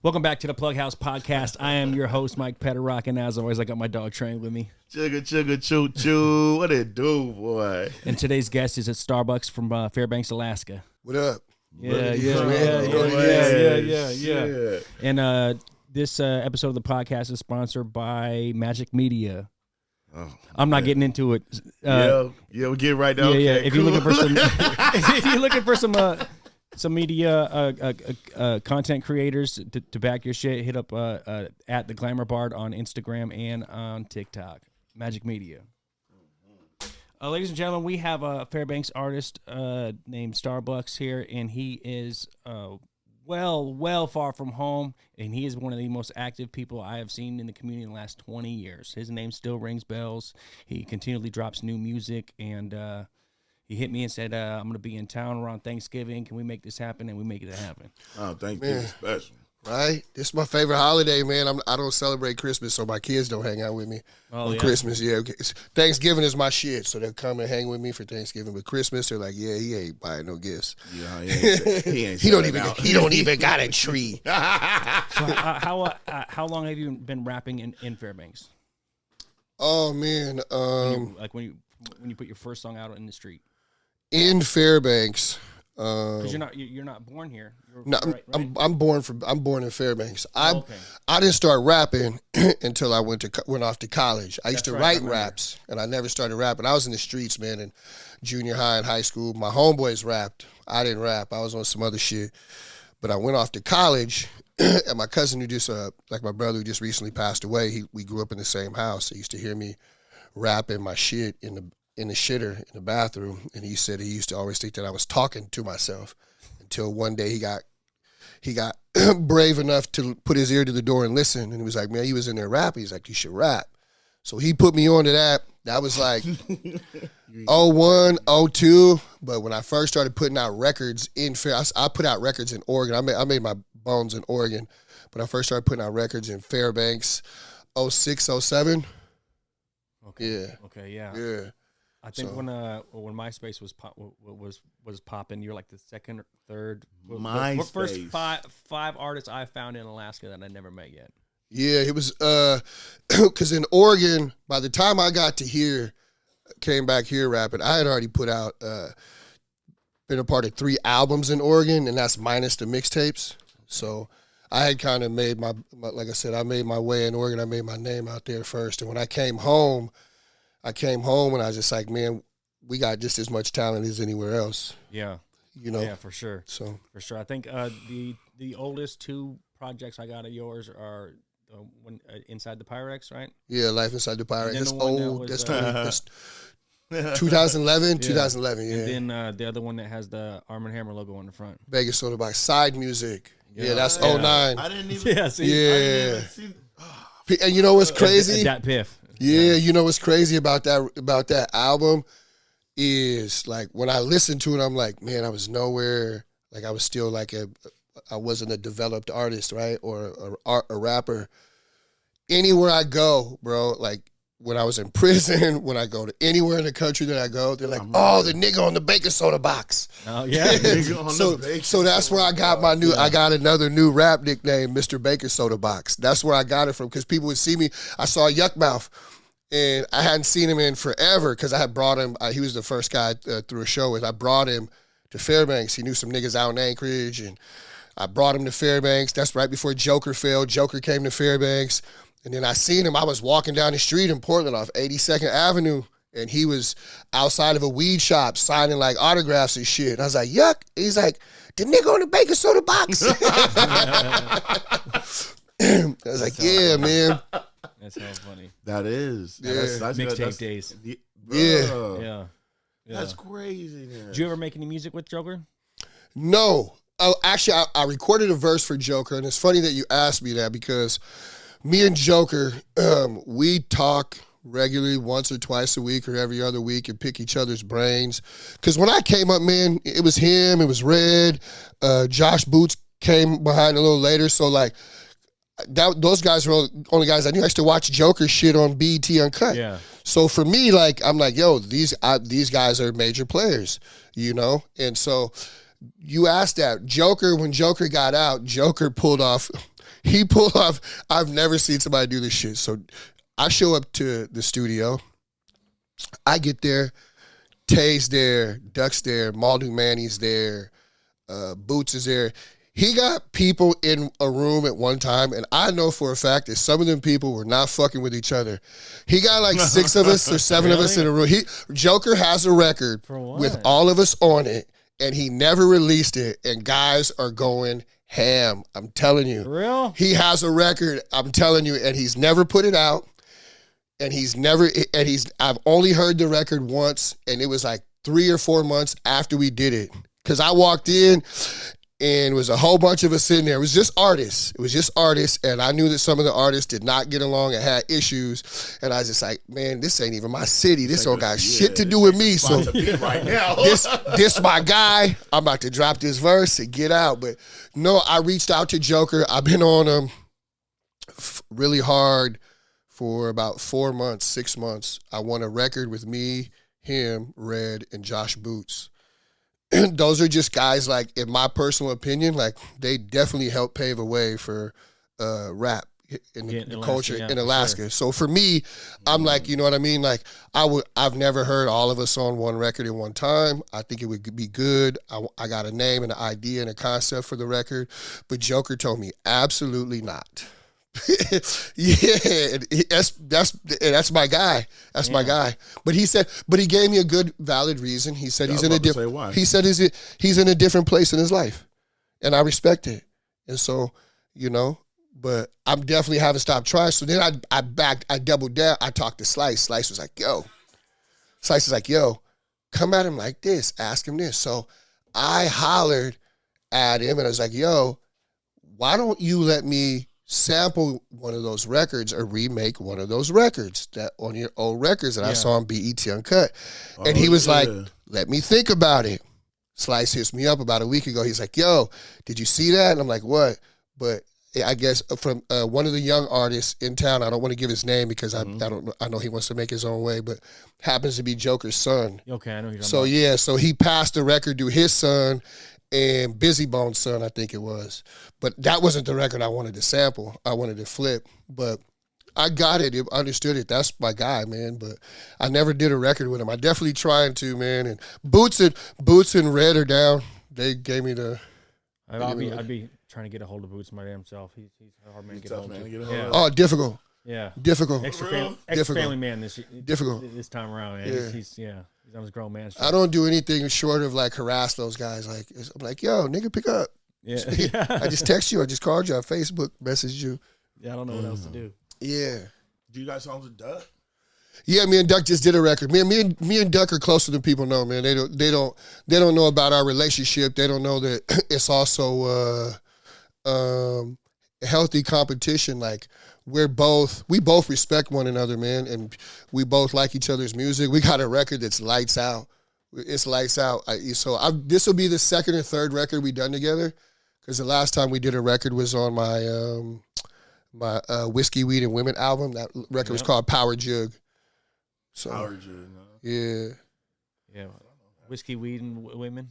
Welcome back to the PlugHouse podcast. I am your host, Mike Petterock, and as always, I got my dog Train with me. Chugga, choo, choo. What it do, boy? And today's guest is at Starbucks from Fairbanks, Alaska. What up? Yeah. And this episode of the podcast is sponsored by Magic Media. Oh, I'm not getting into it. We'll get right down. Yeah. Okay, If cool. you're looking for some media content creators to back your shit, hit up at the Glamour Bard on Instagram and on TikTok. Magic Media. Ladies and gentlemen, we have a Fairbanks artist named Starbucks here, and he is well far from home, and he is one of the most active people I have seen in the community in the last 20 years. His name still rings bells. He continually drops new music, and he hit me and said, I'm going to be in town around Thanksgiving. Can we make this happen? And we make it happen. Oh, thank you. Special. Right? This is my favorite holiday, man. I don't celebrate Christmas, so my kids don't hang out with me on Christmas. Yeah, Thanksgiving is my shit, so they'll come and hang with me for Thanksgiving. But Christmas, they're like, yeah, he ain't buying no gifts. Yeah, he don't even got a tree. So how long have you been rapping in Fairbanks? Oh man, when you put your first song out in the street in Fairbanks. Because you're not born here. No, right? I'm born in Fairbanks. I didn't start rapping until I went off to college. I used to write raps, and I never started rapping. I was in the streets, man, in junior high and high school. My homeboys rapped. I didn't rap. I was on some other shit. But I went off to college, and my cousin who just, like my brother who just recently passed away, we grew up in the same house. He used to hear me rapping my shit in the shitter in the bathroom, and he said he used to always think that I was talking to myself until one day he got brave enough to put his ear to the door and listen, and he was like, man, he was in there rapping. He's like, you should rap. So he put me on to that. That was like 01, 02, but when I first started putting out records in I put out records in Oregon. I made my bones in Oregon, but I first started putting out records in Fairbanks 06, 07. Okay. Yeah. Okay. Yeah. Yeah. I think when MySpace was popping, you're like the second or third. MySpace. What first five artists I found in Alaska that I never met yet. Yeah, it was because in Oregon, by the time I got to here, came back here rapping, I had already put out, been a part of 3 albums in Oregon, and that's minus the mixtapes. So I had kind of made my, like I said, I made my way in Oregon. I made my name out there first, and when I came home and I was just like, man, we got just as much talent as anywhere else. Yeah. You know? Yeah, for sure. So for sure. I think the oldest 2 projects I got of yours are Inside the Pyrex, right? Yeah, Life Inside the Pyrex. That's old. That's 2011, yeah. 2011, yeah. And then the other one that has the Arm & Hammer logo on the front. Vegas Soda Box. Side Music. Yeah, that's 09. I didn't even. Yeah, see? Yeah. I didn't even see. And you know what's crazy? Dat Piff. Yeah, you know what's crazy about that album is like when I listened to it, I'm like, man, I was nowhere. Like I was still like I wasn't a developed artist, right, or a rapper. Anywhere I go, bro, like when I was in prison, when I go to anywhere in the country that I go, they're like, oh, the nigga on the baking soda box. Oh yeah. So that's where I got my new. I got another new rap nickname, Mr. Baking Soda Box. That's where I got it from because people would see me. I saw Yuck Mouth, and I hadn't seen him in forever because I had brought him. He was the first guy through a show with. I brought him to Fairbanks. He knew some niggas out in Anchorage, and I brought him to Fairbanks. That's right before Joker failed. Joker came to Fairbanks. And then I seen him. I was walking down the street in Portland off 82nd Avenue, and he was outside of a weed shop signing like autographs and shit. And I was like, yuck. He's like, the nigga on the baking soda box. I was like, yeah, man. That's how funny. That is. Yeah. That's Mixtape days. Yeah. That's crazy, man. Did you ever make any music with Joker? No. Oh, actually, I recorded a verse for Joker, and it's funny that you asked me that because me and Joker, we talk regularly once or twice a week or every other week and pick each other's brains. Because when I came up, man, it was him, it was Red, Josh Boots came behind a little later. So, like, those guys were the only guys I knew. I used to watch Joker shit on BET Uncut. Yeah. So for me, like, I'm like, yo, these guys are major players, you know? And so you asked that. Joker, when Joker got out, Joker pulled off He pulled off. I've never seen somebody do this shit. So I show up to the studio. I get there. Tay's there. Duck's there. Maldu Manny's there. Boots is there. He got people in a room at one time, and I know for a fact that some of them people were not fucking with each other. He got like 6 of us or 7 of us in a room. Joker has a record with all of us on it, and he never released it, and guys are going ham. I'm telling you. For real? He has a record, I'm telling you, and he's never put it out, I've only heard the record once, and it was like 3 or 4 months after we did it. Because I walked in, and it was a whole bunch of us in there. It was just artists. And I knew that some of the artists did not get along and had issues. And I was just like, man, this ain't even my city. This don't got shit to do with me. So right now. this my guy. I'm about to drop this verse and get out. But no, I reached out to Joker. I've been on him really hard for about 4 months, 6 months. I won a record with me, him, Red, and Josh Boots. Those are just guys, like, in my personal opinion, like, they definitely helped pave a way for rap in the culture in Alaska. Sure. So for me, I'm like, you know what I mean? Like, I've never heard all of us on one record at one time. I think it would be good. I got a name and an idea and a concept for the record, but Joker told me absolutely not. Yeah, that's my guy. That's my guy. But he gave me a good, valid reason. He said he's in a different. He said he's in a different place in his life, and I respect it. And so, you know, but I'm definitely haven't stopped trying. So then I doubled down. I talked to Slice. Slice was like, yo, come at him like this. Ask him this. So I hollered at him, and I was like, yo, why don't you let me sample one of those records or remake one of those records that on your old records that I saw on BET Uncut. And he was like, let me think about it. Slice hits me up about a week ago. He's like, yo, did you see that? And I'm like, what? But I guess from one of the young artists in town, I don't want to give his name because I know he wants to make his own way, but happens to be Joker's son. Okay, I know you're talking about. So he passed the record to his son and Busy Bone's son, I think it was. But that wasn't the record I wanted to sample. I wanted to flip. But I got it. I understood it. That's my guy, man. But I never did a record with him. I definitely trying to, man. And Boots and Red are down. They gave me the... I'd be trying to get a hold of Boots my damn self. He's a hard man to get a hold of. Yeah. Oh, difficult. Yeah. Difficult. Extra family man this time around. Man. Yeah. He's on his grown man shit. I don't do anything short of like harass those guys. Like, I'm like, yo, nigga, pick up. Yeah. I just text you. I just called you. I Facebook messaged you. Yeah, I don't know what else to do. Yeah. Do you guys songs with Duck? Yeah, me and Duck just did a record. Me and Duck are closer than people know, man. They don't know about our relationship. They don't know that it's also healthy competition. Like, we both respect one another, man, and we both like each other's music. We got a record that's lights out. It's lights out. This will be the second or third record we done together, because the last time we did a record was on my Whiskey, Weed, and Women album. That record was called Power Jug. So, Power Jug. Yeah. Yeah. Whiskey, Weed, and Women.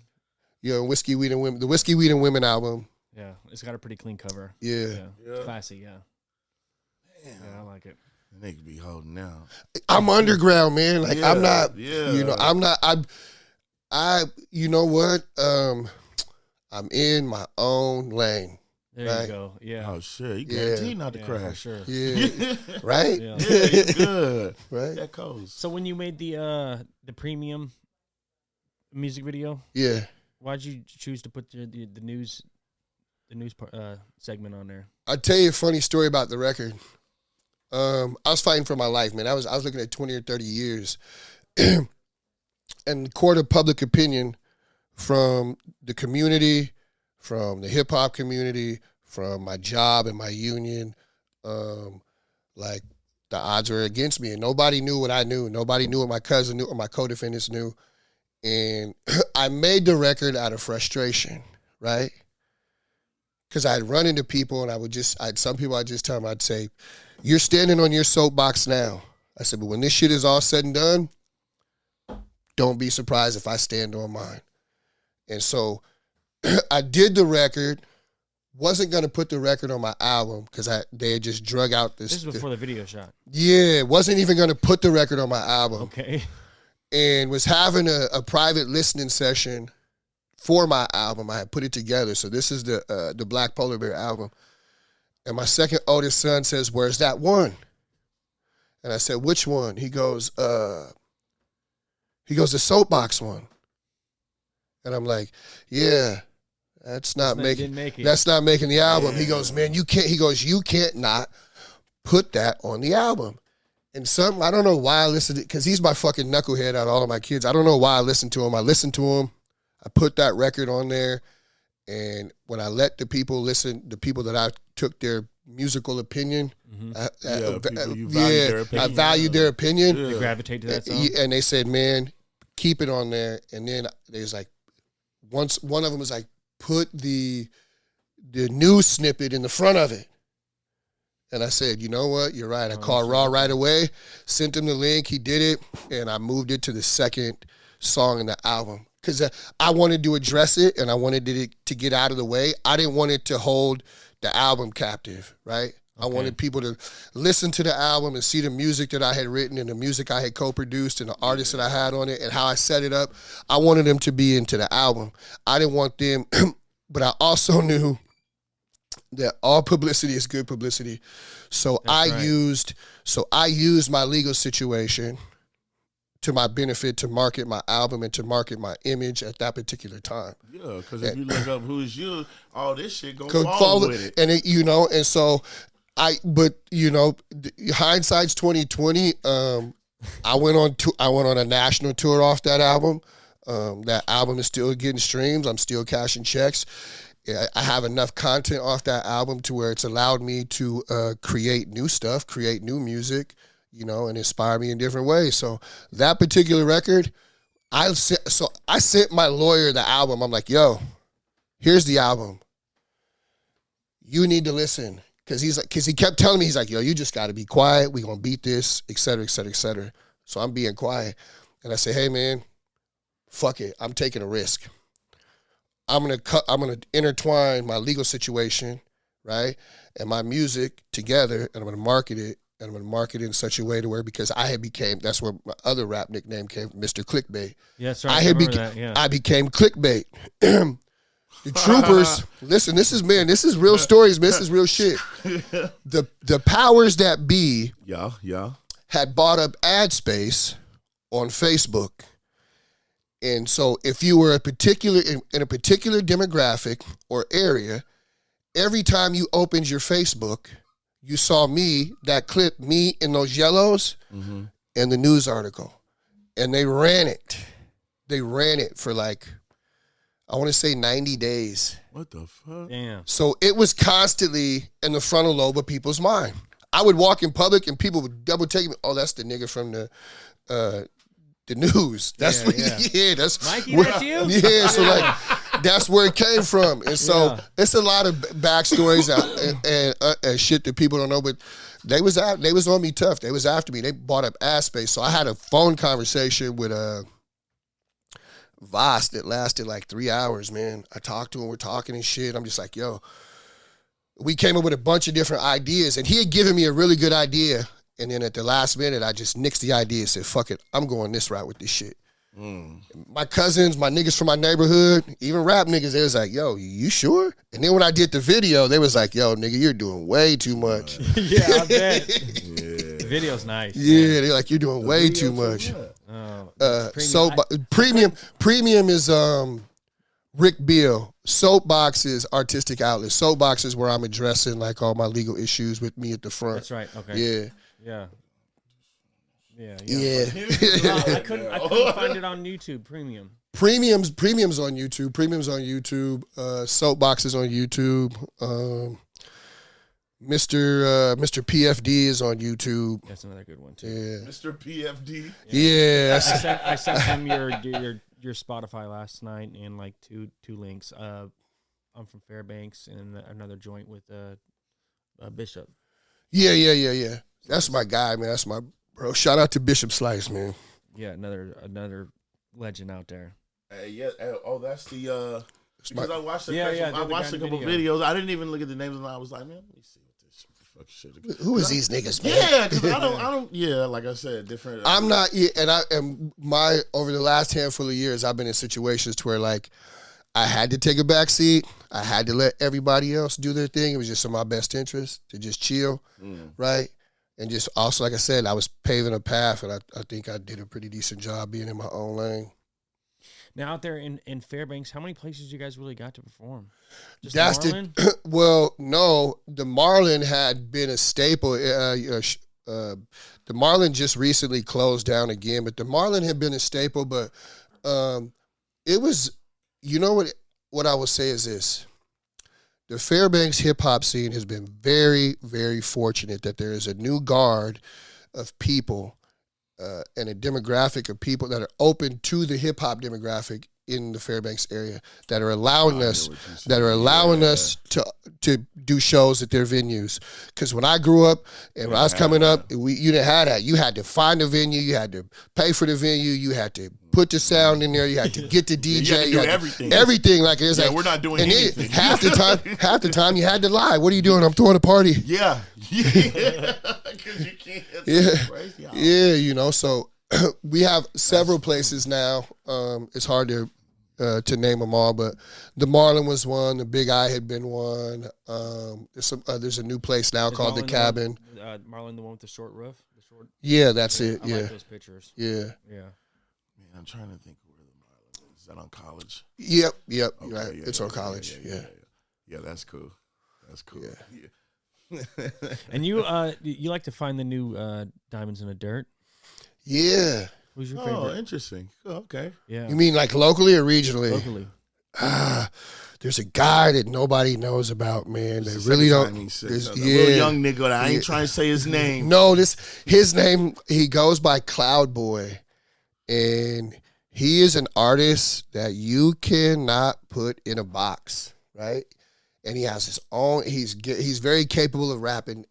Yeah, Whiskey, Weed, and Women. The Whiskey, Weed, and Women album. Yeah, it's got a pretty clean cover. Yeah. It's classy. Yeah. Damn. Yeah, I like it. They could be holding out. I'm underground, man. Like, I'm not. Yeah. You know, I'm not. You know what? I'm in my own lane. There you go. Yeah. Oh shit, you guaranteed not to crash. For sure. Yeah. Right. Yeah, you good. Right. That goes. So when you made the premium music video, why'd you choose to put the news segment on there? I'll tell you a funny story about the record. I was fighting for my life, man. I was looking at 20 or 30 years, and the court of public opinion from the community, from the hip hop community, from my job and my union, like, the odds were against me, and nobody knew what I knew. Nobody knew what my cousin knew or my co-defendants knew, and I made the record out of frustration, right? Because I'd run into people, and some people I'd just tell them, I'd say, you're standing on your soapbox now. I said, but when this shit is all said and done, don't be surprised if I stand on mine. And so I did the record, wasn't gonna put the record on my album because they had just drug out this. This is before the video shot. Yeah, wasn't even gonna put the record on my album. Okay. And was having a private listening session for my album. I had put it together. So this is the Black Polar Bear album. And my second oldest son says, "Where's that one?" And I said, "Which one?" He goes, "The Soapbox one." And I'm like, "Yeah, that's not making the album." He goes, "Man, you can't." He goes, "You can't not put that on the album." And I don't know why I listened to it, because he's my fucking knucklehead out of all of my kids. I don't know why I listened to him. I listened to him. I put that record on there. And when I let the people listen, the people that I took their musical opinion, I valued their opinion. They gravitate to that song. And they said, "Man, keep it on there." And then there's like, one of them was like, "Put the news snippet in the front of it." And I said, "You know what? You're right." I called Raw right away, sent him the link. He did it, and I moved it to the second song in the album because I wanted to address it, and I wanted it to get out of the way. I didn't want it to hold the album captive, right? Okay. I wanted people to listen to the album and see the music that I had written and the music I had co-produced and the artists that I had on it and how I set it up. I wanted them to be into the album. I didn't want them, but I also knew that all publicity is good publicity. So I used my legal situation to my benefit to market my album and to market my image at that particular time. Yeah, because if you look up Who's You, all this shit gonna fall with it. And and so hindsight's 2020. I went on a national tour off that album. That album is still getting streams. I'm still cashing checks. I have enough content off that album to where it's allowed me to create new stuff, create new music, and inspire me in different ways. So that particular record, I sent my lawyer the album. I'm like, "Yo, here's the album. You need to listen." Because he kept telling me, he's like, "Yo, you just got to be quiet. We gonna beat this, et cetera, et cetera, et cetera." So I'm being quiet, and I say, "Hey, man, fuck it. I'm taking a risk. I'm gonna intertwine my legal situation, right, and my music together, and I'm gonna market it, and I'm gonna market it in such a way to where, because that's where my other rap nickname came, Mr. Clickbait. Yeah, that's right. I became Clickbait. The troopers, listen, this is real stories, man. This is real shit. The powers that be, had bought up ad space on Facebook. And so if you were in a particular demographic or area, every time you opened your Facebook, you saw that clip, me in those yellows, in the news article. And they ran it. They ran it for like, I want to say 90 days. What the fuck? Damn. So it was constantly in the frontal lobe of people's mind. I would walk in public and people would double take me, "Oh, that's the nigga from the news." That's that's Mikey, that's you? Yeah, so like that's where it came from. And so it's a lot of backstories and shit that people don't know, but they was on me tough. They was after me. They bought up ass space. So I had a phone conversation with Voss that lasted like 3 hours, man. I talked to him, we're talking and shit. I'm just like, "Yo," we came up with a bunch of different ideas, and he had given me a really good idea. And then at the last minute, I just nixed the idea and said, "Fuck it, I'm going this route with this shit." My cousins, my niggas from my neighborhood, even rap niggas, they was like, "Yo, you sure?" And then when I did the video, they was like, "Yo, nigga, you're doing way too much." Yeah, I bet. The video's nice. Yeah, they're like, "You're doing way too much." Premium is Rick Beal. Soapbox is artistic outlet. Soapbox is where I'm addressing like all my legal issues with me at the front. That's right. Okay. Yeah. I couldn't find it on YouTube. Premium's on YouTube. Premium's on YouTube. Soapbox is on YouTube. Mr. PFD is on YouTube. That's another good one too. Yeah. Mr. PFD. Yeah. I sent him your Spotify last night and like two links. I'm from Fairbanks and another joint with Bishop. Yeah. That's my guy, man. That's my bro. Shout out to Bishop Slice, man. Yeah, another legend out there. Yeah. Oh, that's the Because I watched I watched a couple videos. I didn't even look at the names, and I was like, man, let me see what this fucking shit. Who is these niggas, man? Yeah, because I don't. Yeah, like I said, different. I'm not. Yeah, and my over the last handful of years, I've been in situations to where like I had to take a back seat. I had to let everybody else do their thing. It was just in my best interest to just chill, right? And just also, like I said, I was paving a path, and I think I did a pretty decent job being in my own lane. Now out there in Fairbanks, how many places you guys really got to perform? Just That's Marlin? Well, no, the Marlin had been a staple. The Marlin just recently closed down again, but the Marlin had been a staple. But it was, you know what I would say is this: the Fairbanks hip hop scene has been very, very fortunate that there is a new guard of people. And a demographic of people that are open to the hip hop demographic in the Fairbanks area that are allowing us to do shows at their venues. Because when I grew up and when I was coming up, you didn't have that. You had to find a venue, you had to pay for the venue, you had to put the sound in there, you had to get the DJ, you had to do everything. Everything like it's like we're not doing anything. Half the time you had to lie. What are you doing? I'm throwing a party. Yeah. Because you can't. Yeah, you know, so we have several places now. It's hard to name them all, but the Marlin was one. The Big Eye had been one. There's a new place now called the Cabin. Marlin, the one with the short roof? Yeah, that's it. I like those pictures. Yeah. Man, I'm trying to think where the Marlin is. Is that on College? Yep. Okay, Right. It's on College. Yeah, that's cool. That's cool. Yeah. And you like to find the new diamonds in the dirt? Yeah. Who's your favorite? Oh, interesting. Oh, okay. Yeah. You mean like locally or regionally? Locally. There's a guy that nobody knows about, man. They really don't. Little young nigga that I ain't trying to say his name. No, his name, he goes by Cloud Boy. And he is an artist that you cannot put in a box, right? And he has his own. He's very capable of rapping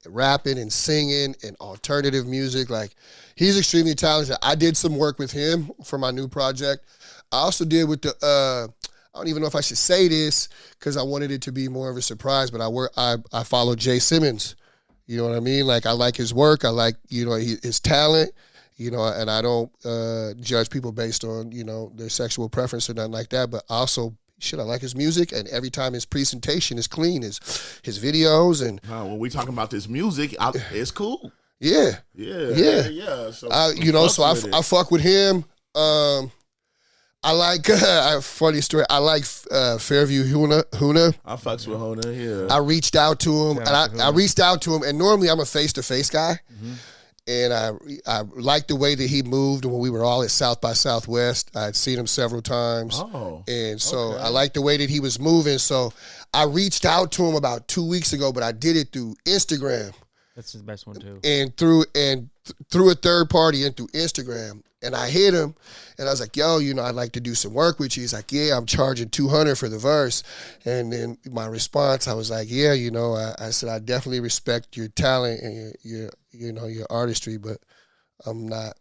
and singing and alternative music. Like, he's extremely talented. I did some work with him for my new project. I also did with the. I don't even know if I should say this because I wanted it to be more of a surprise. But I follow Jay Simmons. You know what I mean? Like, I like his work. I like his talent. And I don't judge people based on their sexual preference or nothing like that. But also. I like his music, and every time his presentation is clean, his videos and. When we talking about this music, it's cool. Yeah. So I fuck with him. I like a funny story. I like Fairview Huna. I fucks with Huna. Yeah. I reached out to him, and normally I'm a face-to-face guy. Mm-hmm. And I liked the way that he moved when we were all at South by Southwest. I had seen him several times. Oh. And so I liked the way that he was moving. So I reached out to him about 2 weeks ago, but I did it through Instagram. That's the best one too. And through a third party and through Instagram. And I hit him, and I was like, yo, I'd like to do some work with you. He's like, yeah, I'm charging $200 for the verse. And then my response, I was like, yeah, I said, I definitely respect your talent and your artistry, but I'm not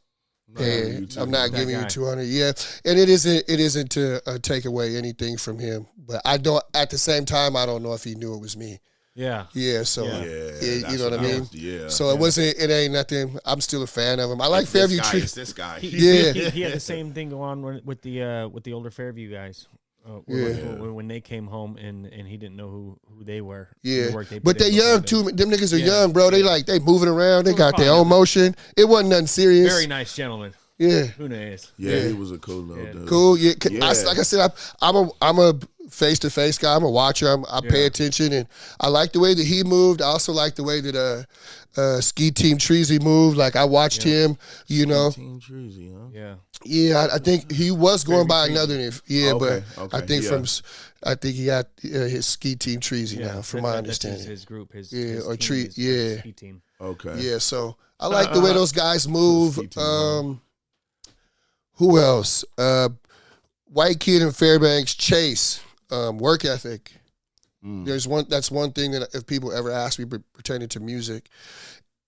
paying. I'm not giving you $200. Yeah, and it isn't to take away anything from him, but I don't. At the same time, I don't know if he knew it was me. Yeah. Yeah. So you know what I mean. Yeah. So it wasn't. It ain't nothing. I'm still a fan of him. I like Fairview Tree. This guy. He had the same thing go on with the older Fairview guys. When they came home and he didn't know who they were. Yeah. But they're young too. Them niggas are young, bro. They moving around. They got their own motion. It wasn't nothing serious. Very nice gentleman. Yeah. Who knows? Yeah, he was a cool little dude. Cool. Yeah. Like I said, I'm a face-to-face guy. I'm a watcher. I pay attention, and I like the way that he moved. I also like the way that Ski Team Treasy moved. Like, I watched him, Ski Team Treasy, huh? Yeah. Yeah, I think he was going by another name. Yeah, okay, I think I think he had his Ski Team Treasy now, from my understanding. That's his group. His Ski team. Okay. Yeah, so I like the way those guys move. Who else? White kid in Fairbanks, Chase. Work ethic. That's one thing that if people ever ask me pertaining to music,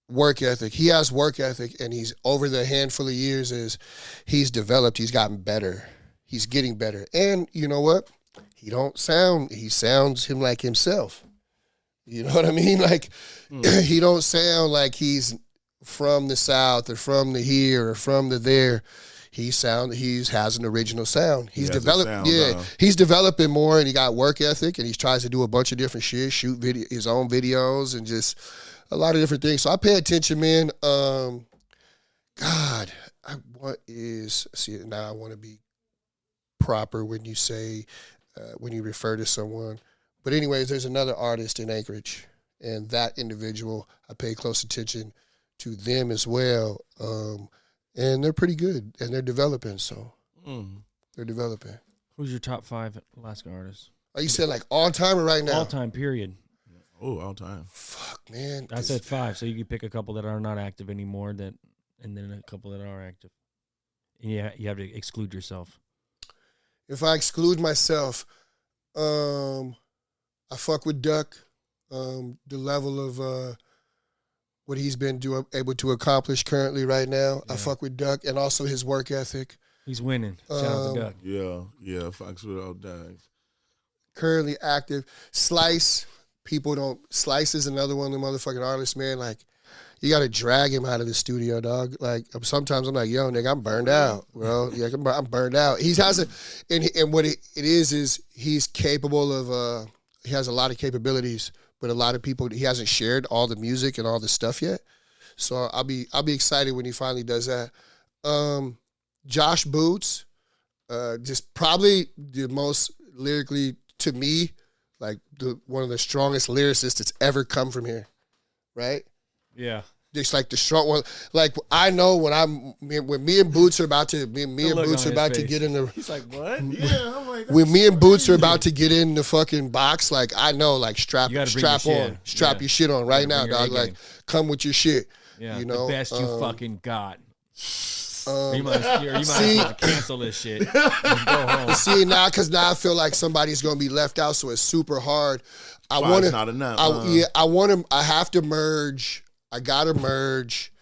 work ethic. He has work ethic, and he's over the handful of years he's developed. He's gotten better. He's getting better, and you know what? he sounds him like himself. You know what I mean? Like he don't sound like he's from the South or from the here or from the there. He has an original sound. He's developed, he's developing more, and he got work ethic, and he tries to do a bunch of different shit, shoot his own videos, and just a lot of different things. So I pay attention, man. God, I want to be proper when you say when you refer to someone. But anyways, there's another artist in Anchorage, and that individual, I pay close attention to them as well. And they're pretty good, and they're developing, so they're developing. Who's your top 5 Alaska artists? Oh, you said like all time or right now? All time, period. Oh, all time. Fuck, man. I said 5, so you could pick a couple that are not active anymore, and then a couple that are active. And you have to exclude yourself. If I exclude myself, I fuck with Duck. The level of what he's been able to accomplish currently right now. Yeah. I fuck with Duck, and also his work ethic. He's winning. Shout out to Duck. Yeah, fucks with all Ducks. Currently active. Slice is another one of the motherfucking artists, man. Like, you got to drag him out of the studio, dog. Like, sometimes I'm like, yo, nigga, I'm burned out, bro. Yeah, I'm burned out. And what it is he's capable of, he has a lot of capabilities, but a lot of people, he hasn't shared all the music and all the stuff yet. So I'll be excited when he finally does that. Josh Boots, just probably the most lyrically, to me, like one of the strongest lyricists that's ever come from here, right? Yeah. Just like the strong one. Like, I know when me and Boots are about to get in the. He's like, what? Yeah, I'm like, when me and Boots are about to get in the fucking box, like, I know, like, strap your shit on right now, dog. Like, come with your shit. Yeah, you know, the best you fucking got. You might as well cancel this shit. And go home. See, now I feel like somebody's gonna be left out, so it's super hard. I have to merge. I gotta merge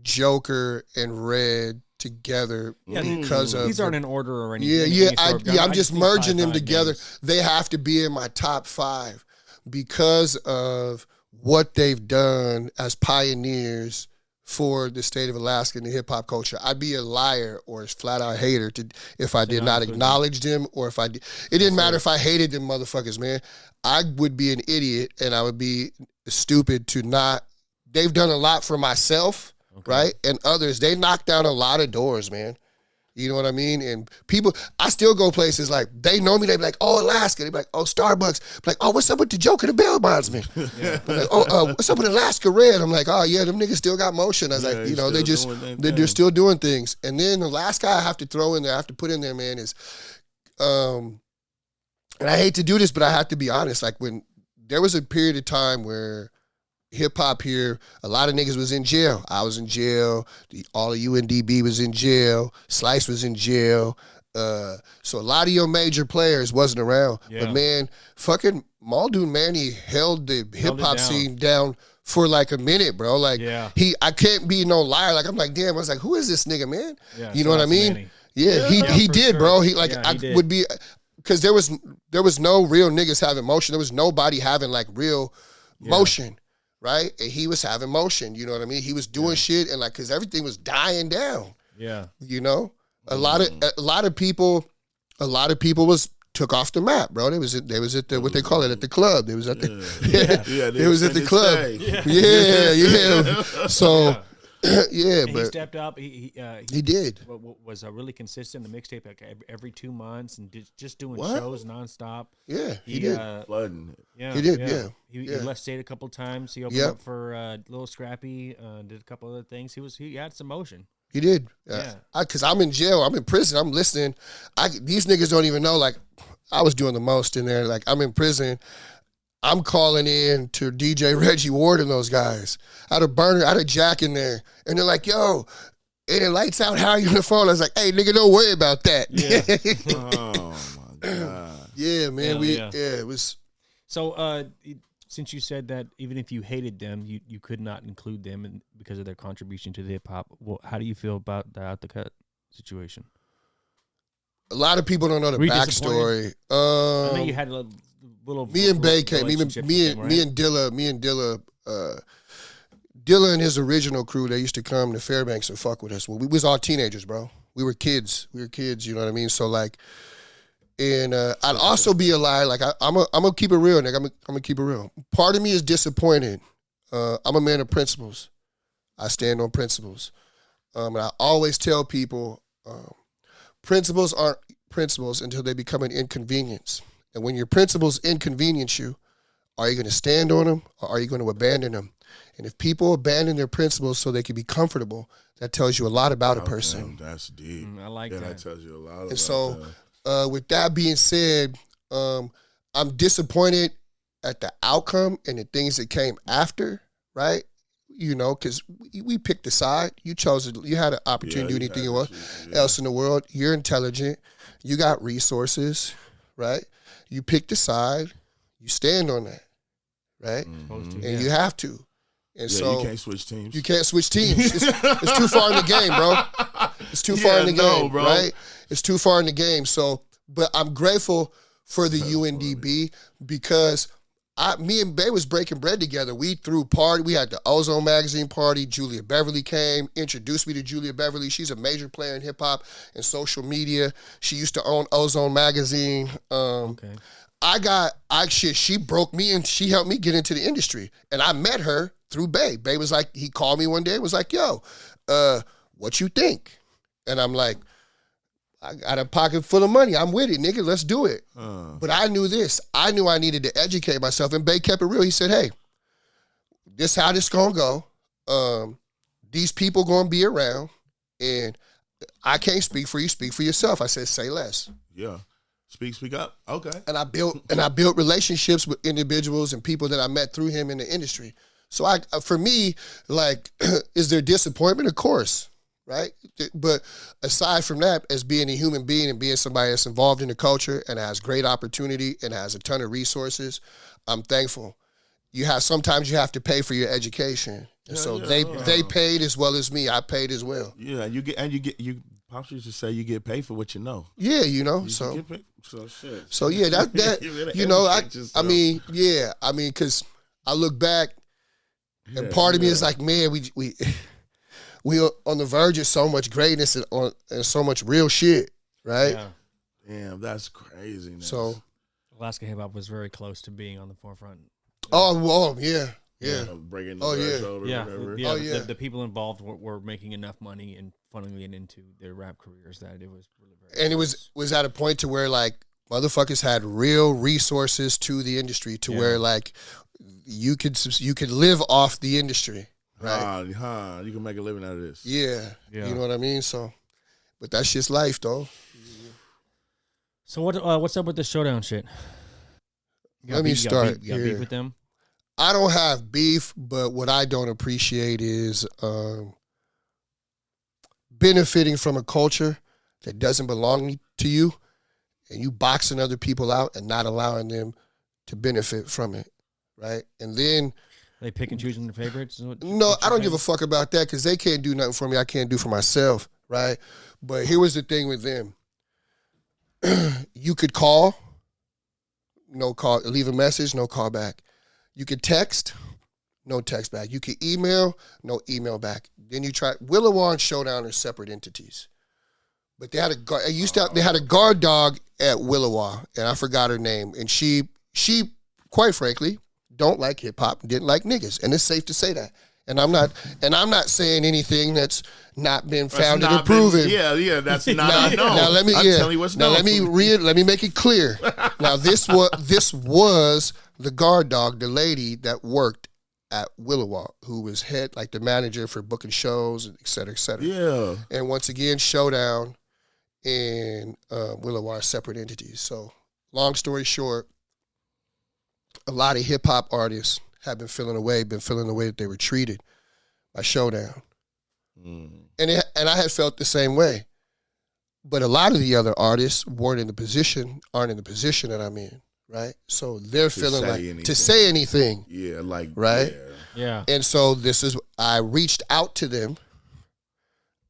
Joker and Red together because of these aren't in order or anything. I'm just merging them together. Names. They have to be in my top 5 because of what they've done as pioneers for the state of Alaska and the hip hop culture. I'd be a liar or a flat out hater if I did not acknowledge them, or if I did. It didn't matter if I hated them motherfuckers, man. I would be an idiot and I would be stupid to not. They've done a lot for myself, right? And others. They knocked down a lot of doors, man. You know what I mean? And people, I still go places like, they know me, they be like, oh, Alaska. They be like, oh, Starbucks. Be like, oh, what's up with the Joker, the bail bondsman? Like, what's up with Alaska Red? I'm like, oh, yeah, them niggas still got motion. I was like, you know, they're still doing things. And then the last guy I have to throw in there, I have to put in there, man, is, and I hate to do this, but I have to be honest. Like, when there was a period of time where hip-hop here, a lot of niggas was in jail. I was in jail. All of UNDB was in jail. Slice was in jail. So a lot of your major players wasn't around. Yeah. But, man, fucking Muldoon, man, he held the hip-hop scene down for, like, a minute, bro. Like, I can't be no liar. Like, I'm like, damn. I was like, who is this nigga, man? Yeah, you know what I mean? Manny. Yeah, he did, sure. Bro. He would be, because there was no real niggas having motion. There was nobody having, like, real motion. Right? And he was having motion, you know what I mean? He was doing shit, and like, cause everything was dying down. Yeah. You know? A lot of people took off the map, bro. They was at the what they call it, at the club. They was at the they was at the club. Yeah. So but he stepped up. He did. Was really consistent. The mixtape, like every 2 months, and just doing shows nonstop. Yeah, he did. Flooding. Yeah, he did. Yeah, he left state a couple times. He opened up for Little Scrappy. Did a couple other things. He had some motion. He did. Because I'm in jail. I'm in prison. I'm listening. These niggas don't even know. Like, I was doing the most in there. Like, I'm in prison. I'm calling in to DJ Reggie Ward and those guys. I had a Jack in there. And they're like, yo, and lights out, how are you on the phone? I was like, hey, nigga, don't worry about that. Yeah. Oh, my God. Yeah, man. It was. So, since you said that even if you hated them, you could not include them because of their contribution to the hip-hop, well, how do you feel about the Out the Cut situation? A lot of people don't know the Were you backstory. I know you had a little. Me and Bay came. Me and Dilla. Dilla and his original crew. They used to come to Fairbanks and fuck with us. Well, we was all teenagers, bro. We were kids. You know what I mean? So like, and I'd also be a liar. Like I'm gonna keep it real, nigga. I'm gonna keep it real. Part of me is disappointed. I'm a man of principles. I stand on principles. And I always tell people, principles aren't principles until they become an inconvenience. And when your principles inconvenience you, are you going to stand on them or are you going to abandon them? And if people abandon their principles so they can be comfortable, that tells you a lot about a person. Damn, that's deep. I like that. That tells you a lot about And so, with that being said, I'm disappointed at the outcome and the things that came after, right? You know, because we picked a side. You chose it. You had an opportunity to do anything else in the world. You're intelligent. You got resources, right? You picked a side. You stand on that, right? Mm-hmm. And you have to. And so you can't switch teams. You can't switch teams. It's too far in the game, bro. It's too far in the game, bro. Right? It's too far in the game. So, but I'm grateful for the UNDB because me and Bay was breaking bread together. We threw party. We had the Ozone Magazine party. Julia Beverly came, introduced me to Julia Beverly. She's a major player in hip hop and social media. She used to own Ozone Magazine. Okay. She broke me and she helped me get into the industry. And I met her through Bay. Bay was like, he called me one day and was like, yo, what you think? And I'm like, I got a pocket full of money. I'm with it, nigga. Let's do it. But I knew this. I knew I needed to educate myself. And Bay kept it real. He said, hey, this how this gonna go. These people gonna be around. And I can't speak for you. Speak for yourself. I said, say less. Yeah. Speak up. Okay. And I built relationships with individuals and people that I met through him in the industry. So for me, like, is there disappointment? Of course. Right? But aside from that, as being a human being and being somebody that's involved in the culture and has great opportunity and has a ton of resources, I'm thankful. Sometimes you have to pay for your education. And they paid as well as me. I paid as well. Yeah, you Pops used to say you get paid for what you know. Yeah, you know. So shit. So yeah, that you know, I mean, because I look back and part of me is like, man, we are on the verge of so much greatness and so much real shit, right? Yeah. Damn, that's crazy. So Alaska hip hop was very close to being on the forefront. yeah. Breaking the threshold or whatever. Yeah. The people involved were making enough money and funneling it into their rap careers that it was really very and close. It was at a point to where like motherfuckers had real resources to the industry to where like you could live off the industry. Right. You can make a living out of this. Yeah. You know what I mean? So, but that's just life, though. So what's up with the showdown shit? Let me start. You got beef with them? I don't have beef, but what I don't appreciate is benefiting from a culture that doesn't belong to you, and you boxing other people out and not allowing them to benefit from it, right? And then they pick and choosing their favorites? No, I don't give a fuck about that because they can't do nothing for me I can't do for myself, right? But here was the thing with them. You could call, no call, leave a message, no call back. You could text, no text back. You could email, no email back. Then you try, Willowa and Showdown are separate entities. But they had they had a guard dog at Willowa, and I forgot her name. And she quite frankly, don't like hip hop, didn't like niggas, and it's safe to say that. And I'm not saying anything that's not been founded or proven. That's not known. Now let me tell you what's known. Let me make it clear. Now this was the guard dog, the lady that worked at Willowa, who was the manager for booking shows, et cetera, et cetera. Yeah. And once again, Showdown and Willowa are separate entities. So long story short, a lot of hip-hop artists have been feeling the way that they were treated by Showdown. And I had felt the same way. But a lot of the other artists aren't in the position that I'm in, right? So they're feeling to say anything. Yeah, like, right? Yeah. And so I reached out to them.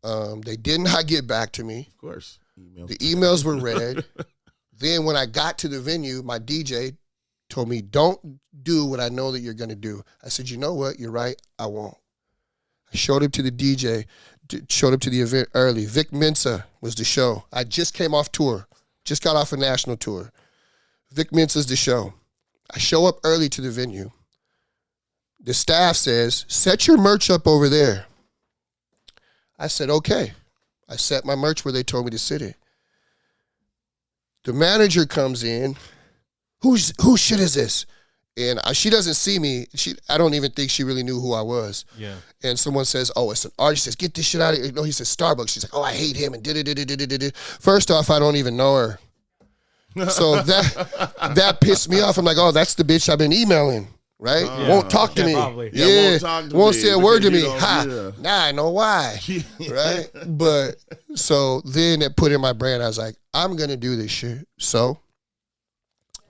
They did not get back to me. Of course. The emails were read. Then when I got to the venue, my DJ told me, don't do what I know that you're going to do. I said, you know what? You're right. I won't. I showed up to the DJ, showed up to the event early. Vic Mensa was the show. I just came off tour, just got off a national tour. Vic Mensa's the show. I show up early to the venue. The staff says, set your merch up over there. I said, okay. I set my merch where they told me to sit it. The manager comes in. Whose shit is this? And she doesn't see me. I don't even think she really knew who I was. Yeah. And someone says, oh, it's an artist. She says, get this shit out of here. No, he says Starbucks. She's like, oh, I hate him. And did. First off, I don't even know her. So that pissed me off. I'm like, oh, that's the bitch I've been emailing. Right? Won't talk to me. Probably. Won't say a word to me. Now I know why. Right? But so then it put in my brain, I was like, I'm going to do this shit. So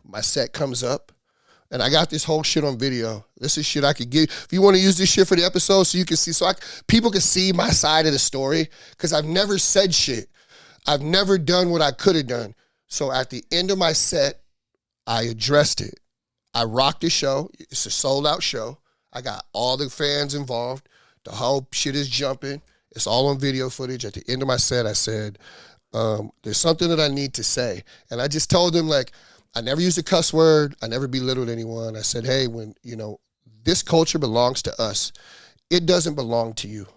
my set comes up and I got this whole shit on video. This is shit I could give. If you want to use this shit for the episode so you can see, people can see my side of the story, because I've never said shit. I've never done what I could have done. So at the end of my set, I addressed it. I rocked the show. It's a sold-out show. I got all the fans involved. The whole shit is jumping. It's all on video footage. At the end of my set, I said, there's something that I need to say. And I just told them, like, I never used a cuss word. I never belittled anyone. I said, hey, when, this culture belongs to us. It doesn't belong to you.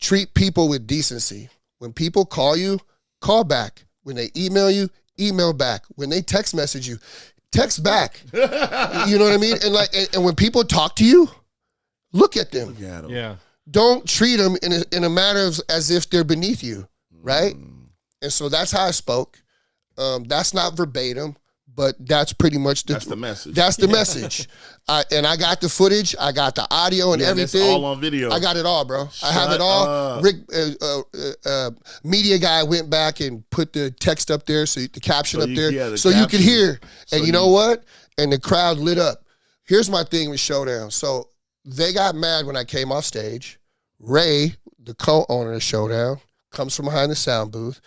Treat people with decency. When people call you, call back. When they email you, email back. When they text message you, text back. You know what I mean? And and when people talk to you, look at them. Yeah. Don't treat them in a manner of as if they're beneath you, right? And so that's how I spoke. That's not verbatim, but that's pretty much that's the message. That's the message. And I got the footage, I got the audio and everything. It's all on video. I got it all, bro. I have it all. Rick, media guy went back and put the text up there, the caption up there, so you could hear. And you know what? And the crowd lit up. Here's my thing with Showdown. So they got mad when I came off stage. Ray, the co-owner of Showdown, comes from behind the sound booth.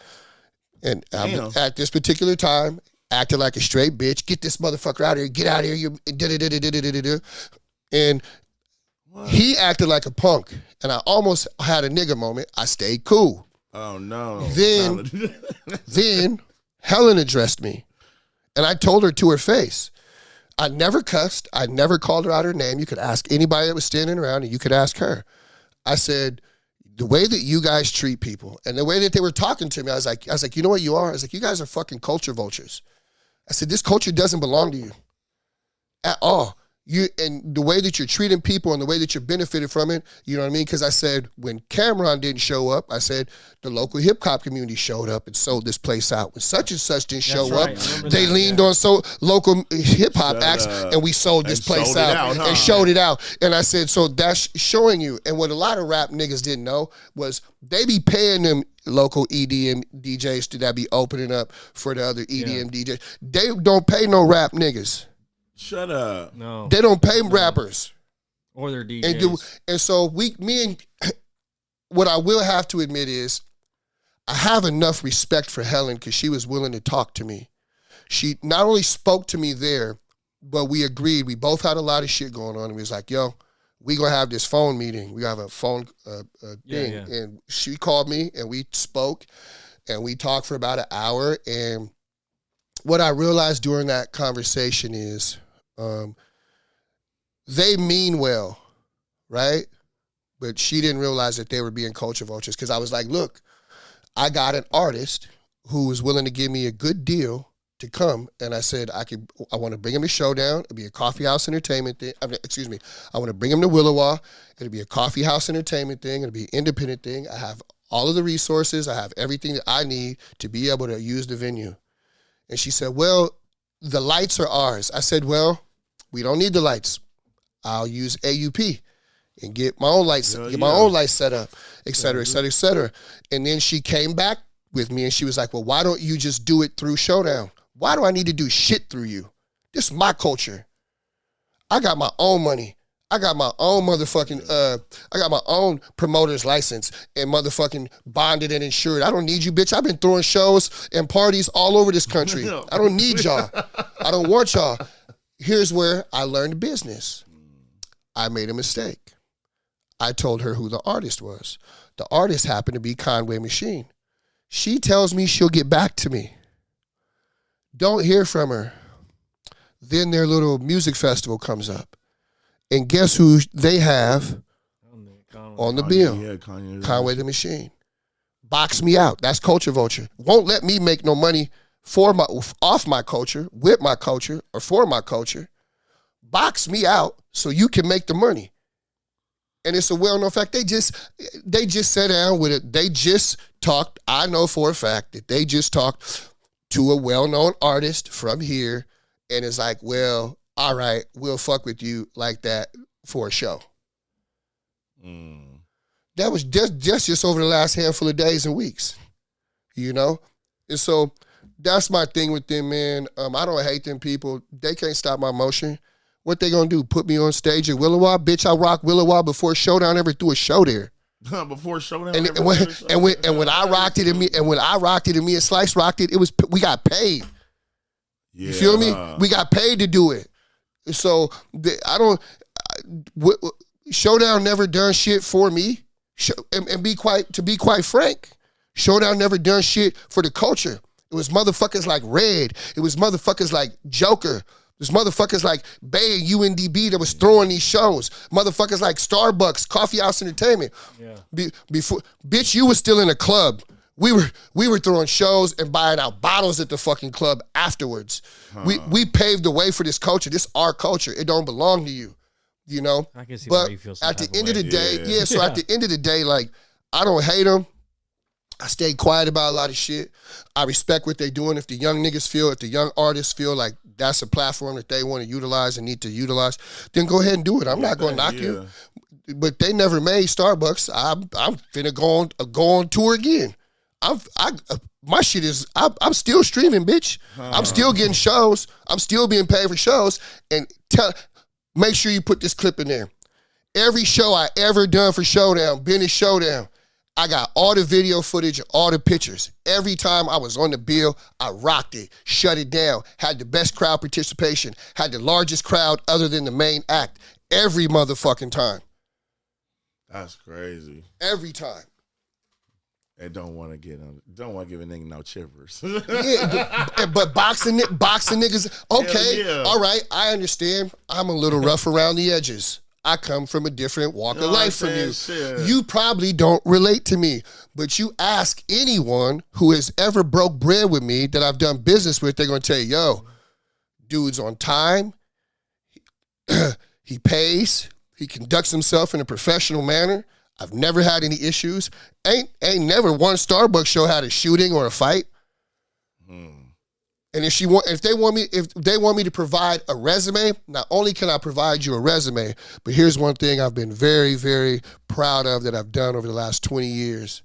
And at this particular time, acted like a straight bitch. Get this motherfucker out of here. Get out of here. And he acted like a punk. And I almost had a nigga moment. I stayed cool. Oh, no. Then Helen addressed me. And I told her to her face. I never cussed. I never called her out her name. You could ask anybody that was standing around, and you could ask her. I said, the way that you guys treat people and the way that they were talking to me, I was like, you know what you are? I was like, you guys are fucking culture vultures. I said, this culture doesn't belong to you at all. And the way that you're treating people and the way that you're benefiting from it, you know what I mean? Because I said, when Cameron didn't show up, I said, the local hip hop community showed up and sold this place out. When such and such didn't show up, they leaned on local hip hop acts, and we sold this place out and showed it out. And I said, so that's showing you. And what a lot of rap niggas didn't know was they be paying them local EDM DJs to that be opening up for the other EDM DJs. They don't pay no rap niggas. Shut up. No. They don't pay rappers. Or their DJs. And so what I will have to admit is I have enough respect for Helen because she was willing to talk to me. She not only spoke to me there, but we agreed. We both had a lot of shit going on. And we was like, yo, we going to have this phone meeting. We have a phone thing. Yeah. And she called me and we spoke and we talked for about an hour. And what I realized during that conversation is they mean well, right? But she didn't realize that they were being culture vultures because I was like, look, I got an artist who was willing to give me a good deal to come, and I said I want to bring him to Showdown. It'll be a coffee house entertainment thing. I want to bring him to Willowa. It'll be a coffee house entertainment thing. It'll be an independent thing. I have all of the resources. I have everything that I need to be able to use the venue. And she said, well, the lights are ours. I said, well, we don't need the lights. I'll use AUP and get my own lights, my own lights set up, et cetera, et cetera, et cetera. And then she came back with me and she was like, well, why don't you just do it through Showdown? Why do I need to do shit through you? This is my culture. I got my own money. I got my own motherfucking, I got my own promoter's license and motherfucking bonded and insured. I don't need you, bitch. I've been throwing shows and parties all over this country. I don't need y'all. I don't want y'all. Here's where I learned business. I made a mistake. I told her who the artist was. The artist happened to be Conway Machine. She tells me she'll get back to me. Don't hear from her. Then their little music festival comes up. And guess who they have on the bill? Yeah, Conway the Machine. Box me out. That's culture vulture. Won't let me make no money off my culture, with my culture, or for my culture. Box me out so you can make the money. And it's a well-known fact. They just sat down with it. They just talked. I know for a fact that they just talked to a well-known artist from here, and it's like, well, all right, we'll fuck with you like that for a show. That was just over the last handful of days and weeks, you know? And so that's my thing with them, man. I don't hate them people. They can't stop my motion. What they gonna do? Put me on stage at Willowa? Bitch, I rock Willowa before Showdown ever threw a show there. Before Showdown and when I rocked it and me and Slice rocked it, we got paid. Yeah. You feel me? We got paid to do it. So Showdown never done shit for me. And to be quite frank, Showdown never done shit for the culture. It was motherfuckers like Red. It was motherfuckers like Joker. There's motherfuckers like Bay and UNDB that was throwing these shows. Motherfuckers like Starbucks, Coffee House Entertainment. Yeah. Before, bitch, you was still in a club. We were throwing shows and buying out bottles at the fucking club afterwards. We paved the way for this culture. This our culture. It don't belong to you. You know? I can see but why you feel at the end of the day, so at the end of the day, like, I don't hate them. I stay quiet about a lot of shit. I respect what they doing. If the young niggas feel, if the young artists feel like that's a platform that they want to utilize and need to utilize, then go ahead and do it. I'm not going to knock you. But they never made Starbucks. I'm finna go on tour again. My shit is, I'm still streaming, bitch. I'm still getting shows. I'm still being paid for shows. And make sure you put this clip in there. Every show I ever done for Showdown, been in Showdown, I got all the video footage, all the pictures. Every time I was on the bill, I rocked it, shut it down, had the best crowd participation, had the largest crowd other than the main act. Every motherfucking time. That's crazy. Every time. And don't want to give a nigga no chippers. but boxing niggas, okay, yeah. All right, I understand. I'm a little rough around the edges. I come from a different walk of life from you. Shit. You probably don't relate to me, but you ask anyone who has ever broke bread with me that I've done business with, they're going to tell you, yo, dude's on time, he pays, he conducts himself in a professional manner. I've never had any issues. Ain't never one Starbucks show had a shooting or a fight. And if they want me to provide a resume, not only can I provide you a resume, but here's one thing I've been very, very proud of that I've done over the last 20 years.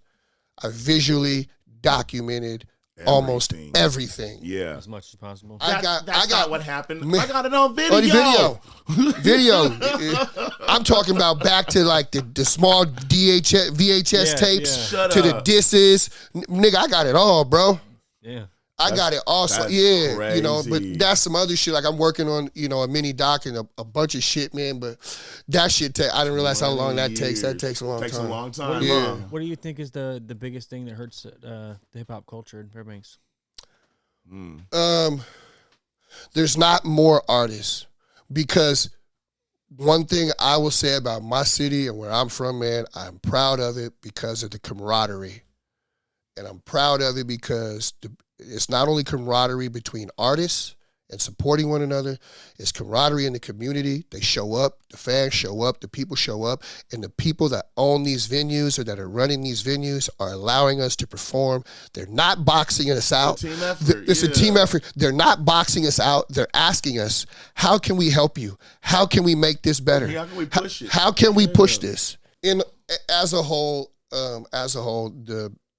I visually documented almost everything. Yeah, as much as possible. I got what happened. I got it on video. Video. I'm talking about back to like the small VHS tapes to the disses. Nigga, I got it all, bro. Yeah. I got it also, yeah, crazy. You know, but that's some other shit. Like I'm working on, you know, a mini doc and a bunch of shit, man. But that shit, I didn't realize how long that takes. That takes a long time. Takes a long time. Yeah. What do you think is the biggest thing that hurts the hip hop culture in Fairbanks? There's not more artists, because one thing I will say about my city and where I'm from, man, I'm proud of it because of the camaraderie, and I'm proud of it because it's not only camaraderie between artists and supporting one another, it's camaraderie in the community. They show up, the fans show up, the people show up, and the people that own these venues or that are running these venues are allowing us to perform. They're not boxing us out. It's a team effort. It's a team effort. They're not boxing us out. They're asking us, how can we help you? How can we make this better? How can we push it? How can we push this? As a whole,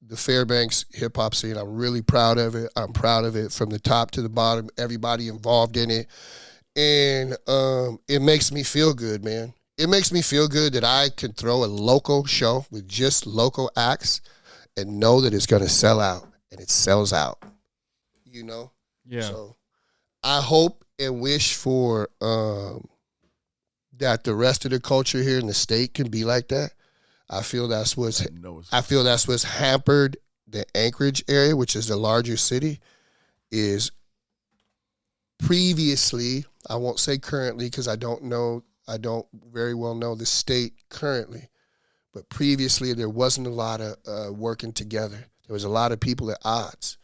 the Fairbanks hip hop scene, I'm really proud of it. I'm proud of it from the top to the bottom, everybody involved in it. And it makes me feel good, man. it makes me feel good that I can throw a local show with just local acts and know that it's going to sell out, and it sells out, you know? Yeah. So I hope and wish for that the rest of the culture here in the state can be like that. I feel that's what's hampered the Anchorage area, which is the larger city, is previously, I won't say currently because I don't very well know the state currently, but previously there wasn't a lot of working together. There was a lot of people at odds.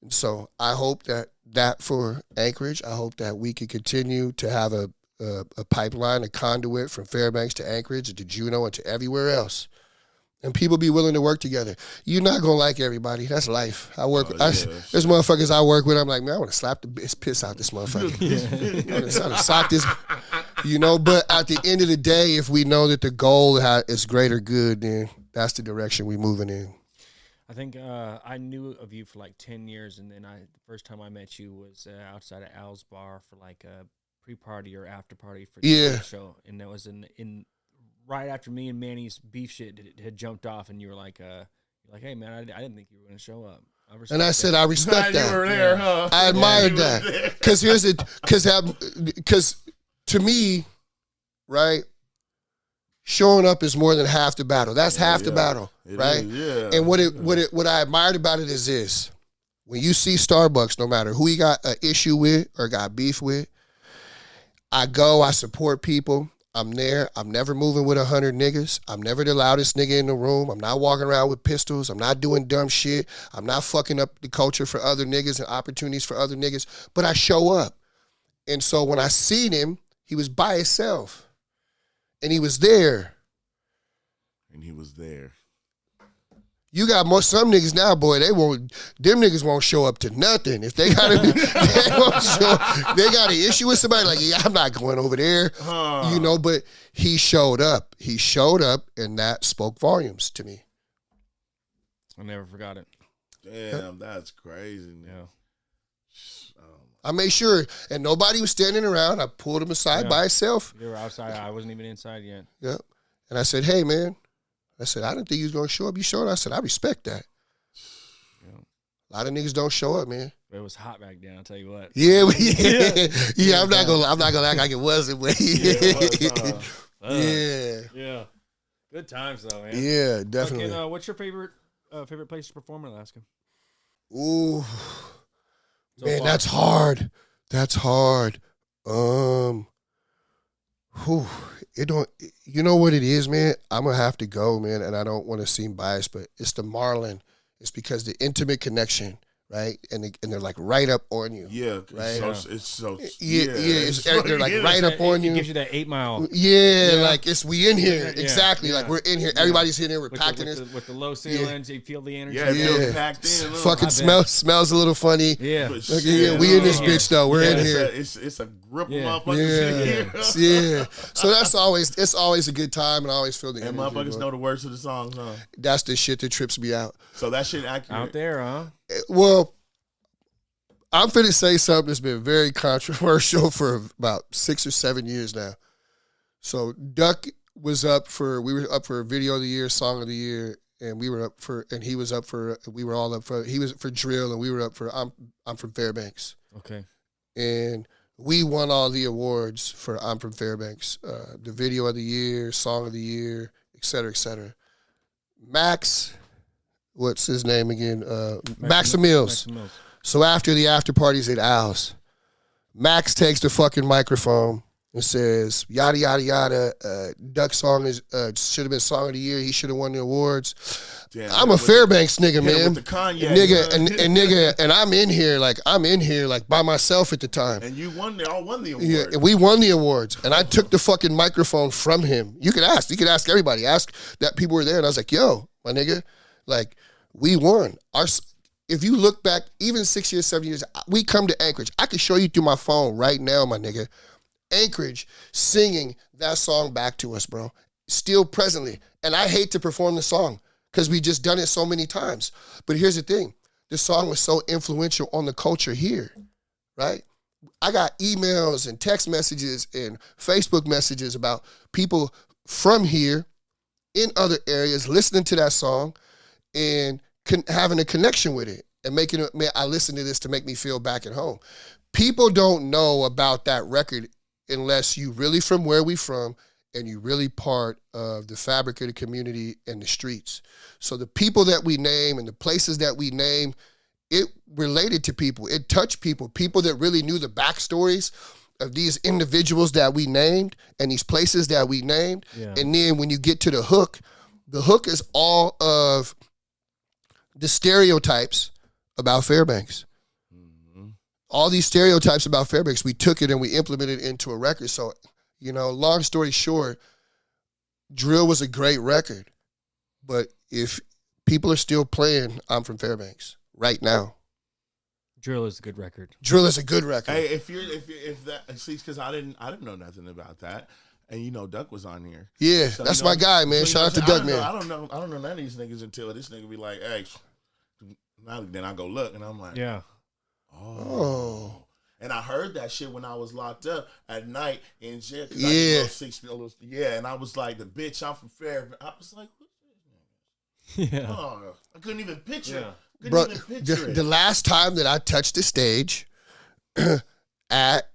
And so I hope that for Anchorage, I hope that we can continue to have a pipeline, a conduit from Fairbanks to Anchorage to Juneau and to everywhere else. And people be willing to work together. You're not going to like everybody. That's life. There's motherfuckers I work with, I'm like, man, I want to slap the piss out this motherfucker. I want to sock this, but at the end of the day, if we know that the goal is greater good, then that's the direction we're moving in. I think I knew of you for like 10 years, and then the first time I met you was outside of Al's Bar for like a pre-party or after-party for the show, and that was in right after me and Manny's beef shit had jumped off, and you were like, hey man, I didn't think you were gonna show up. And I said, I respect that. You were there, huh? I admired that because to me, right, showing up is more than half the battle. That's half the battle, right? And what I admired about it is this: when you see Starbucks, no matter who you got an issue with or got beef with, I go, I support people. I'm there. I'm never moving with 100 niggas. I'm never the loudest nigga in the room. I'm not walking around with pistols. I'm not doing dumb shit. I'm not fucking up the culture for other niggas and opportunities for other niggas. But I show up. And so when I seen him, he was by himself. And he was there. You got some niggas now, boy, them niggas won't show up to nothing. If they got they got an issue with somebody, like, yeah, I'm not going over there, but he showed up. He showed up, and that spoke volumes to me. I never forgot it. Damn, that's crazy. Yeah. I made sure, and nobody was standing around. I pulled him aside by himself. You were outside. I wasn't even inside yet. Yep. And I said, hey, man. I said, I didn't think you was going to show up. You showed up. I said, I respect that. Yeah. A lot of niggas don't show up, man. It was hot back then, I'll tell you what. Yeah. I'm not gonna act like it wasn't, but yeah. Good times though, man. Yeah, definitely. Okay, what's your favorite place to perform in Alaska? Ooh, man, that's hard. You know what it is, man? I'm going to have to go, man, and I don't want to seem biased, but it's the Marlin. It's because the intimate connection, right? And they're like right up on you. Yeah. Right? They're like right up on you. It gives you that 8 mile. Yeah, like we in here. Yeah, exactly. yeah. Like we're in here. Everybody's in here. We're packed in this. With the low ceilings, you feel the energy. Yeah, it feels packed in. Fucking smells a little funny. Yeah. We in this bitch though. We're in here. It's a grip of motherfuckers in here. Yeah. So it's always a good time, and I always feel the energy. And motherfuckers know the words to the songs, huh? That's the shit that trips me out. So that shit accurate. Out there, huh? Well, I'm finna say something that's been very controversial for about 6 or 7 years now. So Duck we were up for Video of the Year, Song of the Year, and he was up for Drill, and we were up for I'm from Fairbanks. Okay. And we won all the awards for I'm from Fairbanks, the Video of the Year, Song of the Year, et cetera, et cetera. Max, what's his name again? Max Mills. So after the after parties at Al's, Max takes the fucking microphone and says, yada, yada, yada, Duck's song should have been Song of the Year. He should have won the awards. Damn, I'm a Fairbanks nigga, man. With the Kanye, and I'm in here like by myself at the time. And you all won the awards. Yeah, and we won the awards. And I took the fucking microphone from him. You could ask everybody. Ask that people were there. And I was like, yo, my nigga, like, we won. If you look back, even 6 years, 7 years, we come to Anchorage. I can show you through my phone right now, my nigga. Anchorage singing that song back to us, bro. Still presently. And I hate to perform the song because we just done it so many times. But here's the thing. The song was so influential on the culture here, right? I got emails and text messages and Facebook messages about people from here in other areas listening to that song and having a connection with it and making it, man, I listen to this to make me feel back at home. People don't know about that record unless you really from where we from and you really part of the fabric of the community and the streets. So the people that we name and the places that we name, it related to people. It touched people that really knew the backstories of these individuals that we named and these places that we named. Yeah. And then when you get to the hook is all of the stereotypes about Fairbanks. Mm-hmm. All these stereotypes about Fairbanks, we took it and we implemented it into a record. So, long story short, Drill was a great record. But if people are still playing I'm From Fairbanks right now. Drill is a good record. Drill is a good record. Hey, if that, see, because I didn't know nothing about that, and Duck was on here. Yeah, so, that's my guy, man. Shout out to Duck, man. I don't know none of these niggas until this nigga be like, hey, now then I go look, and I'm like, yeah, oh. And I heard that shit when I was locked up at night in jail. Yeah, and I was like, the bitch, I'm from Fairbanks. I was like, what? Yeah, I couldn't even picture. Yeah. Bro, the last time that I touched the stage at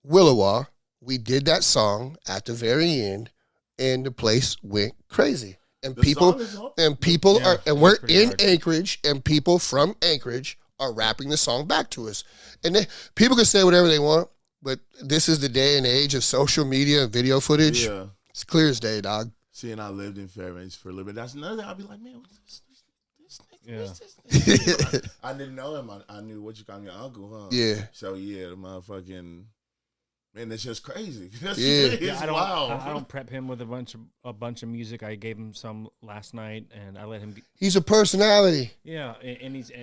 Willowa, we did that song at the very end, and the place went crazy. And we're in hard. Anchorage, and people from Anchorage are rapping the song back to us. And people can say whatever they want, but this is the day and age of social media and video footage. Yeah. It's clear as day, dog. See, and I lived in Fairbanks for a little bit. That's another thing. I'll be like, man, what's this? Yeah. I didn't know him. I knew what you call your uncle, huh? Yeah. So yeah, the motherfucking man, that's just crazy. I don't prep him with a bunch of music. I gave him some last night, and I let him. He's a personality. Yeah, and he's a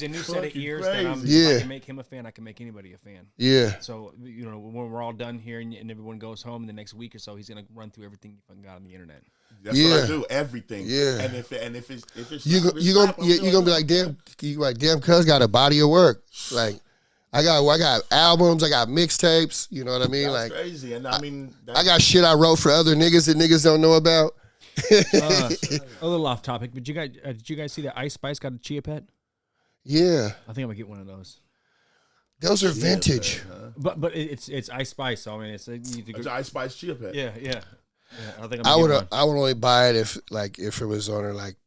new set of ears that if I can make him a fan, I can make anybody a fan. Yeah. So when we're all done here and everyone goes home, in the next week or so, he's gonna run through everything you fucking got on the internet. That's what I do. Everything. Yeah. And if it's you gonna be like, damn, cuz got a body of work. Like I got albums, I got mixtapes. You know what I mean? That's like crazy. And I mean, I got shit I wrote for other niggas that niggas don't know about. A little off topic, but did you guys see that Ice Spice got a Chia Pet? Yeah. I think I'm gonna get one of those. Those are vintage. Huh? But it's Ice Spice, so I mean it's Ice Spice Chia Pet. Yeah. I think I would only buy it if it was on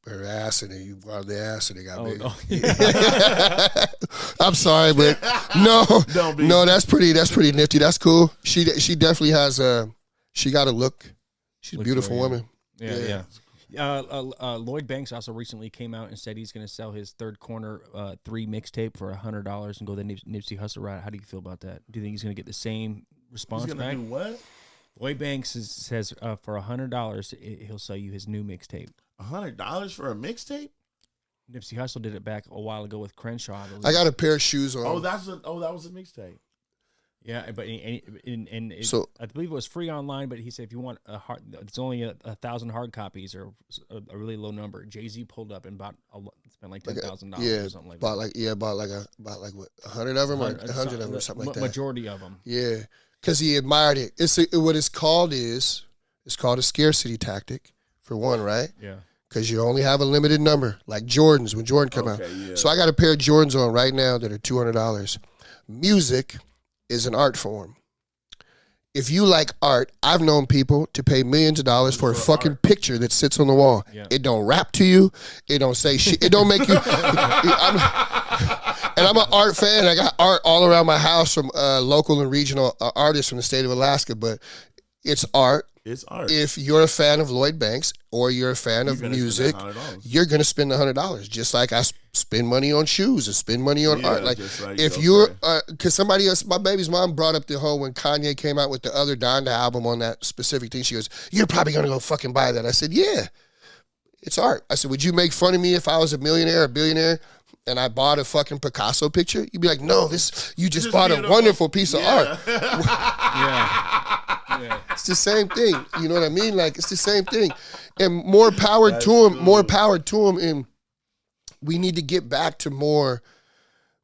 her ass and you brought the ass and it got big. Oh, yeah. I'm sorry, but no, that's pretty nifty. That's cool. She definitely has she got a look. She's a beautiful woman. Yeah. Lloyd Banks also recently came out and said he's going to sell his Third Corner 3 mixtape for $100 and go the Nipsey Hussle route. How do you feel about that? Do you think he's going to get the same response he's back? Do what? Lloyd Banks says for $100 he'll sell you his new mixtape. $100 for a mixtape? Nipsey Hussle did it back a while ago with Crenshaw. I got a pair of shoes on. That was a mixtape. Yeah, but so I believe it was free online. But he said if you want it's only 1,000 hard copies or a really low number. Jay-Z pulled up and spent like $10,000 or something like that. Bought like what 100 of them or 100 of them or something like that. Majority of them. Yeah. Because he admired it. What it's called a scarcity tactic, for one, right? Yeah. Because you only have a limited number, like Jordans, when Jordan come out. Yeah. So I got a pair of Jordans on right now that are $200. Music is an art form. If you like art, I've known people to pay millions of dollars for a fucking picture that sits on the wall. Yeah. It don't rap to you. It don't say shit. It don't make you... And I'm an art fan. I got art all around my house from local and regional artists from the state of Alaska, but it's art. It's art. If you're a fan of Lloyd Banks or you're a fan of music, you're going to spend $100. Just like I spend money on shoes and spend money on art. Like if you're, because somebody else, my baby's mom brought up the whole when Kanye came out with the other Donda album on that specific thing. She goes, "You're probably going to go fucking buy that." I said, "Yeah, it's art." I said, "Would you make fun of me if I was a millionaire, a billionaire?" And I bought a fucking Picasso picture, you'd be like, "No, you just bought a wonderful piece of art." Yeah. It's the same thing. You know what I mean? Like, it's the same thing. And more power to him. And we need to get back to more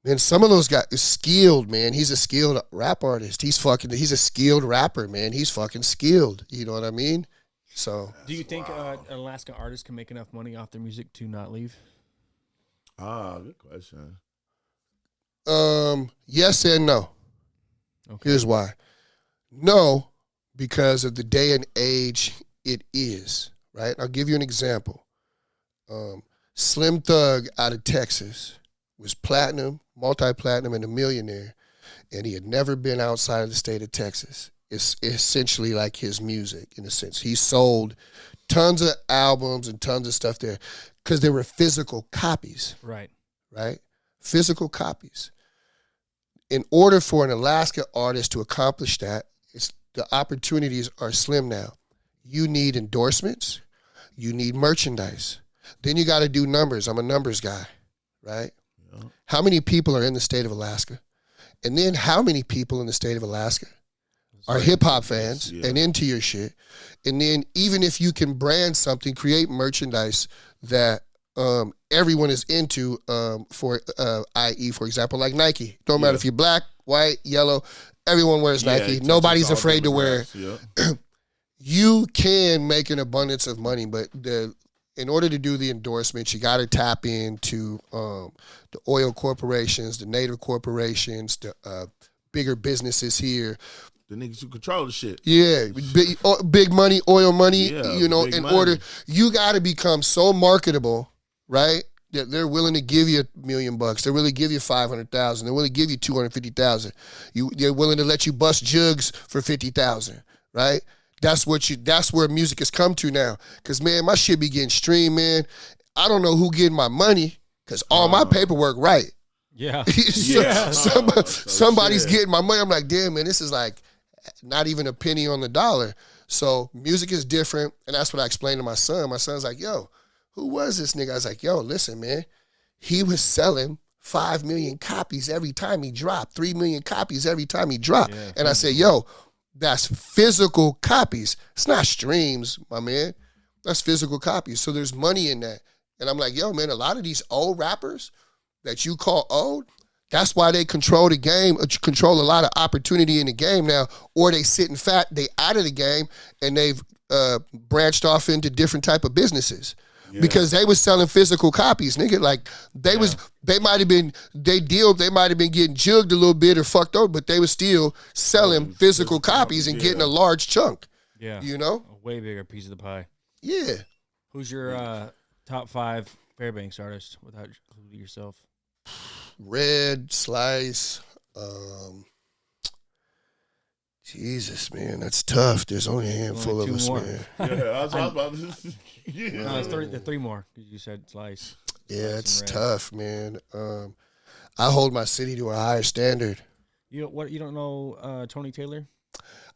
Man, some of those guys is skilled, man. He's a skilled rap artist. He's a skilled rapper, man. He's fucking skilled. You know what I mean? So, do you think an Alaska artist can make enough money off their music to not leave? Good question. Yes and no. Okay. Here's why. No, because of the day and age it is, right? I'll give you an example. Slim Thug out of Texas was platinum, multi-platinum, and a millionaire, and he had never been outside of the state of Texas. It's essentially like his music, in a sense. He sold tons of albums and tons of stuff there because there were physical copies. Right. Physical copies. In order for an Alaska artist to accomplish that, the opportunities are slim now. You need endorsements. You need merchandise. Then you got to do numbers. I'm a numbers guy, right? Yeah. How many people are in the state of Alaska? And then how many people in the state of Alaska are hip-hop fans and into your shit? And then even if you can brand something, create merchandise that everyone is into, i.e., for example, like Nike. Don't matter if you're black, white, yellow, everyone wears Nike. Nobody's afraid to wear it. Yeah. You can make an abundance of money, but in order to do the endorsements, you got to tap into the oil corporations, the native corporations, the bigger businesses here. The niggas who control the shit. Yeah, big money, oil money, order. You got to become so marketable, right, that they're willing to give you $1 million. They're willing to give you $500,000. They're willing to give you $250,000. They're willing to let you bust jugs for $50,000, right? That's where music has come to now. Cause man, my shit be getting streamed, man. I don't know who getting my money, cause all my paperwork right. Yeah. Somebody's getting my money. I'm like, damn, man, this is like not even a penny on the dollar. So music is different, and that's what I explained to my son. My son's like, yo, who was this nigga? I was like, yo, listen, man, he was selling 5 million copies every time he dropped, 3 million copies every time he dropped. Yeah, and I said, yo, that's physical copies. It's not streams, my man. That's physical copies. So there's money in that. And I'm like, yo, man, a lot of these old rappers that you call old, that's why they control the game, control a lot of opportunity in the game now, or they sitting fat, they out of the game, and they've branched off into different type of businesses. Yeah. Because they was selling physical copies, nigga. Like they might have been getting jugged a little bit or fucked over, but they was still selling physical copies and getting a large chunk. Yeah. You know? A way bigger piece of the pie. Yeah. Who's your top 5 Fairbanks artists without including yourself? Red, Slice, Jesus, man, that's tough. There's only a handful of us, man. Yeah, I was about to. Yeah. No, it's three more. You said Slice. Yeah, it's tough, man. I hold my city to a higher standard. You don't know Tony Taylor?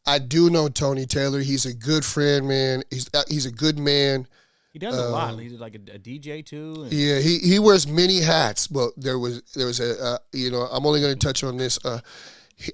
I do know Tony Taylor. He's a good friend, man. He's a good man. He does a lot. He's like a DJ too. Yeah, he wears many hats. But there was a I'm only going to touch on this.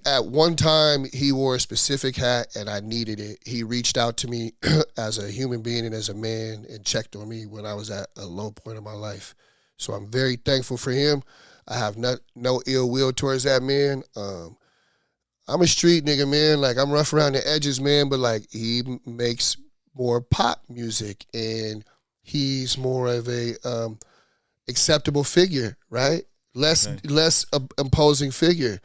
At one time, he wore a specific hat, and I needed it. He reached out to me as a human being and as a man and checked on me when I was at a low point in my life. So I'm very thankful for him. I have no ill will towards that man. I'm a street nigga, man. Like, I'm rough around the edges, man, but, like, he makes more pop music, and he's more of a acceptable figure, right? Less imposing figure.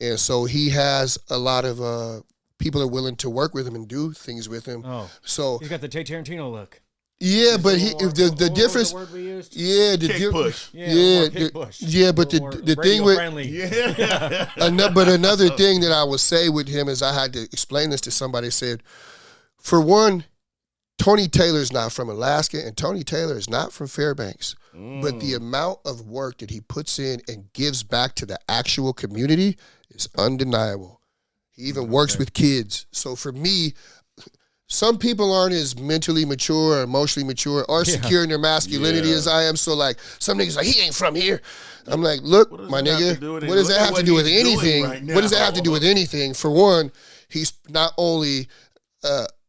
And so he has a lot of people are willing to work with him and do things with him. Oh, so he's got the Tarantino look. Yeah, but the difference. What was the word we used? Yeah, kick push. Yeah, but the thing with but another thing that I would say with him is I had to explain this to somebody. Said, for one, Tony Taylor is not from Alaska, and Tony Taylor is not from Fairbanks. But the amount of work that he puts in and gives back to the actual community is undeniable. He even works with kids. So for me, some people aren't as mentally mature or emotionally mature or secure in their masculinity as I am. So, like, some niggas like, he ain't from here. I'm like, look, my nigga, what does that have to do with anything? What does that have to do with anything? For one, he's not only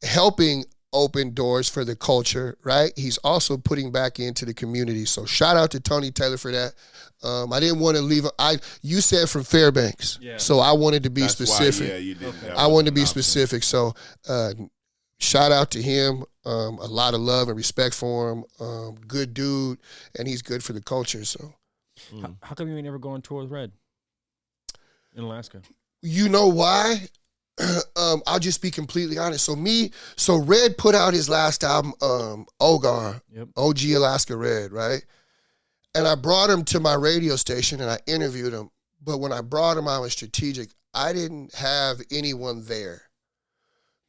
helping open doors for the culture, right? He's also putting back into the community. So shout out to Tony Taylor for that. I didn't want to leave. You said from Fairbanks, so I wanted to be specific. Why, you did. Okay. I wanted to be specific. So shout out to him. A lot of love and respect for him. Good dude, and he's good for the culture. So, how come you ain't never go on tour with Red in Alaska? You know why? I'll just be completely honest. So Red put out his last album, Ogar, OG Alaska Red, right? And I brought him to my radio station and I interviewed him. But when I brought him, I was strategic. I didn't have anyone there.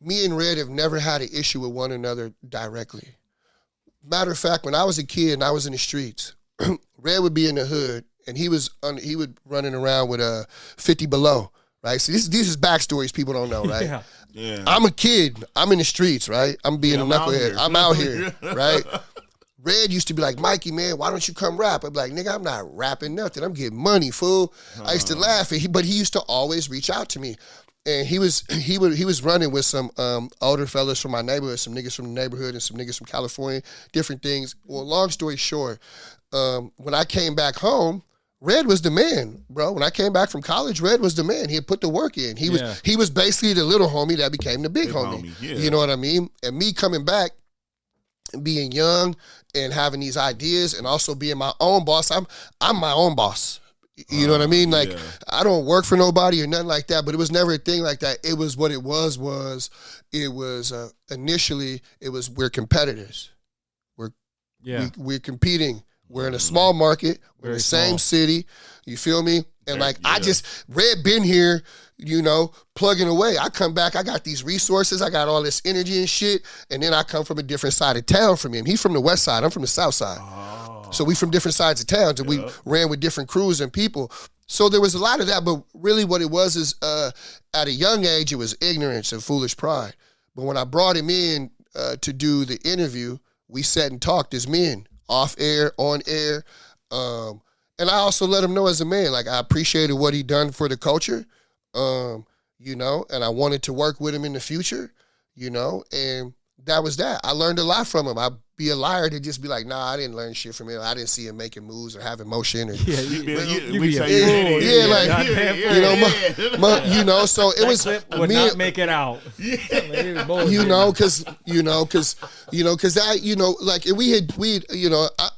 Me and Red have never had an issue with one another directly. Matter of fact, when I was a kid and I was in the streets, Red would be in the hood and he would running around with 50 below. Right, so these is backstories people don't know, right? Yeah. I'm a kid. I'm in the streets, right? I'm being a knucklehead. I'm out here, right? Red used to be like, Mikey, man, why don't you come rap? I'd be like, nigga, I'm not rapping nothing. I'm getting money, fool. I used to laugh, but he used to always reach out to me. And he was running with some older fellas from my neighborhood, some niggas from the neighborhood and some niggas from California, different things. Well, long story short, when I came back home, Red was the man, bro. When I came back from college, Red was the man. He had put the work in. He was basically the little homie that became the big homie. You know what I mean? And me coming back and being young and having these ideas and also being my own boss, I'm my own boss. You know what I mean? Like, I don't work for nobody or nothing like that, but it was never a thing like that. It was what it was initially, it was we're competitors. We're competing. We're in a small market. We're in the same city. You feel me? And Red been here, plugging away. I come back, I got these resources, I got all this energy and shit, and then I come from a different side of town from him. He's from the west side, I'm from the south side. Oh. So we from different sides of town, and we ran with different crews and people. So there was a lot of that, but really what it was is at a young age, it was ignorance and foolish pride. But when I brought him in to do the interview, we sat and talked as men. Off air, on air. And I also let him know as a man, like I appreciated what he done for the culture, and I wanted to work with him in the future, and that was that. I learned a lot from him. I'd be a liar to just be like, nah, I didn't learn shit from him. I didn't see him making moves or having motion. So it was would not make it out.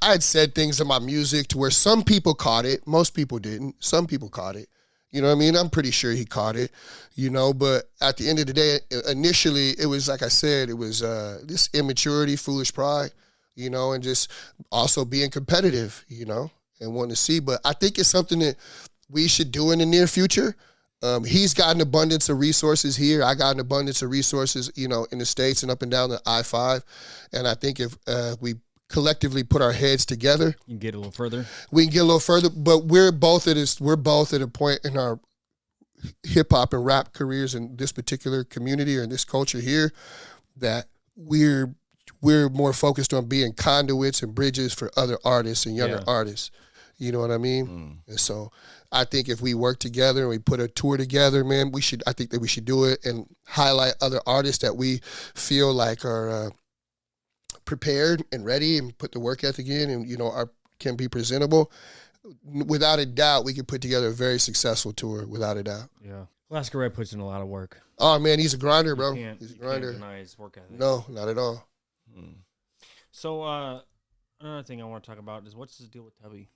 I had said things in my music to where some people caught it, most people didn't. Some people caught it. You know what I mean? I'm pretty sure he caught it, but at the end of the day, initially, it was, like I said, it was this immaturity, foolish pride, and just also being competitive, and wanting to see. But I think it's something that we should do in the near future. He's got an abundance of resources here. I got an abundance of resources, in the States and up and down the I-5. And I think if we collectively put our heads together, you can get a little further. We can get a little further, but we're both at a point in our hip hop and rap careers in this particular community or in this culture here that we're more focused on being conduits and bridges for other artists and younger artists. You know what I mean? And so I think if we work together and we put a tour together, man, I think that we should do it and highlight other artists that we feel like are prepared and ready and put the work ethic in and, can be presentable. Without a doubt, we could put together a very successful tour, without a doubt. Yeah. Alaska Red puts in a lot of work. Oh, man, he's a grinder, bro. He's a grinder. Can't deny his work ethic. No, not at all. So, another thing I want to talk about is what's his deal with Tubby?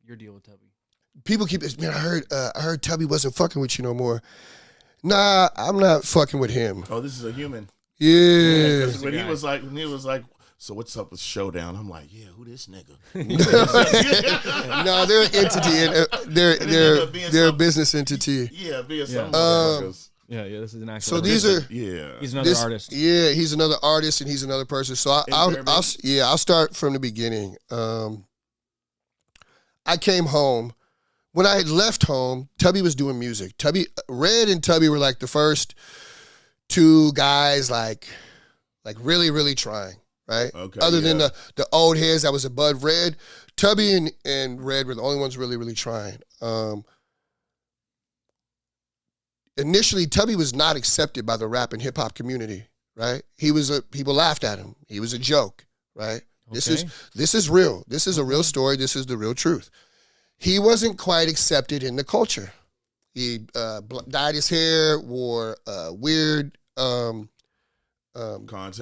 Your deal with Tubby? People keep this, man, I heard Tubby wasn't fucking with you no more. Nah, I'm not fucking with him. Oh, this is a human. Yeah. When he was like, so what's up with Showdown? I'm like, yeah, who this nigga? No, they're an entity. And they're a business entity. Yeah, being some Yeah, this is an actual. So these are he's another artist. Yeah, he's another artist and he's another person. So I'll start from the beginning. I came home. When I had left home, Tubby was doing music. Red and Tubby were like the first two guys like really, really trying. Right? Okay, Other than the old heads that was above Red, Tubby and Red were the only ones really, really trying. Initially, Tubby was not accepted by the rap and hip hop community. right? People laughed at him. He was a joke, right? Okay. This is real. This is a real story. This is the real truth. He wasn't quite accepted in the culture. He dyed his hair, wore weird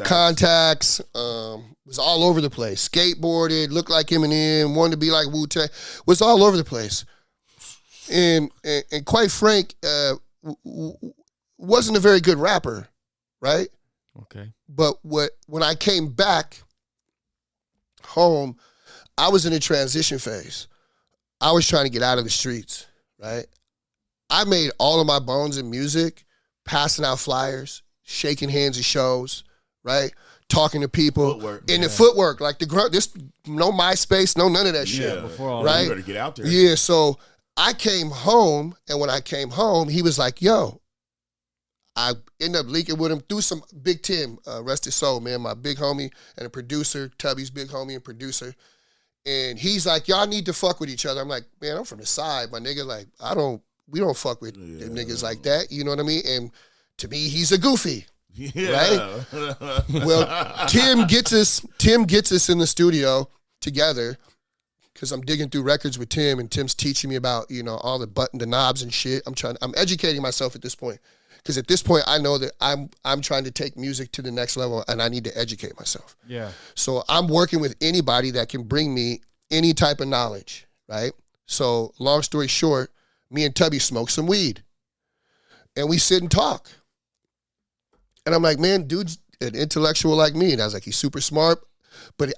contacts, was all over the place. Skateboarded, looked like Eminem, wanted to be like Wu-Tang, was all over the place. And quite frank, wasn't a very good rapper, right? Okay. But when I came back home, I was in a transition phase. I was trying to get out of the streets, right? I made all of my bones in music, passing out flyers, shaking hands at shows, right? Talking to people. Footwork, the footwork, like no MySpace, no none of that shit. Yeah, before all right? You better get out there. Yeah, so I came home, and when I came home, he was like, yo, I ended up leaking with him through some Big Tim, rest his soul, man, my big homie and a producer, Tubby's big homie and producer. And he's like, y'all need to fuck with each other. I'm like, man, I'm from the side, my nigga. Like, we don't fuck with them niggas like that. You know what I mean? And to me, he's a goofy. Right? Well, Tim gets us in the studio together because I'm digging through records with Tim, and Tim's teaching me about, all the knobs and shit. I'm educating myself at this point. Because at this point, I know that I'm trying to take music to the next level, and I need to educate myself. Yeah. So I'm working with anybody that can bring me any type of knowledge, right? So long story short, me and Tubby smoke some weed, and we sit and talk. And I'm like, man, dude's an intellectual like me. And I was like, he's super smart, but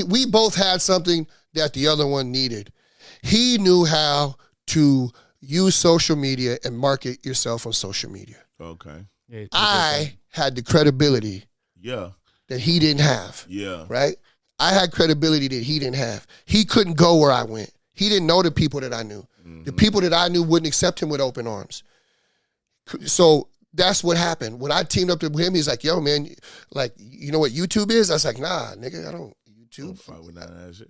we both had something that the other one needed. He knew how to use social media and market yourself on social media. Okay. Yeah, I had the credibility that he didn't have. Yeah. Right? I had credibility that he didn't have. He couldn't go where I went. He didn't know the people that I knew. Mm-hmm. The people that I knew wouldn't accept him with open arms. So that's what happened. When I teamed up with him, he's like, yo, man, like, you know what YouTube is? I was like, nah, nigga, I don't. YouTube.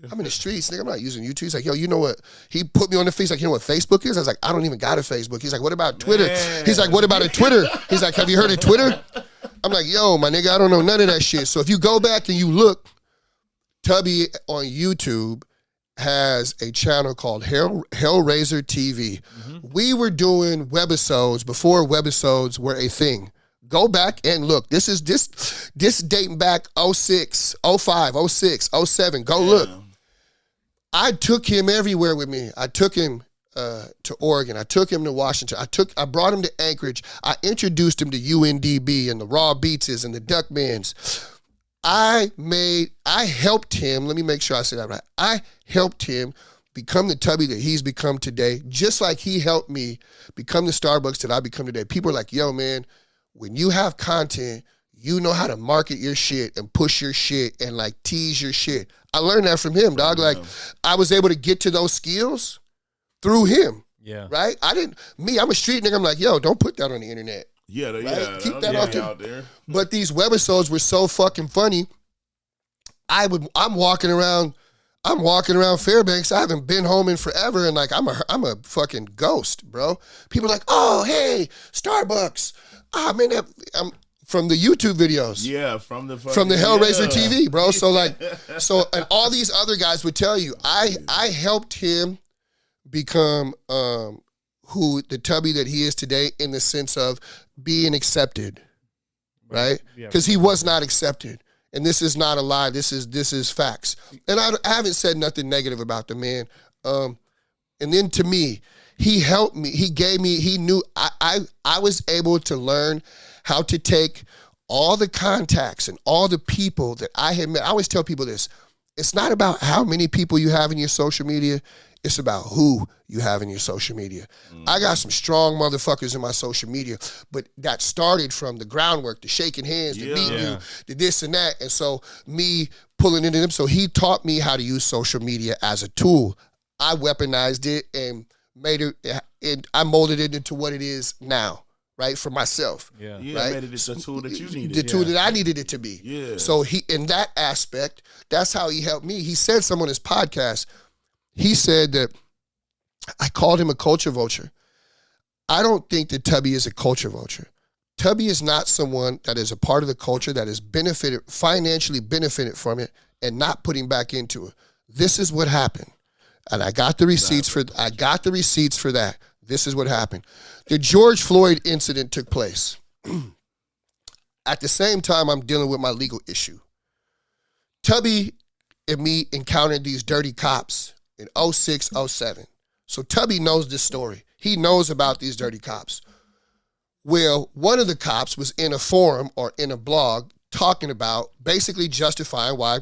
I'm in the streets, nigga. I'm not using YouTube. He's like, yo, you know what? He put me on the face. Like, you know what Facebook is? I was like, I don't even got a Facebook. He's like, what about Twitter? Man. He's like, what about a Twitter? He's like, have you heard of Twitter? I'm like, yo, my nigga, I don't know none of that shit. So if you go back and you look, Tubby on YouTube has a channel called Hellraiser TV. Mm-hmm. We were doing webisodes before webisodes were a thing. Go back and look. This dating back 06, 05, 06, 07. Go look. I took him everywhere with me. I took him to Oregon. I took him to Washington. I brought him to Anchorage. I introduced him to UNDB and the Raw Beatses and the Duckmans. I helped him. Let me make sure I say that right. I helped him become the Tubby that he's become today, just like he helped me become the Starbucks that I become today. People are like, yo, man, when you have content, you know how to market your shit and push your shit and like tease your shit. I learned that from him, dog. Like I was able to get to those skills through him. Yeah. Right? I'm a street nigga. I'm like, yo, don't put that on the internet. Yeah, right? Yeah. Keep that out there. But these webisodes were so fucking funny. I'm walking around Fairbanks. I haven't been home in forever, and like I'm a fucking ghost, bro. People are like, oh, hey, Starbucks. Ah, man, I'm from the YouTube videos. Yeah, from the Hellraiser TV, bro. So and all these other guys would tell you, I helped him become who the Tubby that he is today in the sense of being accepted, right? Because he was not accepted. And this is not a lie. This is facts. And I haven't said nothing negative about the man. And then to me, he helped me. He gave me, he knew, I was able to learn how to take all the contacts and all the people that I had met. I always tell people this. It's not about how many people you have in your social media. It's about who you have in your social media. I got some strong motherfuckers in my social media, but that started from the groundwork, the shaking hands, the meeting you, the this and that. And so me pulling into them. So he taught me how to use social media as a tool. I weaponized it and made it, and I molded it into what it is now, right? For myself. Yeah. Right? Made it the tool that you needed. The tool that I needed it to be. Yeah. So he, in that aspect, that's how he helped me. He said some on his podcast. He said that I called him a culture vulture. I don't think that Tubby is a culture vulture. Tubby is not someone that is a part of the culture that is financially benefited from it and not putting back into it. This is what happened. And I got the receipts for that. This is what happened. The George Floyd incident took place. At the same time, I'm dealing with my legal issue. Tubby and me encountered these dirty cops in 06, 07. So Tubby knows this story. He knows about these dirty cops. Well, one of the cops was in a forum or in a blog talking about basically justifying why,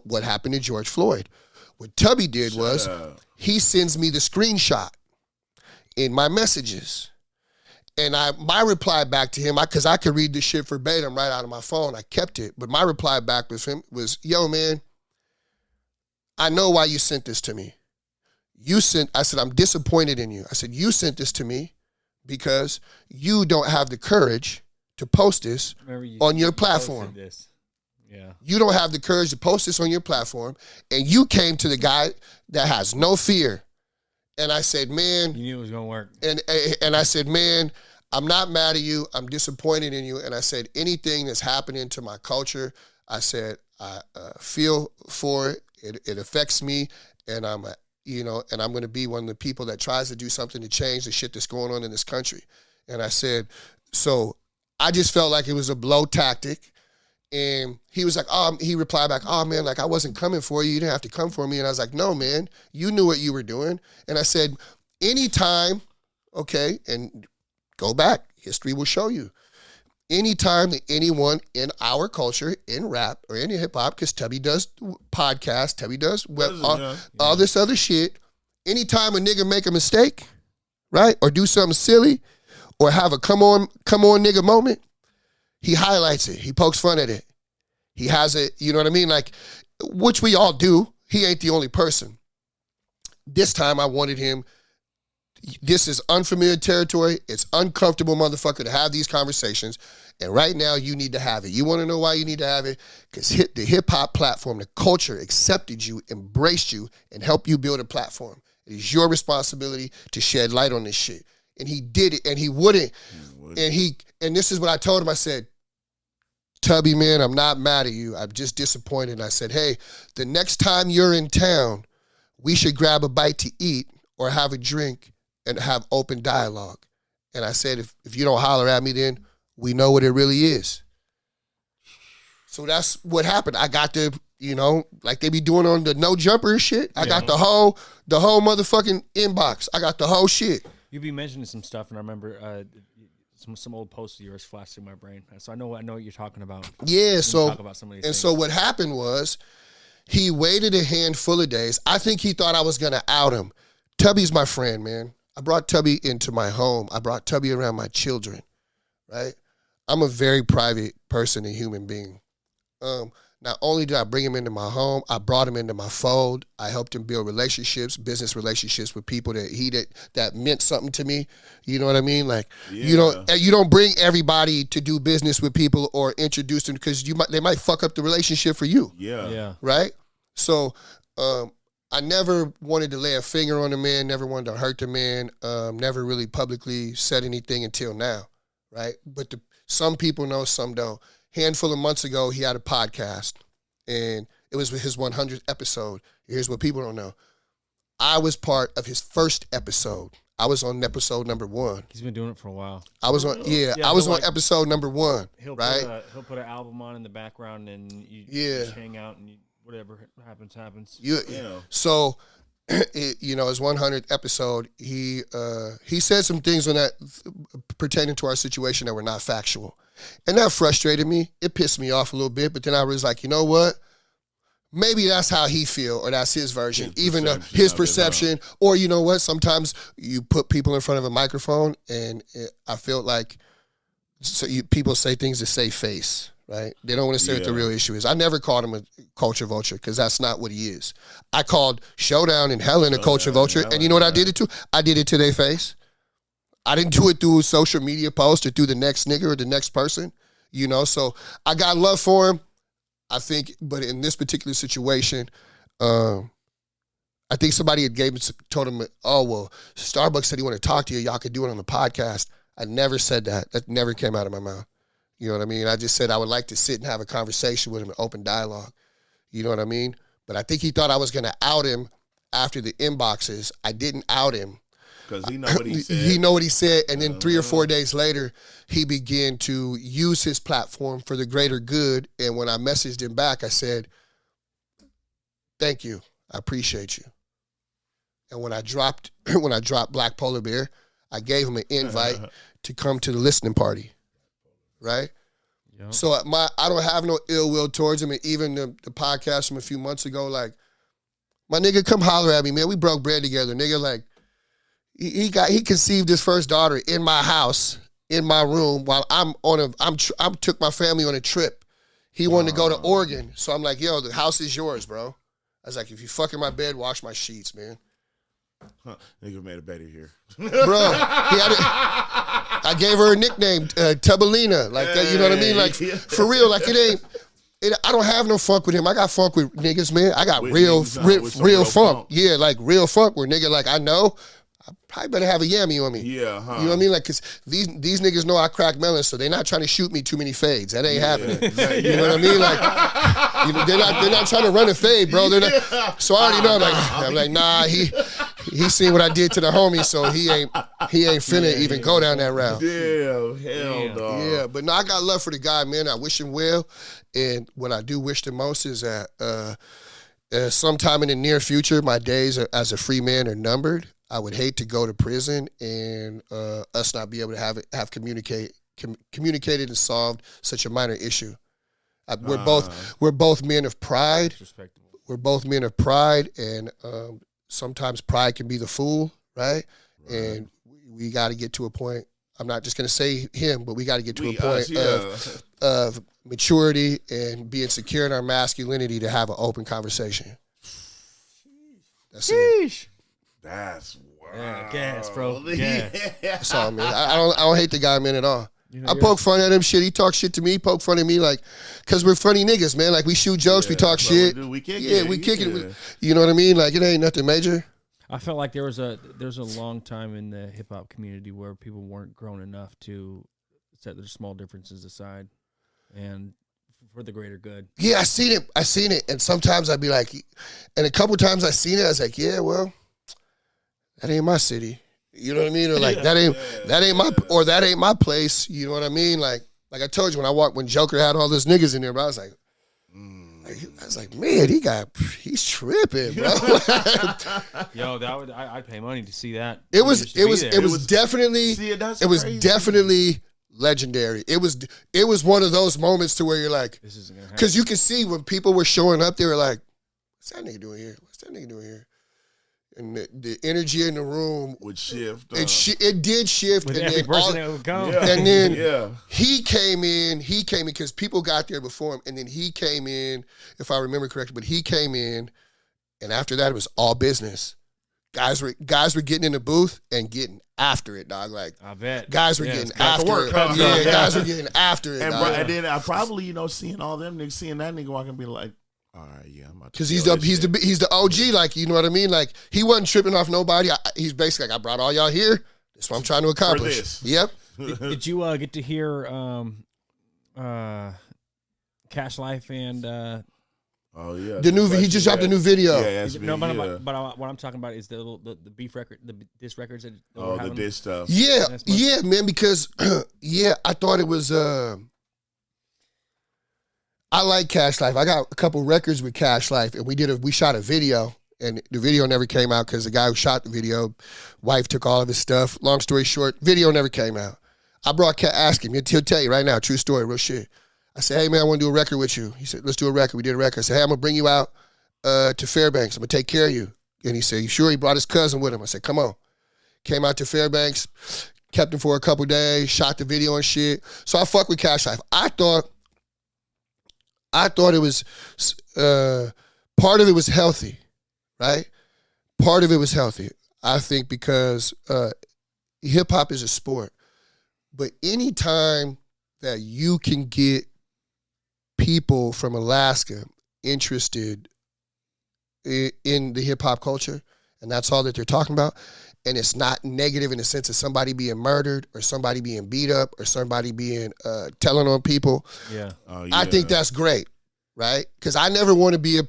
what happened to George Floyd. What Tubby did was he sends me the screenshot in my messages. And my reply back to him, because I could read this shit verbatim right out of my phone. I kept it. But my reply back with him was, yo, man, I know why you sent this to me. I said, I'm disappointed in you. I said, you sent this to me because you don't have the courage to post this on your platform. Yeah. You don't have the courage to post this on your platform. And you came to the guy that has no fear. And I said, man. You knew it was going to work. And I said, man, I'm not mad at you. I'm disappointed in you. And I said, anything that's happening to my culture, I said, I feel for it. It affects me. And I'm going to be one of the people that tries to do something to change the shit that's going on in this country. And I said, so I just felt like it was a blow tactic. And he was like, he replied back, man, like I wasn't coming for you. You didn't have to come for me. And I was like, no, man, you knew what you were doing. And I said, anytime, okay, and go back, history will show you. Anytime that anyone in our culture, in rap or in hip hop, because Tubby does podcasts, Tubby does all this other shit, anytime a nigga make a mistake, right, or do something silly, or have a come on nigga moment, he highlights it. He pokes fun at it. He has it, you know what I mean? Like, which we all do. He ain't the only person. This time I wanted him, this is unfamiliar territory. It's uncomfortable, motherfucker, to have these conversations. And right now you need to have it. You want to know why you need to have it? Because the hip-hop platform, the culture accepted you, embraced you, and helped you build a platform. It is your responsibility to shed light on this shit. And he did it, and he wouldn't. And this is what I told him. I said, Tubby, man, I'm not mad at you. I'm just disappointed. And I said, hey, the next time you're in town, we should grab a bite to eat or have a drink and have open dialogue. And I said, if you don't holler at me, then we know what it really is. So that's what happened. I got the, like they be doing on the no jumper shit. I got the whole motherfucking inbox. I got the whole shit. You be mentioning some stuff, and I remember some old posts of yours flashed through my brain. So I know what you're talking about. Yeah. So talk about some of these things. So what happened was, he waited a handful of days. I think he thought I was gonna out him. Tubby's my friend, man. I brought Tubby into my home. I brought Tubby around my children, right? I'm a very private person and human being. Not only did I bring him into my home, I brought him into my fold. I helped him build relationships, business relationships with people that meant something to me. You know what I mean? Like, you don't bring everybody to do business with people or introduce them because they might fuck up the relationship for you. Yeah. Right? So I never wanted to lay a finger on the man, never wanted to hurt the man, never really publicly said anything until now, right? But some people know, some don't. Handful of months ago, he had a podcast, and it was his 100th episode. Here's what people don't know. I was part of his first episode. I was on episode number 1. He's been doing it for a while. I was on episode number 1, right? He'll put an album on in the background, and you just hang out, and whatever happens. So, his 100th episode, he said some things on that pertaining to our situation that were not factual. And that frustrated me. It pissed me off a little bit. But then I was like, you know what? Maybe that's how he feel, or that's his version, his perception. Or you know what? Sometimes you put people in front of a microphone, and I feel like people say things to save face, right? They don't want to say what the real issue is. I never called him a culture vulture because that's not what he is. I called Showdown and Helen a culture vulture, and you know what I did it to? I did it to their face. I didn't do it through a social media post or through the next nigga or the next person, So I got love for him, I think. But in this particular situation, I think somebody had told him, oh, well, Starbucks said he wanted to talk to you. Y'all could do it on the podcast. I never said that. That never came out of my mouth. You know what I mean? I just said I would like to sit and have a conversation with him, an open dialogue. You know what I mean? But I think he thought I was going to out him after the inboxes. I didn't out him. Because he know what he said. He know what he said, and then 3 or 4 days later, he began to use his platform for the greater good. And when I messaged him back, I said, "Thank you, I appreciate you." And when I dropped Black Polar Bear, I gave him an invite to come to the listening party, right? Yep. So I don't have no ill will towards him, and even the podcast from a few months ago, like, my nigga, come holler at me, man. We broke bread together, nigga. Like, he conceived his first daughter in my house, in my room, while I took my family on a trip. He wanted to go to Oregon, so I'm like, yo, the house is yours, bro. I was like, if you fuck in my bed, wash my sheets, man. Nigga made a better here, bro. I gave her a nickname, Tubbalina, like that. You know what I mean? Like, for real, like it ain't. I don't have no funk with him. I got funk with niggas, man. I got real funk. Yeah, like real funk where nigga, like, I know I probably better have a yammy on me. Yeah, huh? You know what I mean? Like, cause these niggas know I crack melons, so they're not trying to shoot me too many fades. That ain't happening. You know what I mean? Like, you know, they're not trying to run a fade, bro. They're not. So I already know. I'm like, nah. He seen what I did to the homie, so he ain't finna even go down that route. Damn, hell no. Yeah, but no, I got love for the guy, man. I wish him well, and what I do wish the most is that sometime in the near future, my days as a free man are numbered. I would hate to go to prison and us not be able to have communicated and solved such a minor issue. We're both men of pride. We're both men of pride, and sometimes pride can be the fool, right? And we got to get to a point. I'm not just going to say him, but we got to get to a point of maturity and being secure in our masculinity to have an open conversation. That's it. That's wow. Yeah, gas, bro. Gas. That's all, man. I don't hate the guy, man, at all. I poke fun at him, shit. He talk shit to me, poke fun at me, like, because we're funny niggas, man. Like, we shoot jokes, we talk shit. We kick we kick it. You know what I mean? Like, it ain't nothing major. I felt like there was a long time in the hip hop community where people weren't grown enough to set their small differences aside and for the greater good. Yeah, I seen it. And sometimes I'd be like, and a couple times I seen it, I was like, yeah, well, that ain't my city. You know what I mean? Or like that ain't my place. You know what I mean? Like I told you when Joker had all those niggas in there, bro, I was like, man, he's tripping, bro. Yo, I'd pay money to see that. It was definitely legendary. It was one of those moments to where you're like, this isn't gonna happen. Because you can see when people were showing up, they were like, what's that nigga doing here? And the energy in the room would shift. It did shift. With and every then person that would go. Yeah. And then he came in because people got there before him. And then he came in, if I remember correctly, but he came in, and after that, it was all business. Guys were getting in the booth and getting after it, dog. Like, I bet. Guys were getting after it. Yeah, guys were getting after it, and then I probably, seeing all them niggas, seeing that nigga walking, be like, all right, yeah, I'm about to. Because he's the OG, like, you know what I mean? Like, he wasn't tripping off nobody. He's basically like, I brought all y'all here. That's what I'm trying to accomplish. Yep. Did you get to hear Cash Life and oh yeah, he just dropped a new video. But what I'm talking about is the beef record, the diss records that the diss stuff. Yeah, man, because I thought it was I like Cash Life. I got a couple records with Cash Life, and we shot a video, and the video never came out because the guy who shot the video, wife took all of his stuff. Long story short, video never came out. I asked him, he'll tell you right now, true story, real shit. I said, hey man, I want to do a record with you. He said, let's do a record. We did a record. I said, hey, I'm gonna bring you out to Fairbanks. I'm gonna take care of you. And he said, you sure? He brought his cousin with him. I said, come on. Came out to Fairbanks, kept him for a couple days, shot the video and shit. So I fuck with Cash Life. I thought it was, part of it was healthy, right? Part of it was healthy. I think because hip-hop is a sport. But anytime that you can get people from Alaska interested in the hip-hop culture, and that's all that they're talking about, and it's not negative in the sense of somebody being murdered or somebody being beat up or somebody being telling on people. Yeah. I think that's great, right? Because I never want to be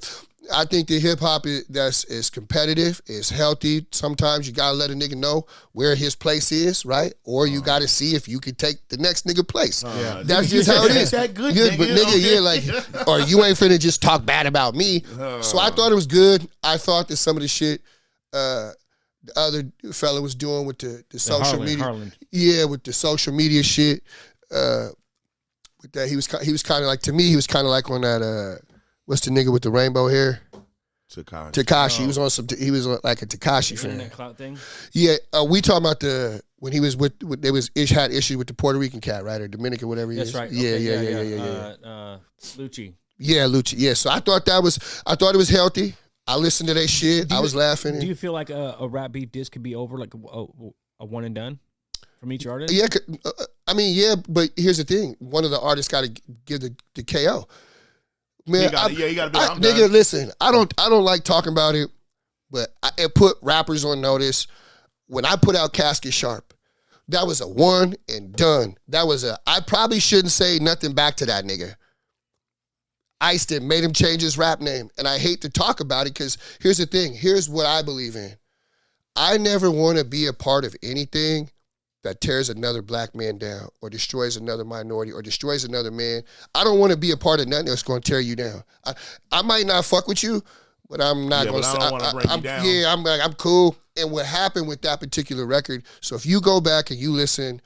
I think the hip hop is competitive, is healthy. Sometimes you gotta let a nigga know where his place is, right? Or you gotta see if you can take the next nigga place. That's just how it is. That good, yeah, nigga. but nigga, like, or you ain't finna just talk bad about me. So I thought it was good. I thought that some of the shit the other fella was doing with the social media, yeah, with the social media shit. With that, he was kind of like, to me, he was kind of like on that. What's the nigga with the rainbow hair? Tekashi. He was on some. He was like a Tekashi fan. Internet clout thing. Yeah, we talking about when he was with there was had issue with the Puerto Rican cat, right, or Dominican, whatever he is. That's right. Yeah, Okay, yeah. Lucci. Yeah, Lucci. Yeah, so I thought it was healthy. I listened to that shit. I was laughing. Do you feel like a rap beef disc could be over, like a one and done from each artist? Yeah, I mean, yeah, but here's the thing: one of the artists got to give the KO. Man, you gotta be. Nigga, done. Listen, I don't like talking about it, but it put rappers on notice. When I put out Casket Sharp, that was a one and done. I probably shouldn't say nothing back to that nigga. Iced him, made him change his rap name, and I hate to talk about it because here's the thing. Here's what I believe in. I never want to be a part of anything that tears another black man down or destroys another minority or destroys another man. I don't want to be a part of nothing that's going to tear you down. I might not fuck with you, but I'm not going to say. I don't want to break you down. Yeah, I'm cool. And what happened with that particular record, so if you go back and you listen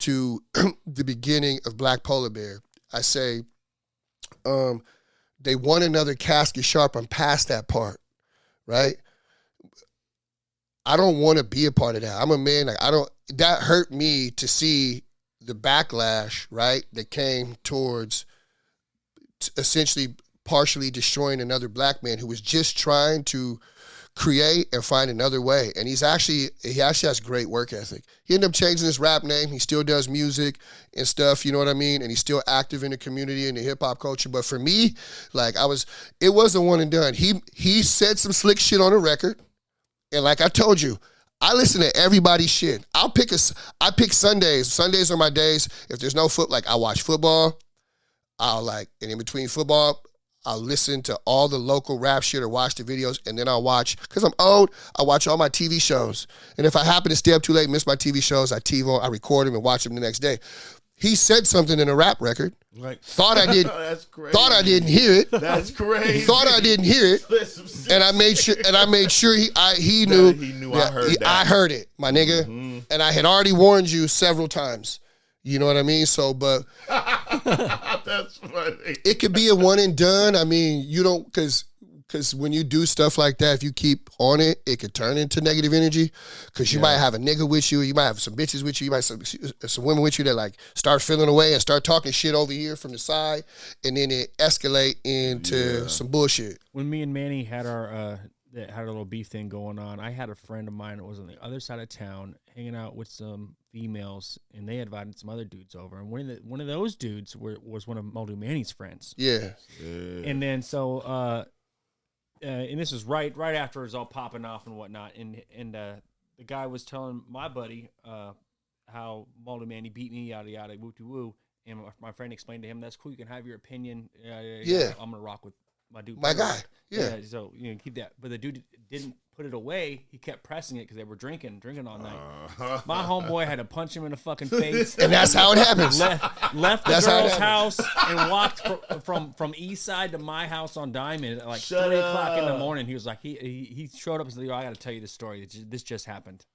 to the beginning of Black Polar Bear, I say they want another Casket Sharp. I'm past that part, right? I don't want to be a part of that. I'm a man. Like, that hurt me to see the backlash, right, that came towards essentially partially destroying another black man who was just trying to create and find another way. And he actually has great work ethic. He ended up changing his rap name. He still does music and stuff, you know what I mean? And he's still active in the community and the hip hop culture. But for me, like, it wasn't one and done. He said some slick shit on a record. And like I told you, I listen to everybody's shit. I pick Sundays. Sundays are my days. If there's no like I watch football, and in between football, I'll listen to all the local rap shit or watch the videos, and then I'll watch, because I'm old, I watch all my TV shows. And if I happen to stay up too late, miss my TV shows, I record them and watch them the next day. He said something in a rap record. Right. Thought I did. That's crazy. Thought I didn't hear it. That's crazy. Thought I didn't hear it. And I made sure he knew. He knew I heard that. I heard it, my nigga. Mm-hmm. And I had already warned you several times. You know what I mean? So, but that's funny. It could be a one and done. I mean, you don't, because when you do stuff like that, if you keep on it, it could turn into negative energy. Because you might have a nigga with you, you might have some bitches with you might have some women with you that like start feeling away and start talking shit over here from the side, and then it escalate into some bullshit. When me and Manny had our little beef thing going on, I had a friend of mine that was on the other side of town hanging out with some females, and they invited some other dudes over, and one of those dudes was one of Muldu Manny's friends. Yeah. And then so and this was right after it was all popping off and whatnot, and the guy was telling my buddy how Muldu Manny beat me, yada yada, woo to woo, and my friend explained to him, that's cool, you can have your opinion. Yeah. I'm gonna rock with my dude. My guy. Yeah. So keep that. But the dude didn't put it away. He kept pressing it because they were drinking all night. My homeboy had to punch him in the fucking face. And that's how it happens. Left the girl's house and walked from East Side to my house on Diamond at like 3 o'clock in the morning. He was like, he showed up and said, yo, I got to tell you this story. This just happened.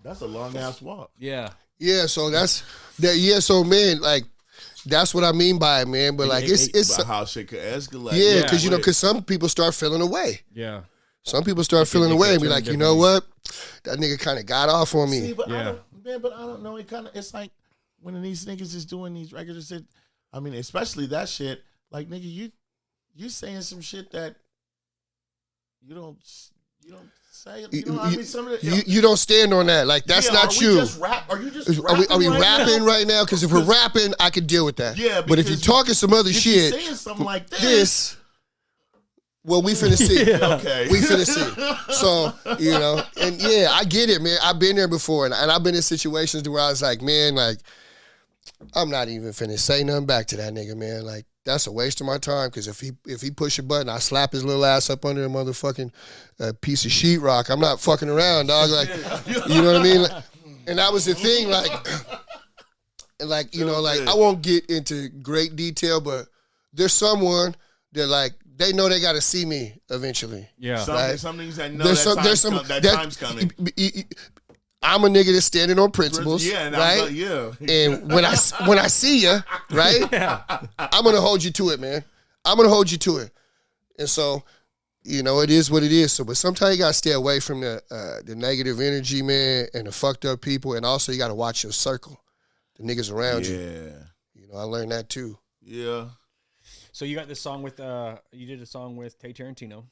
That's a long ass walk. Yeah. Yeah. So that's that. Yeah. So man, like, that's what I mean by it, man. But like, it's how shit could escalate. Yeah, because because some people start feeling away. Yeah. Some people start feeling away and be like, you know what, that nigga kind of got off on me. See, but I don't know. It's like when these niggas is doing these records. I mean, especially that shit. Like, nigga, you saying some shit that you don't say. You know, I mean, some of the, you don't stand on that. Like, that's not you. Are you just rapping? Are we right rapping now? right now? Because if we're rapping, I can deal with that. Yeah, but if you're talking some other shit, saying something like this, Well, we finna see. Okay. We finna see. So, you know, and yeah, I get it, man. I've been there before, and I've been in situations where I was like, man, like, I'm not even finna say nothing back to that nigga, man. Like, that's a waste of my time, because if he push a button, I slap his little ass up under a motherfucking piece of sheetrock. I'm not fucking around, dog. Like, you know what I mean? Like, and that was the thing, like, and like, you know, like, I won't get into great detail, but there's someone that, like, they know they got to see me eventually. Yeah. Right? Some niggas that know that time's coming. I'm a nigga that's standing on principles, right? And when I see you, right, I'm gonna hold you to it, man. I'm gonna hold you to it. And so, you know, it is what it is. So, but sometimes you gotta stay away from the negative energy, man, and the fucked up people, and also you gotta watch your circle, the niggas around you. Yeah, you know, I learned that too. Yeah. So you got this song with you did a song with Tay Tarantino.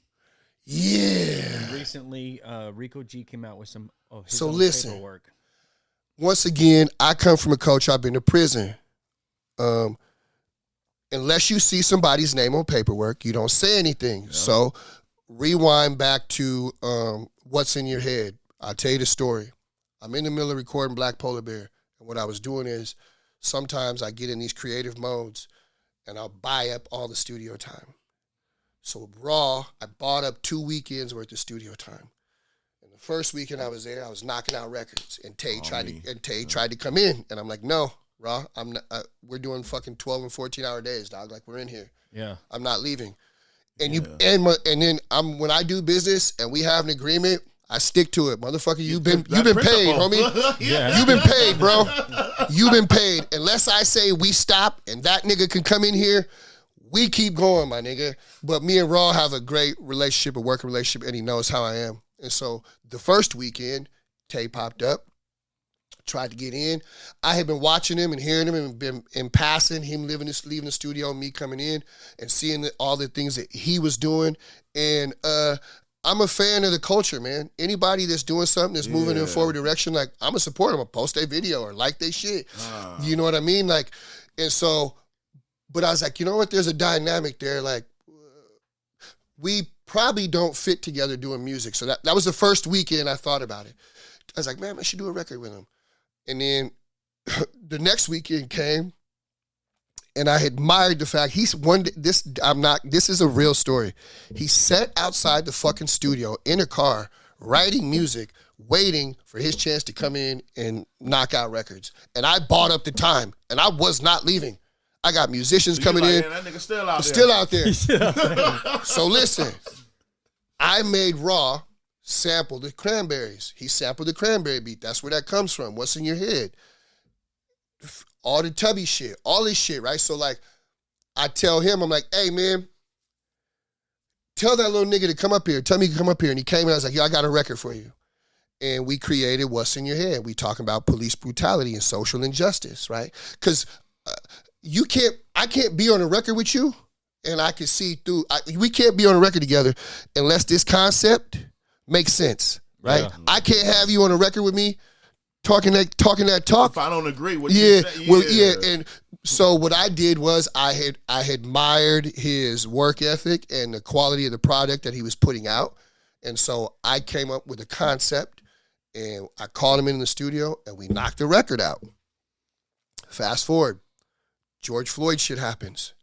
Yeah. And recently, Rico G came out with some his so own listen, paperwork. Once again, I come from a culture. I've been to prison. Unless you see somebody's name on paperwork, you don't say anything. Yep. So rewind back to what's in your head. I'll tell you the story. I'm in the middle of recording Black Polar Bear, and what I was doing is sometimes I get in these creative modes, and I'll buy up all the studio time. So Raw, I bought up 2 weekends worth of studio time. And the first weekend I was there, I was knocking out records. And Tay tried to come in, and I'm like, no, Raw, I'm not. We're doing fucking 12 and 14-hour days, dog. Like, we're in here. Yeah, I'm not leaving. And then when I do business and we have an agreement, I stick to it, motherfucker. You've been paid, homie. You've been paid, bro. You've been paid. Unless I say we stop and that nigga can come in here, we keep going, my nigga. But me and Raw have a great relationship, a working relationship, and he knows how I am. And so the first weekend, Tay popped up, tried to get in. I had been watching him and hearing him and been in passing, him leaving the studio, me coming in and seeing all the things that he was doing. And I'm a fan of the culture, man. Anybody that's doing something that's moving in a forward direction, like, I'm a supporter. I'm gonna post their video or like they shit. You know what I mean? Like, and so, but I was like, you know what? There's a dynamic there. Like, we probably don't fit together doing music. So that was the first weekend I thought about it. I was like, man, I should do a record with him. And then the next weekend came, and I admired the fact this is a real story. He sat outside the fucking studio in a car, writing music, waiting for his chance to come in and knock out records. And I bought up the time, and I was not leaving. I got musicians coming in. That nigga still out there. Still out there. So listen, I made Raw sample the Cranberries. He sampled the Cranberry beat. That's where that comes from. What's in your head? All the Tubby shit, all this shit, right? So, like, I tell him, I'm like, hey, man, tell that little nigga to come up here. Tell me to come up here. And he came and I was like, yo, I got a record for you. And we created What's in Your Head. We talking about police brutality and social injustice, right? Because I can't be on a record with you, and I can see through. We can't be on a record together unless this concept makes sense, right? Yeah. I can't have you on a record with me talking that talk. If I don't agree with you say, well, and so what I did was I admired his work ethic and the quality of the product that he was putting out, and so I came up with a concept, and I called him in the studio, and we knocked the record out. Fast forward, George Floyd shit happens.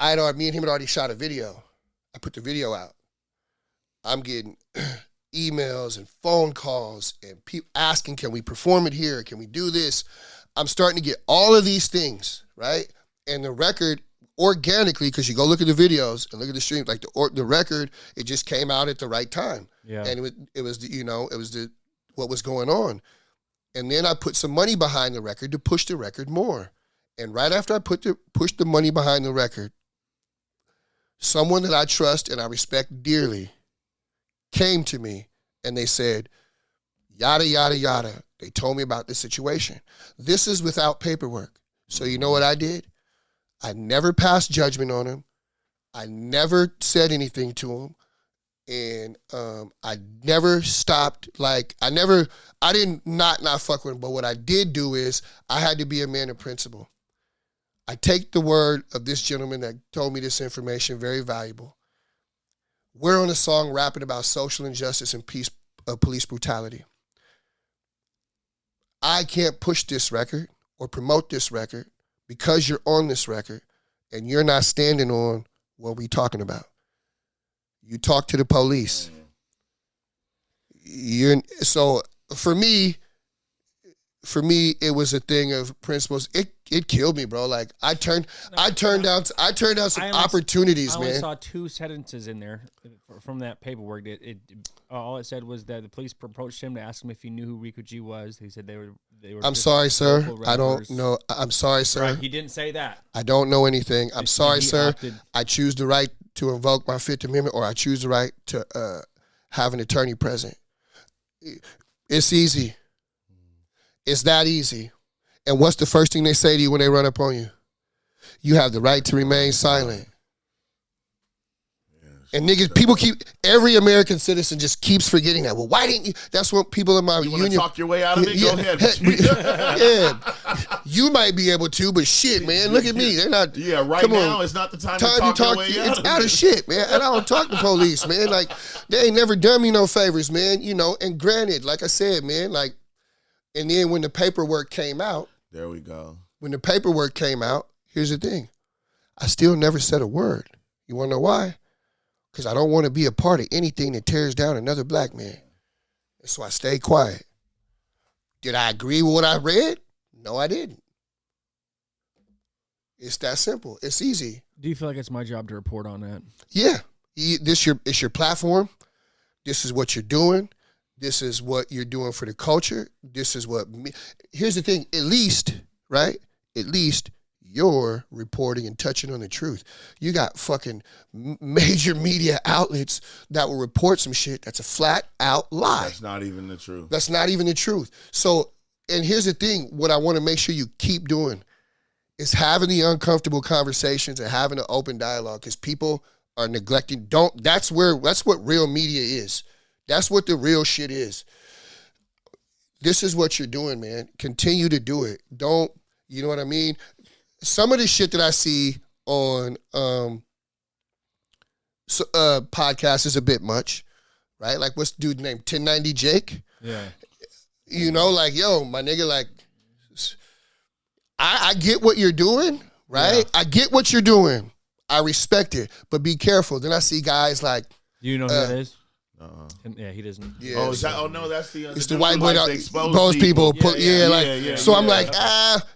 Me and him had already shot a video. I put the video out. I'm getting emails and phone calls and people asking, can we perform it here? Can we do this? I'm starting to get all of these things, right? And the record, organically, because you go look at the videos and look at the stream, like the record, it just came out at the right time. Yeah. And it was what was going on. And then I put some money behind the record to push the record more. And right after I pushed the money behind the record, someone that I trust and I respect dearly came to me and they said, yada, yada, yada. They told me about this situation. This is without paperwork. So you know what I did? I never passed judgment on him. I never said anything to him. And I never stopped, I didn't not fuck with him. But what I did do is I had to be a man of principle. I take the word of this gentleman that told me this information, very valuable, We're on a song rapping about social injustice and police brutality. I can't push this record or promote this record because you're on this record and you're not standing on what we talking about. You talk to the police. So for me, it was a thing of principles. It killed me, bro. Like I turned down some opportunities, man. I only man. saw 2 sentences in there from that paperwork. All it said was that the police approached him to ask him if he knew who Rico G was. He said they were. I'm sorry, sir. I don't know. I'm sorry, sir. Right, he didn't say that. I don't know anything. I'm sorry, sir. I choose the right to invoke my Fifth Amendment, or I choose the right to have an attorney present. It's easy. It's that easy. And what's the first thing they say to you when they run up on you? You have the right to remain silent. And niggas, people every American citizen just keeps forgetting that. Well, why didn't you? That's what people in my union. You want to talk your way out of it? Yeah, Go ahead. Yeah. You might be able to, but shit, man, look at me. They're not. Yeah, right now is not the time to talk your way out of it. It's out of shit, man. And I don't talk to police, man. Like, they ain't never done me no favors, man. You know, and granted, like I said, man, like, and then when the paperwork came out. There we go. When the paperwork came out, here's the thing. I still never said a word. You want to know why? Because I don't want to be a part of anything that tears down another black man. And so I stayed quiet. Did I agree with what I read? No, I didn't. It's that simple. It's easy. Do you feel like it's my job to report on that? Yeah. It's your platform. This is what you're doing. This is what you're doing for the culture. This is what... Here's the thing. At least, right? At least you're reporting and touching on the truth. You got fucking major media outlets that will report some shit that's a flat out lie. That's not even the truth. That's not even the truth. So, and here's the thing, what I want to make sure you keep doing is having the uncomfortable conversations and having an open dialogue, because people are neglecting. That's what real media is. That's what the real shit is. This is what you're doing, man. Continue to do it. Don't, you know what I mean? Some of the shit that I see on podcasts is a bit much, right? Like, what's the dude's name? 1090 Jake? Yeah. You know, like, yo, my nigga, like, I get what you're doing, right? Yeah. I get what you're doing. I respect it, but be careful. Then I see guys like... You know who that is? Yeah, he doesn't. Yeah, oh, is that? Oh no, that's the. It's the white boy that expose people. So I'm like,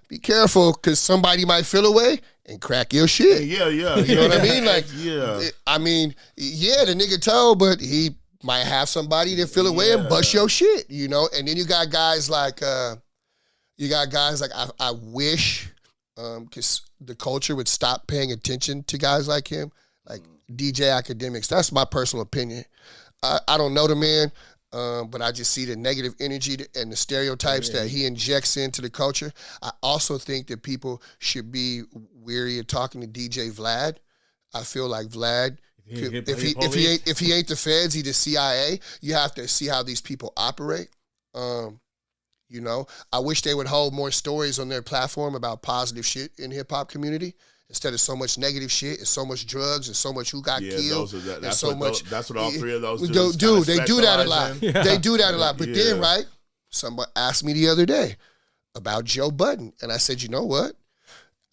be careful, because somebody might feel away and crack your shit. Yeah. You know what I mean? Like, yeah. I mean, yeah, the nigga told, but he might have somebody that feel away and bust your shit. You know, and then you got guys like, I wish, because the culture would stop paying attention to guys like him, like DJ Academics. That's my personal opinion. I don't know the man, but I just see the negative energy and the stereotypes that he injects into the culture. I also think that people should be weary of talking to DJ Vlad. I feel like Vlad, if he ain't the feds, he the CIA. You have to see how these people operate. You know, I wish they would hold more stories on their platform about positive shit in hip hop community, instead of so much negative shit and so much drugs and so much who got killed. That's what all three of those do. They do that a lot. Yeah. They do that a lot. But then, right, somebody asked me the other day about Joe Budden. And I said, you know what?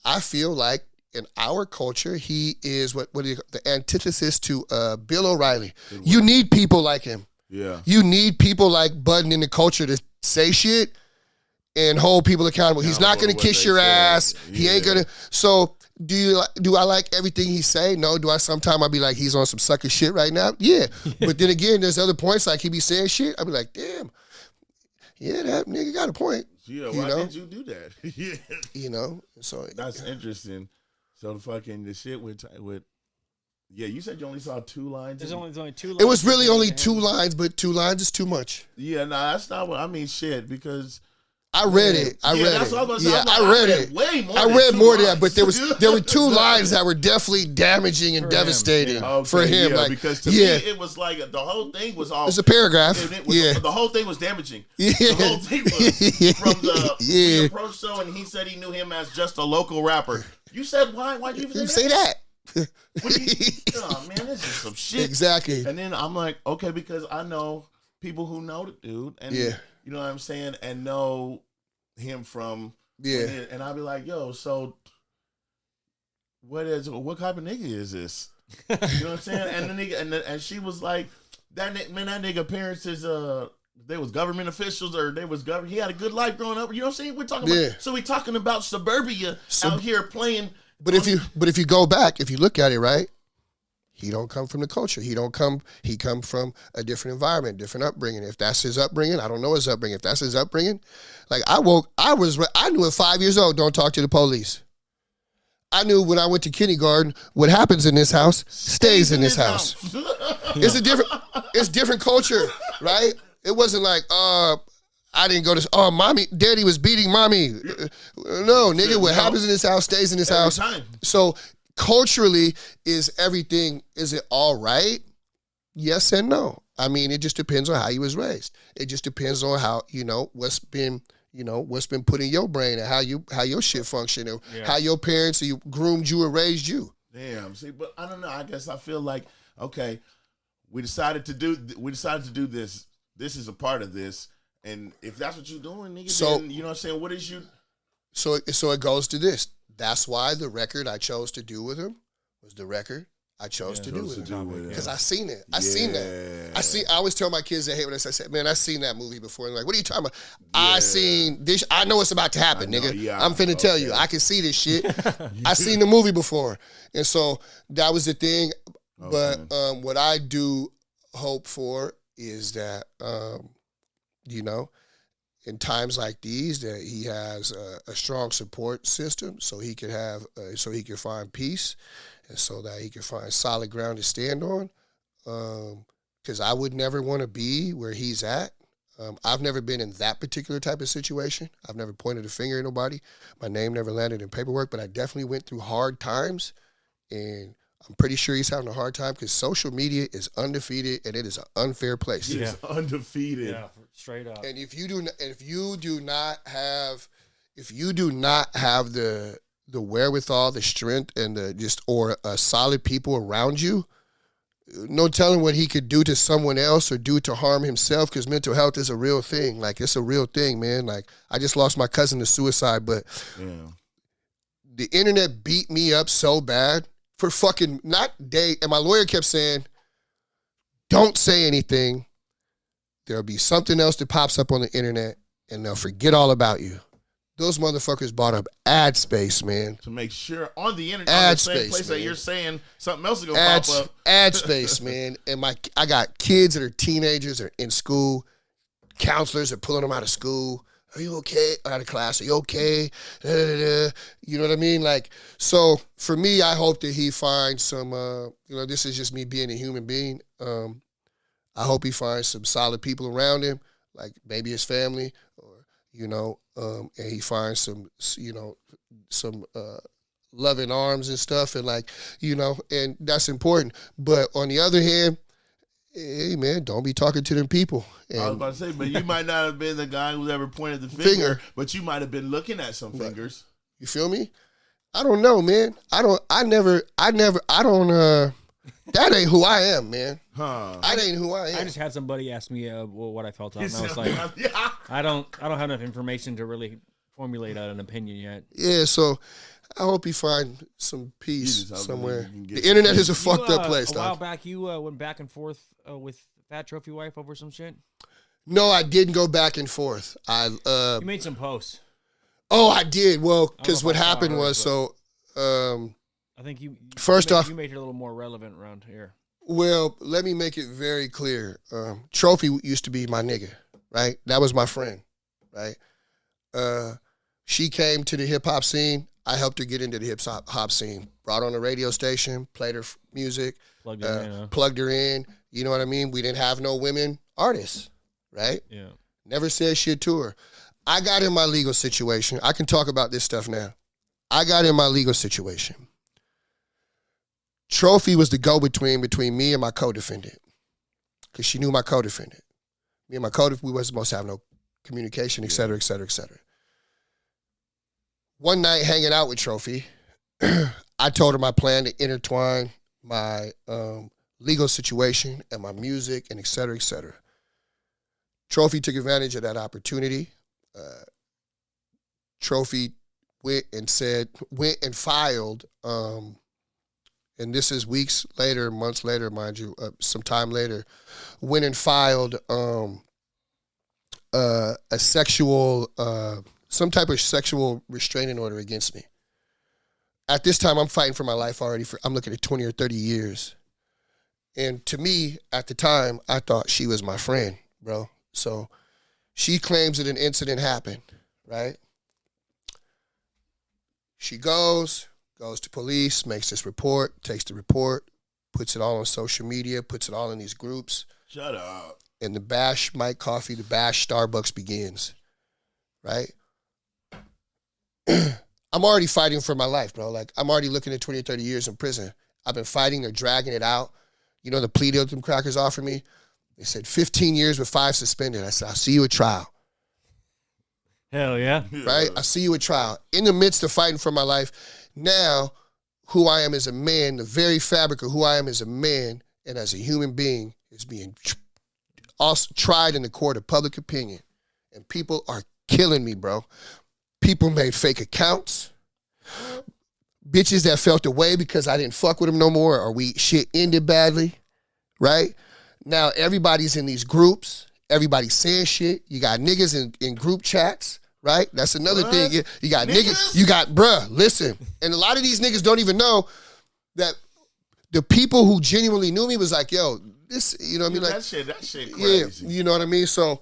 I feel like in our culture, he is the antithesis to Bill O'Reilly. You need people like him. Yeah. You need people like Budden in the culture to say shit and hold people accountable. He's not going to kiss your ass. Yeah. He ain't going to. So... Do I like everything he say? No. Do I sometimes I be like, he's on some sucker shit right now? Yeah. But then again, there's other points like he be saying shit. I be like, damn, yeah, that nigga got a point. Yeah, why did you do that? Yeah. You know, so that's interesting. So the shit with you said you only saw 2 lines. There's only 2 lines. It was really only 2 lines, but 2 lines is too much. Yeah, that's not what I mean. Shit, because. I read it. I read that's it. What I was gonna say. Yeah, I read it. Way more. I read more than that, but there were 2 lines that were definitely damaging and devastating for him. Yeah, like, because to me, it was like the whole thing was all. It's a paragraph. The whole thing was damaging. Yeah. The whole thing was from the approach show, and he said he knew him as just a local rapper. You said why? Why'd you even say that? Oh, man, this is some shit. Exactly. And then I'm like, okay, because I know people who know the dude, and you know what I'm saying, and know him from and I'll be like, yo, so what type of nigga is this? You know what I'm saying? And the nigga, and she was like, that nigga parents is they was government officials or they was government. He had a good life growing up. You know what I'm saying? We're talking about. So we talking about suburbia out here playing. But if you go back, if you look at it, right, he don't come from the culture. He come from a different environment, different upbringing. If that's his upbringing, I don't know his upbringing. If that's his upbringing, like I knew at 5 years old, don't talk to the police. I knew when I went to kindergarten, what happens in this house stays in this house. It's different culture, right? It wasn't like, I didn't go to, daddy was beating mommy. No, nigga, what happens in this house stays in this house. Time. So culturally, is it all right? Yes and no. I mean, it just depends on how you was raised. It just depends on how, what's been put in your brain and how your shit function and how your parents groomed you or raised you. Damn. See, but I don't know. I guess I feel like, okay, we decided to do this. This is a part of this. And if that's what you're doing, nigga, then, you know what I'm saying? What is you? So it goes to this. That's why the record I chose to do with him was the record I chose to do with him. Because I seen it. I seen that. I always tell my kids that hate when I said, man, I seen that movie before. And they're like, what are you talking about? I seen this. I know it's about to happen, nigga. Yeah, I'm finna tell you. I can see this shit. I seen the movie before. And so that was the thing. But what I do hope for is that, in times like these, that he has a strong support system, so he can find peace, and so that he can find solid ground to stand on. Because I would never want to be where he's at. I've never been in that particular type of situation. I've never pointed a finger at nobody. My name never landed in paperwork, but I definitely went through hard times, and I'm pretty sure he's having a hard time because social media is undefeated and it is an unfair place. It is undefeated. Yeah, straight up. And if you do not have the wherewithal, the strength, and or solid people around you, no telling what he could do to someone else or do to harm himself, because mental health is a real thing. Like, it's a real thing, man. Like, I just lost my cousin to suicide, but the internet beat me up so bad. For fucking and my lawyer kept saying, don't say anything. There'll be something else that pops up on the internet and they'll forget all about you. Those motherfuckers bought up ad space, man. To make sure on the internet, on the same place that you're saying something else is gonna pop up. Ad space, man. And I got kids that are teenagers, that are in school. Counselors are pulling them out of school. Are you okay? Out of class, are you okay? Da, da, da. You know what I mean? Like, so for me, I hope that he finds some, this is just me being a human being. I hope he finds some solid people around him, like maybe his family, or, and he finds some loving arms and stuff, and and that's important. But on the other hand, hey, man, don't be talking to them people. And I was about to say, but you might not have been the guy who ever pointed the finger, but you might have been looking at some fingers. You feel me? I don't know, man. That ain't who I am, man. That ain't who I am. I just had somebody ask me what I felt on, and I was like, I don't have enough information to really formulate an opinion yet. Yeah, so I hope he find some peace somewhere. The internet is a fucked up place, dog. A while back, you went back and forth with Fat Trophy Wife over some shit? No, I didn't go back and forth. You made some posts. Oh, I did. Well, because what happened was, I think you made it a little more relevant around here. Well, let me make it very clear. Trophy used to be my nigga, right? That was my friend, right? She came to the hip-hop scene. I helped her get into the hip-hop scene. Brought on a radio station, played her music, plugged her in. You know what I mean? We didn't have no women artists, right? Yeah. Never said shit to her. I got in my legal situation. I can talk about this stuff now. I got in my legal situation. Trophy was the go-between between me and my co-defendant, because she knew my co-defendant. Me and my co-defendant, we wasn't supposed to have no communication, et cetera, et cetera, et cetera. One night hanging out with Trophy, I told her my plan to intertwine my legal situation and my music and et cetera, et cetera. Trophy took advantage of that opportunity. Trophy went and filed, and this is weeks later, months later, mind you, some time later, went and filed a sexual, some type of sexual restraining order against me. At this time, I'm fighting for my life already. I'm looking at 20 or 30 years. And to me, at the time, I thought she was my friend, bro. So she claims that an incident happened, right? She goes to police, makes this report, takes the report, puts it all on social media, puts it all in these groups. Shut up. And the bash Mike Coffee, the bash Starbucks begins, right? I'm already fighting for my life, bro. Like, I'm already looking at 20 or 30 years in prison. I've been fighting. They're dragging it out. You know the plea deal them crackers offered me? They said 15 years with 5 suspended. I said, I'll see you at trial. Hell yeah. Right? I'll see you at trial. In the midst of fighting for my life, now who I am as a man, the very fabric of who I am as a man and as a human being is being also tried in the court of public opinion. And people are killing me, bro. People made fake accounts. Bitches that felt away because I didn't fuck with them no more or shit ended badly, right? Now everybody's in these groups. Everybody's saying shit. You got niggas in group chats, right? That's another thing. You got niggas. You got, bruh, listen. And a lot of these niggas don't even know that the people who genuinely knew me was like, yo, this, you know what I mean? Like, that shit crazy. Yeah, you know what I mean? So,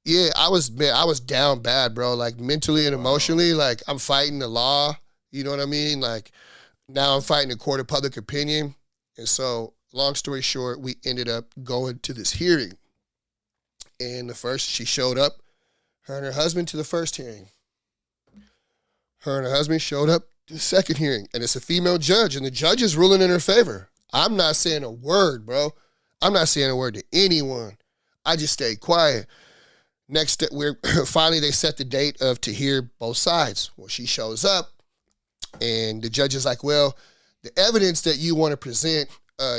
yeah, I was down bad, bro. Like mentally and emotionally, like I'm fighting the law. You know what I mean? Like now I'm fighting the court of public opinion. And so, long story short, we ended up going to this hearing. And she showed up, her and her husband to the first hearing. Her and her husband showed up to the second hearing. And it's a female judge, and the judge is ruling in her favor. I'm not saying a word, bro. I'm not saying a word to anyone. I just stayed quiet. Next, finally they set the date to hear both sides. Well, she shows up, and the judge is like, well, the evidence that you want to present,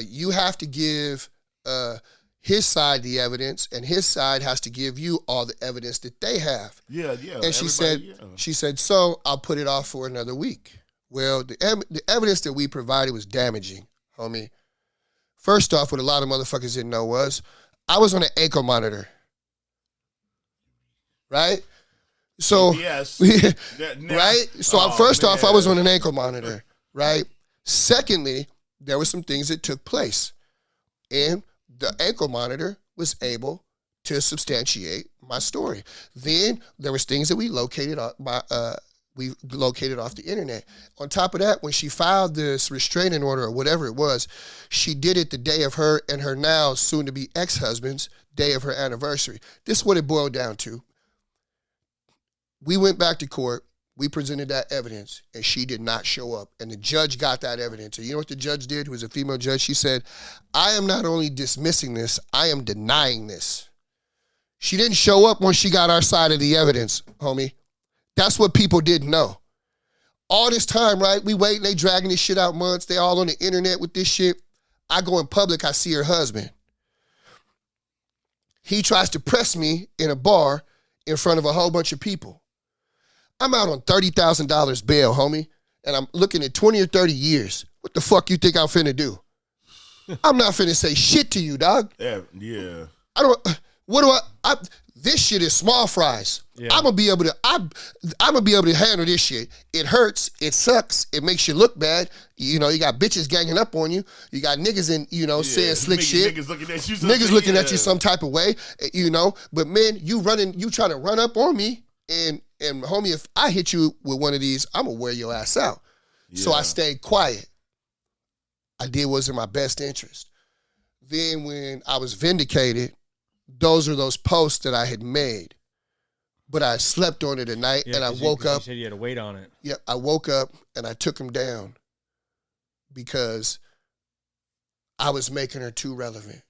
you have to give his side the evidence, and his side has to give you all the evidence that they have. Yeah. And she said, so I'll put it off for another week. Well, the evidence that we provided was damaging, homie. First off, what a lot of motherfuckers didn't know was I was on an ankle monitor. Right? So, yes. Right? So, first off, I was on an ankle monitor. Right? Secondly, there were some things that took place. And the ankle monitor was able to substantiate my story. Then there was things that we located off the internet. On top of that, when she filed this restraining order or whatever it was, she did it the day of her and her now soon-to-be ex-husband's day of her anniversary. This is what it boiled down to. We went back to court. We presented that evidence, and she did not show up. And the judge got that evidence. And you know what the judge did, who was a female judge? She said, I am not only dismissing this, I am denying this. She didn't show up when she got our side of the evidence, homie. That's what people didn't know. All this time, right? We waiting, they dragging this shit out months. They all on the internet with this shit. I go in public, I see her husband. He tries to press me in a bar in front of a whole bunch of people. I'm out on $30,000 bail, homie, and I'm looking at 20 or 30 years. What the fuck you think I'm finna do? I'm not finna say shit to you, dog. Yeah. This shit is small fries. Yeah. I'm gonna be able to handle this shit. It hurts, it sucks, it makes you look bad. You know, you got bitches ganging up on you. You got niggas saying slick shit. Niggas looking at you some type of way, you know. But man, you trying to run up on me, and homie, if I hit you with one of these, I'm gonna wear your ass out. Yeah. So I stayed quiet. I did what's in my best interest. Then when I was vindicated, those are those posts that I had made. But I slept on it at night, and I woke up. You said you had to wait on it. Yeah, I woke up and I took them down because I was making her too relevant.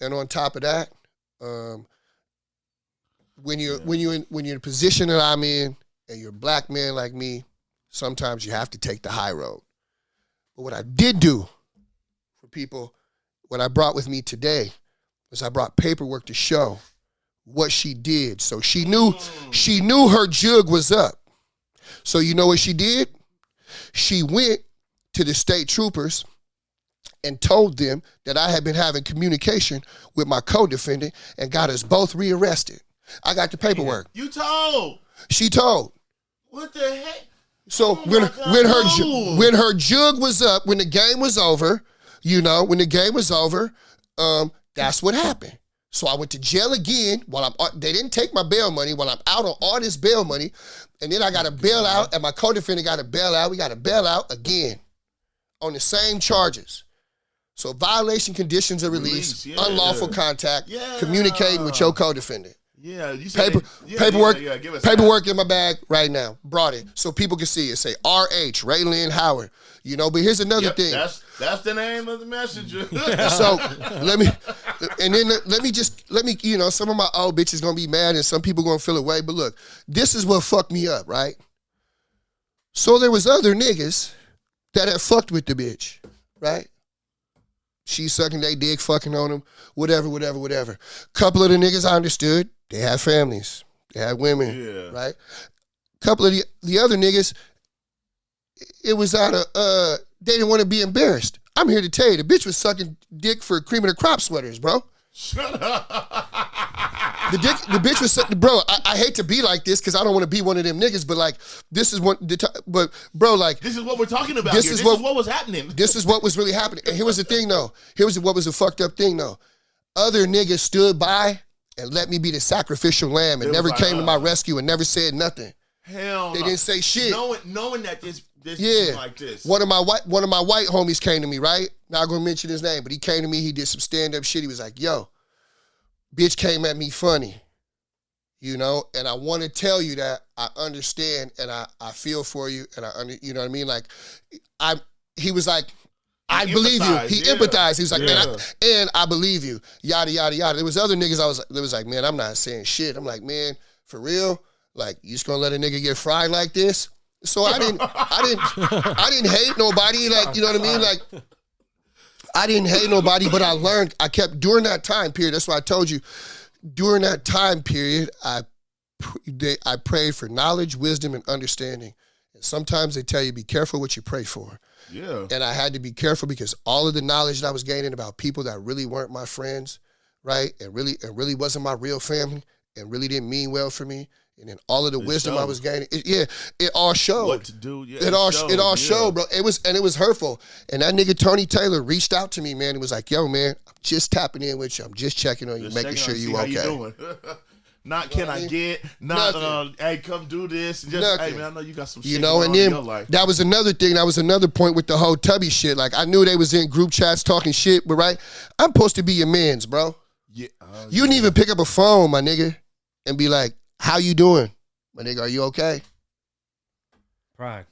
And on top of that, when you're in a position that I'm in, and you're a black man like me, sometimes you have to take the high road. But what I did do for people, what I brought with me today, was I brought paperwork to show what she did. So she knew her jug was up. So you know what she did? She went to the state troopers and told them that I had been having communication with my co-defendant and got us both rearrested. I got the paperwork. You told. She told. What the heck? So when her jug was up, when the game was over, that's what happened. So I went to jail again they didn't take my bail money while I'm out on all this bail money. And then I got a bail out and my co-defendant got a bail out. We got a bail out again on the same charges. So violation conditions of release, unlawful contact, communicating with your co-defendant. Yeah, you said paperwork. Give us paperwork that. in my bag right now. Brought it so people can see it. Say R.H. Ray Lynn Howard. But here's another thing. That's the name of the messenger. So let me, some of my old bitches gonna be mad and some people gonna feel away. But look, this is what fucked me up, right? So there was other niggas that had fucked with the bitch, right? She sucking they dick, fucking on them, whatever. Couple of the niggas I understood, they had families, they had women, right? Couple of the other niggas, it was out of, they didn't want to be embarrassed. I'm here to tell you, the bitch was sucking dick for cream of the crop sweaters, bro. Shut up. The bitch was, bro, I hate to be like this because I don't want to be one of them niggas, but like, this is what, but bro, like. This is what we're talking about This is what was happening. This is what was really happening. And here was the thing though. What was the fucked up thing though. Other niggas stood by and let me be the sacrificial lamb and never came to my rescue and never said nothing. Hell They didn't say shit. Knowing that this is like this. One of my white homies came to me, right? Not gonna mention his name, but he came to me, he did some stand-up shit. He was like, yo, bitch came at me funny. And I want to tell you that I understand and I feel for you and you know what I mean? Like he was like, I believe you. He empathized. He was like, man, and I believe you. Yada, yada, yada. There was other niggas that was like, man, I'm not saying shit. I'm like, man, for real? Like, you just gonna let a nigga get fried like this? So I didn't hate nobody. Like, you know what I mean? Like, I didn't hate nobody, but I learned. I kept during that time period. That's why I told you. During that time period, I prayed for knowledge, wisdom, and understanding. And sometimes they tell you be careful what you pray for. Yeah. And I had to be careful because all of the knowledge that I was gaining about people that really weren't my friends, right, and really wasn't my real family, and really didn't mean well for me. And then all of the wisdom I was gaining, it all showed. What to do? Yeah, it all showed, bro. It was hurtful. And that nigga Tony Taylor reached out to me, man. He was like, "Yo, man, I'm just tapping in with you. I'm just checking on you, making sure you okay." How you doing? Not can I get? Not hey, come do this. Just hey, man, I know you got some shit going on in your life. That was another thing. That was another point with the whole Tubby shit. Like I knew they was in group chats talking shit, but right, I'm supposed to be your mans, bro. Yeah. You didn't even pick up a phone, my nigga, and be like, "How you doing, my nigga? Are you okay?" Pride.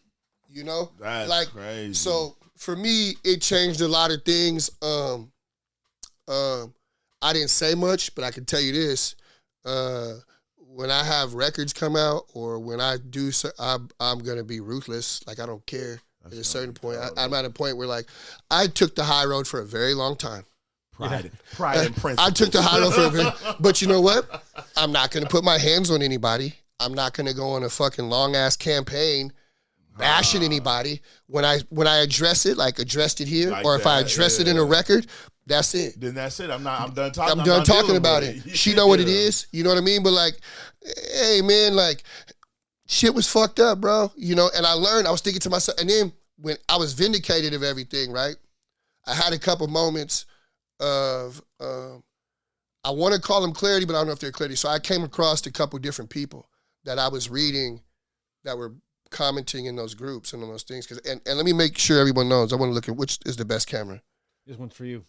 That's like crazy. So for me, it changed a lot of things. I didn't say much, but I can tell you this. When I have records come out or when I do, I'm going to be ruthless. Like, I don't care. At a certain point, I'm at a point where, like, I took the high road for a very long time. Pride and principles. I took the high road for a very, but you know what? I'm not going to put my hands on anybody. I'm not going to go on a fucking long-ass campaign bashing anybody. When I address it, like addressed it here, like or if I address it in a record, that's it. Then that's it. I'm done talking. I'm done talking about it. She know what it is. You know what I mean? But like, hey man, like shit was fucked up, bro. And I learned. I was thinking to myself, and then when I was vindicated of everything, right? I had a couple moments of I want to call them clarity, but I don't know if they're clarity. So I came across a couple different people that I was reading that were commenting in those groups and on those things. And let me make sure everyone knows. I want to look at which is the best camera. This one's for you.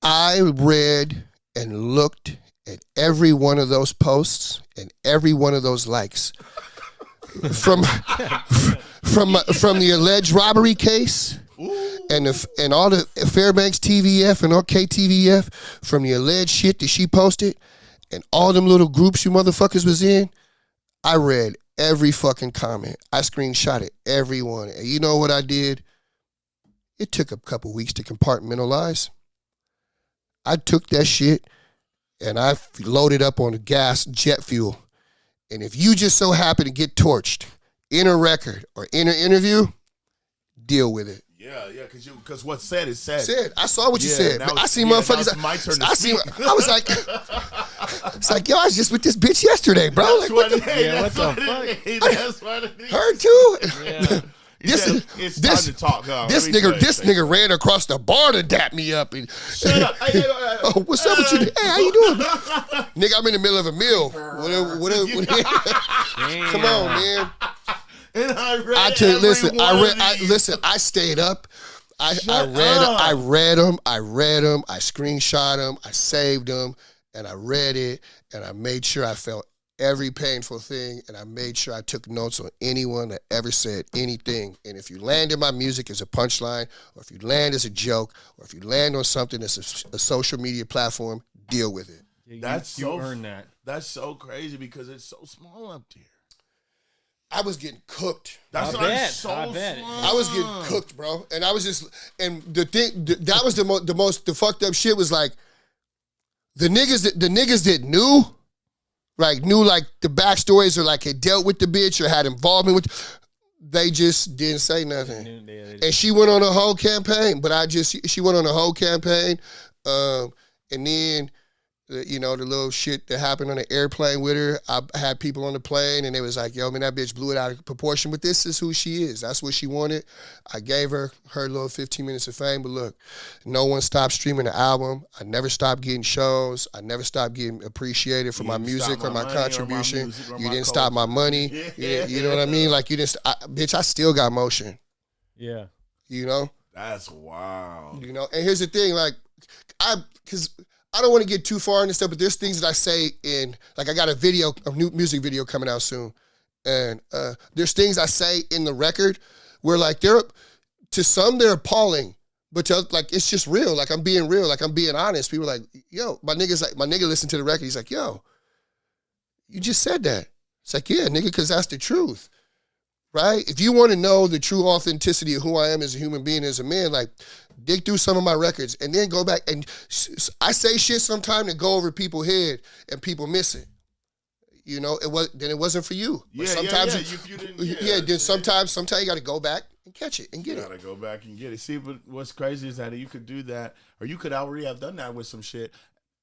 I read and looked at every one of those posts and every one of those likes from the alleged robbery case and all the Fairbanks TVF and all KTVF from the alleged shit that she posted and all them little groups you motherfuckers was in. I read every fucking comment. I screenshotted everyone. And you know what I did? It took a couple weeks to compartmentalize. I took that shit and I loaded up on the jet fuel. And if you just so happen to get torched in a record or in an interview, deal with it. Yeah, because what's said is said. I saw what you said. I see motherfuckers. It's my turn to speak. I was like, it's like, yo, I was just with this bitch yesterday, bro. That's like, what what the That's what it is. Her too. Yeah. It's time to talk. This nigga ran across the bar to dap me up. And, shut up. Oh, what's up with you? Hey, how you doing? Nigga, I'm in the middle of a meal. Whatever. Come on, man. And I stayed up. I read them. I screenshot them. I saved them, and I read it, and I made sure I felt every painful thing, and I made sure I took notes on anyone that ever said anything. And if you land in my music as a punchline, or if you land as a joke, or if you land on something that's a social media platform, deal with it. Yeah, you earn that. That's so crazy because it's so small up there. I was getting cooked. I bet. I was getting cooked, bro. And I was just, and the thing that was the fucked up shit was like the niggas that knew the backstories or like had dealt with the bitch or had involvement with, they just didn't say nothing. And she went on a whole campaign, she went on a whole campaign, and then. The little shit that happened on the airplane with her. I had people on the plane, and they was like, yo, man, that bitch blew it out of proportion, but this is who she is. That's what she wanted. I gave her little 15 minutes of fame, but look, no one stopped streaming the album. I never stopped getting shows. I never stopped getting appreciated for my music or my contribution. You didn't stop my money. Yeah. You know what I mean? Like, you didn't, bitch, I still got motion. Yeah. You know? That's wild. You know, and here's the thing, like, because I don't want to get too far into stuff, but there's things that I say in, like I got a new music video coming out soon. And there's things I say in the record where like to some they're appalling, but to, like it's just real. Like I'm being real, like I'm being honest. People are like, yo, my nigga listened to the record. He's like, yo, you just said that. It's like, yeah, nigga, because that's the truth. Right? If you want to know the true authenticity of who I am as a human being, as a man, like dig through some of my records and then go back. And I say shit sometimes that go over people's head and people miss it. You know, it wasn't for you. But sometimes sometimes you got to go back and catch it and get it. You got to go back and get it. See, but what's crazy is that you could do that, or you could already have done that with some shit,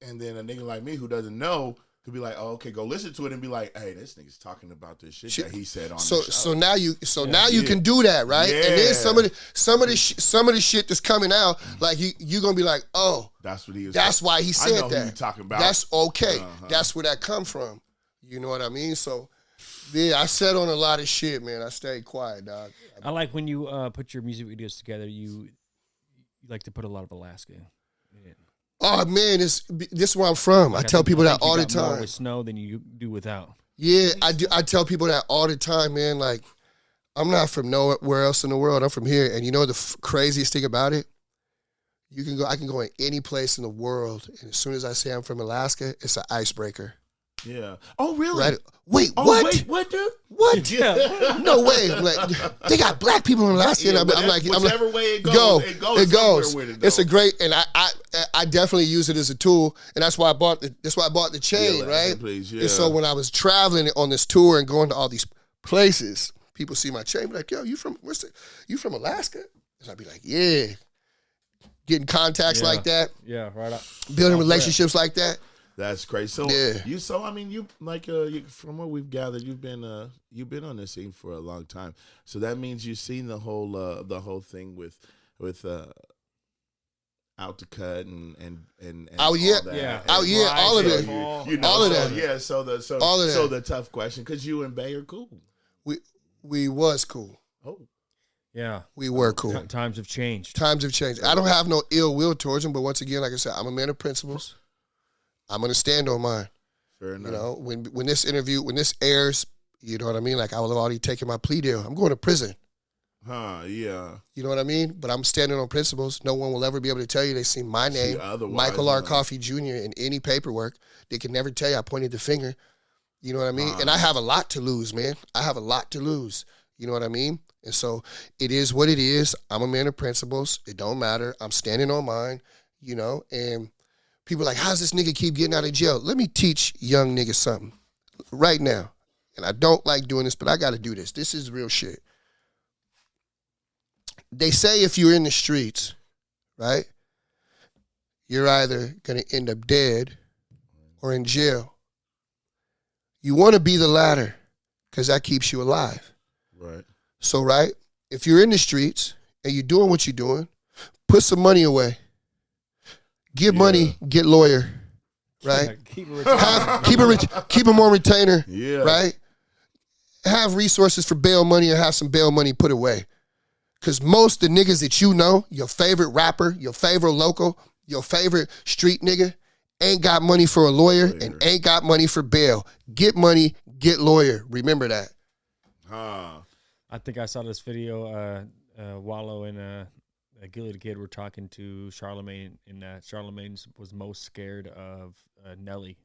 and then a nigga like me who doesn't know could be like, oh, okay, go listen to it and be like, hey, this nigga's talking about this shit that he said on the show. So now you can do that, right? Yeah. And then some of the shit that's coming out, like you gonna be like, oh, that's what he was. That's why he said I know that. Who you talking about? That's okay. That's where that come from. You know what I mean? So yeah, I said on a lot of shit, man. I stayed quiet, dog. I like when you put your music videos together. You like to put a lot of Alaska in it. Oh man, this is where I'm from. Like I tell people that all the time. More with snow than you do without. Yeah, I do. I tell people that all the time, man. Like, I'm not from nowhere else in the world. I'm from here, and you know the craziest thing about it? I can go in any place in the world, and as soon as I say I'm from Alaska, it's an icebreaker. Yeah. Oh, really? Right? Wait, what? Wait, what, dude? What? Yeah. No way. I'm like, they got black people in Alaska. Yeah, and I'm like, whichever way it goes. It's a great, and I definitely use it as a tool, and that's why I bought the chain, right? Please, yeah. And so when I was traveling on this tour and going to all these places, people see my chain, be like, yo, you from Alaska? And I'd be like, yeah. Getting contacts like that. Yeah, right up. Building relationships like that. That's crazy. So you from what we've gathered, you've been on this scene for a long time. So that means you've seen the whole thing with Out to Cut and all of it. You know, all of that. Yeah. So the tough question, because you and Bay are cool. We was cool. Oh. Yeah. We were cool. Times have changed. I don't have no ill will towards him, but once again, like I said, I'm a man of principles. I'm gonna stand on mine. Fair enough. You know, when this airs, you know what I mean? Like I will have already taken my plea deal. I'm going to prison. Yeah. You know what I mean? But I'm standing on principles. No one will ever be able to tell you they see my name, Michael R. Coffey Jr. in any paperwork. They can never tell you I pointed the finger. You know what I mean? And I have a lot to lose, man. I have a lot to lose. You know what I mean? And so it is what it is. I'm a man of principles. It don't matter. I'm standing on mine, you know, and people are like, how's this nigga keep getting out of jail? Let me teach young niggas something right now. And I don't like doing this, but I got to do this. This is real shit. They say if you're in the streets, right, you're either going to end up dead or in jail. You want to be the latter because that keeps you alive. Right. So, right, if you're in the streets and you're doing what you're doing, put some money away. Get money, get lawyer, right? Keep them on retainer, Yeah. right? Have resources for bail money or have some bail money put away. Because most of the niggas that you know, your favorite rapper, your favorite local, your favorite street nigga, ain't got money for a lawyer and ain't got money for bail. Get money, get lawyer. Remember that. I think I saw this video. Wallow and Gilly the Kid were talking to Charlemagne, and Charlemagne was most scared of Nelly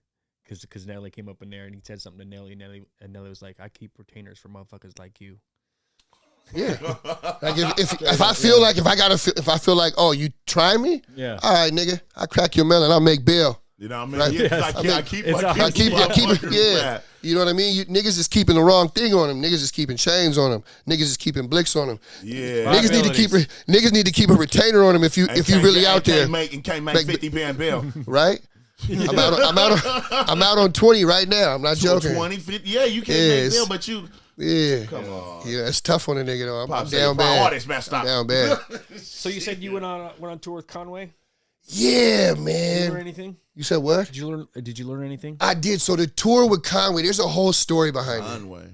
because Nelly came up in there and he said something to Nelly. And Nelly was like, "I keep retainers for motherfuckers like you." Yeah. Like if I feel like if I feel like, oh, you try me? Yeah. All right, nigga, I crack your melon, I'll make bail. You know what I mean? Right? Yeah, I keep it. Yeah. You know what I mean? Niggas is keeping the wrong thing on them. Niggas is keeping chains on them. Niggas is keeping blicks on them. Yeah. Niggas need to keep a retainer on them if you really out there. Can't make 50 pound bail. Right? I'm out on 20 right now. I'm not joking. 20, 50. Yeah, you can't make bail, but you. Yeah. Come on. Yeah, it's tough on a nigga though. I'm Pop down bad. All this messed up. Down bad. So you said you went on tour with Conway? Yeah, Did you man. learn anything? You said what? Did you learn anything? I did. So the tour with Conway, there's a whole story behind it. Conway.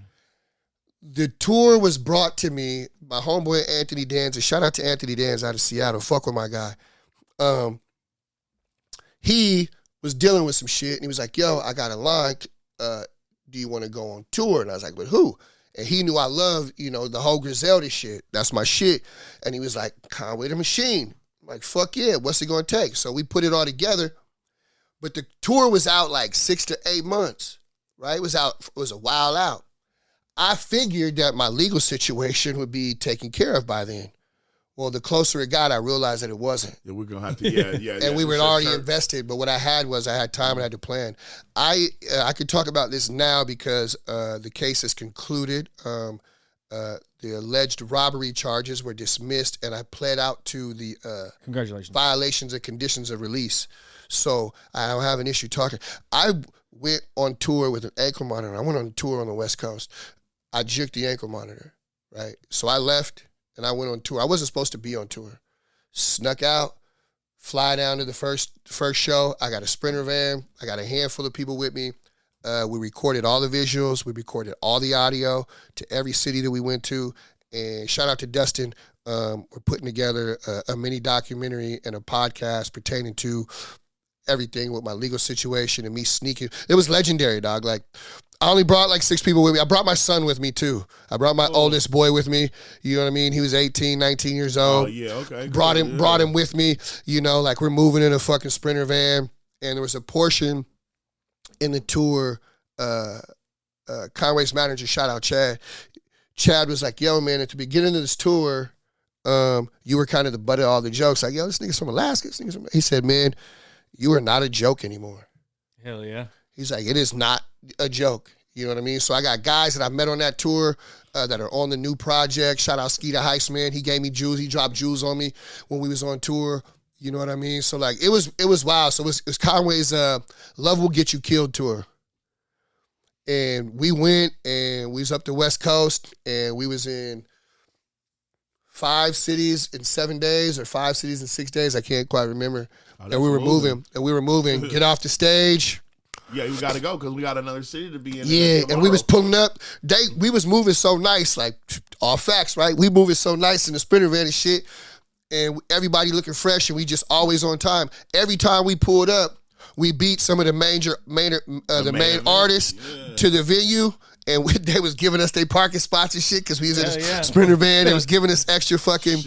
The tour was brought to me by homeboy Anthony Danza. Shout out to Anthony Danza out of Seattle. Fuck with my guy. He was dealing with some shit, and he was like, yo, I got a line. Do you want to go on tour? And I was like, with who? And he knew I loved, the whole Griselda shit. That's my shit. And he was like, Conway the Machine. I'm like, fuck yeah, what's it going to take? So we put it all together. But the tour was out like 6 to 8 months, right? It was a while out. I figured that my legal situation would be taken care of by then. Well, the closer it got, I realized that it wasn't. Yeah, we're going to have to, yeah. And we were already invested, but what I had time and I had to plan. I could talk about this now because the case is concluded. The alleged robbery charges were dismissed, and I pled out to the Congratulations. Violations of conditions of release. So I don't have an issue talking. I went on tour with an ankle monitor. I went on tour on the West Coast. I juked the ankle monitor, right? So I left, and I went on tour. I wasn't supposed to be on tour. Snuck out, fly down to the first show. I got a Sprinter van. I got a handful of people with me. We recorded all the visuals. We recorded all the audio to every city that we went to. And shout out to Dustin. We're putting together a mini documentary and a podcast pertaining to everything with my legal situation and me sneaking. It was legendary, dog. Like, I only brought like 6 people with me. I brought my son with me, too. I brought my oldest boy with me. You know what I mean? He was 18, 19 years old. Oh, yeah, okay. Brought him with me. Like we're moving in a fucking Sprinter van. And there was a portion in the tour, Conway's manager, shout out Chad. Chad was like, yo, man, at the beginning of this tour, you were kind of the butt of all the jokes. Like, yo, this nigga's from Alaska. He said, man, you are not a joke anymore. Hell yeah. He's like, it is not a joke. You know what I mean? So I got guys that I met on that tour that are on the new project. Shout out Skeeter Heist, man. He gave me jewels. He dropped jewels on me when we was on tour. You know what I mean? So like it was wild. So it was Conway's Love Will Get You Killed tour. And we went and we was up the West Coast and we was in 5 cities in 7 days or 5 cities in 6 days. I can't quite remember. And we were moving. Get off the stage. Yeah, we got to go because we got another city to be in. Yeah, and we was pulling up. We was moving so nice, like all facts, right? We moving so nice in the Sprinter van and shit. And everybody looking fresh and we just always on time. Every time we pulled up, we beat some of the main artists to the venue, and they was giving us their parking spots and shit because we was in a Sprinter van. They was giving us extra fucking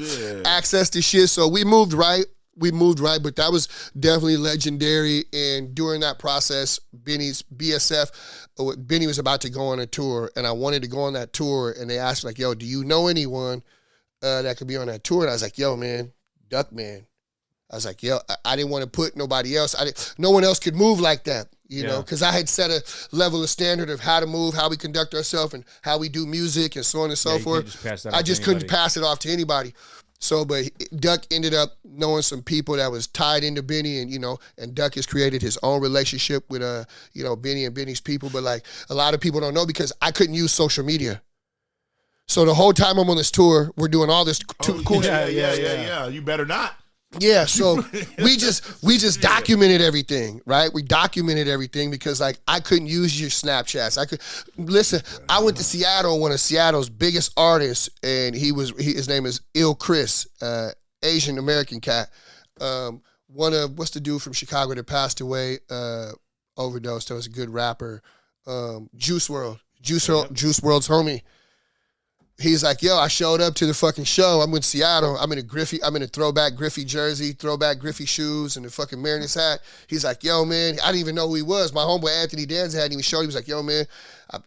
access to shit. So we moved right. we moved right, but that was definitely legendary. And during that process, Benny's BSF, Benny was about to go on a tour, and I wanted to go on that tour. And they asked, like, yo, do you know anyone that could be on that tour? And I was like, yo, man, Duckman. I was like, yo, I didn't want to put nobody else. No one else could move like that, you know, because I had set a level of standard of how to move, how we conduct ourselves, and how we do music, and so on and so forth. I just couldn't pass it off to anybody. So, but Duck ended up knowing some people that was tied into Benny, and, you know, and Duck has created his own relationship with, you know, Benny and Benny's people. But, like, a lot of people don't know because I couldn't use social media. So the whole time I'm on this tour, we're doing all this cool shit. Yeah. You better not. Yeah, so we just documented everything, right? We documented everything because, like, I couldn't use your Snapchats. I went to Seattle, one of Seattle's biggest artists, and his name is Ill Chris, Asian American cat. What's the dude from Chicago that passed away, overdosed? That was a good rapper. Juice WRLD. Juice WRLD's homie. He's like, yo, I showed up to the fucking show. I'm in Seattle. I'm in a throwback Griffey jersey, throwback Griffey shoes, and a fucking Mariners hat. He's like, yo, man, I didn't even know who he was. My homeboy Anthony Danza hadn't even showed. He was like, yo, man,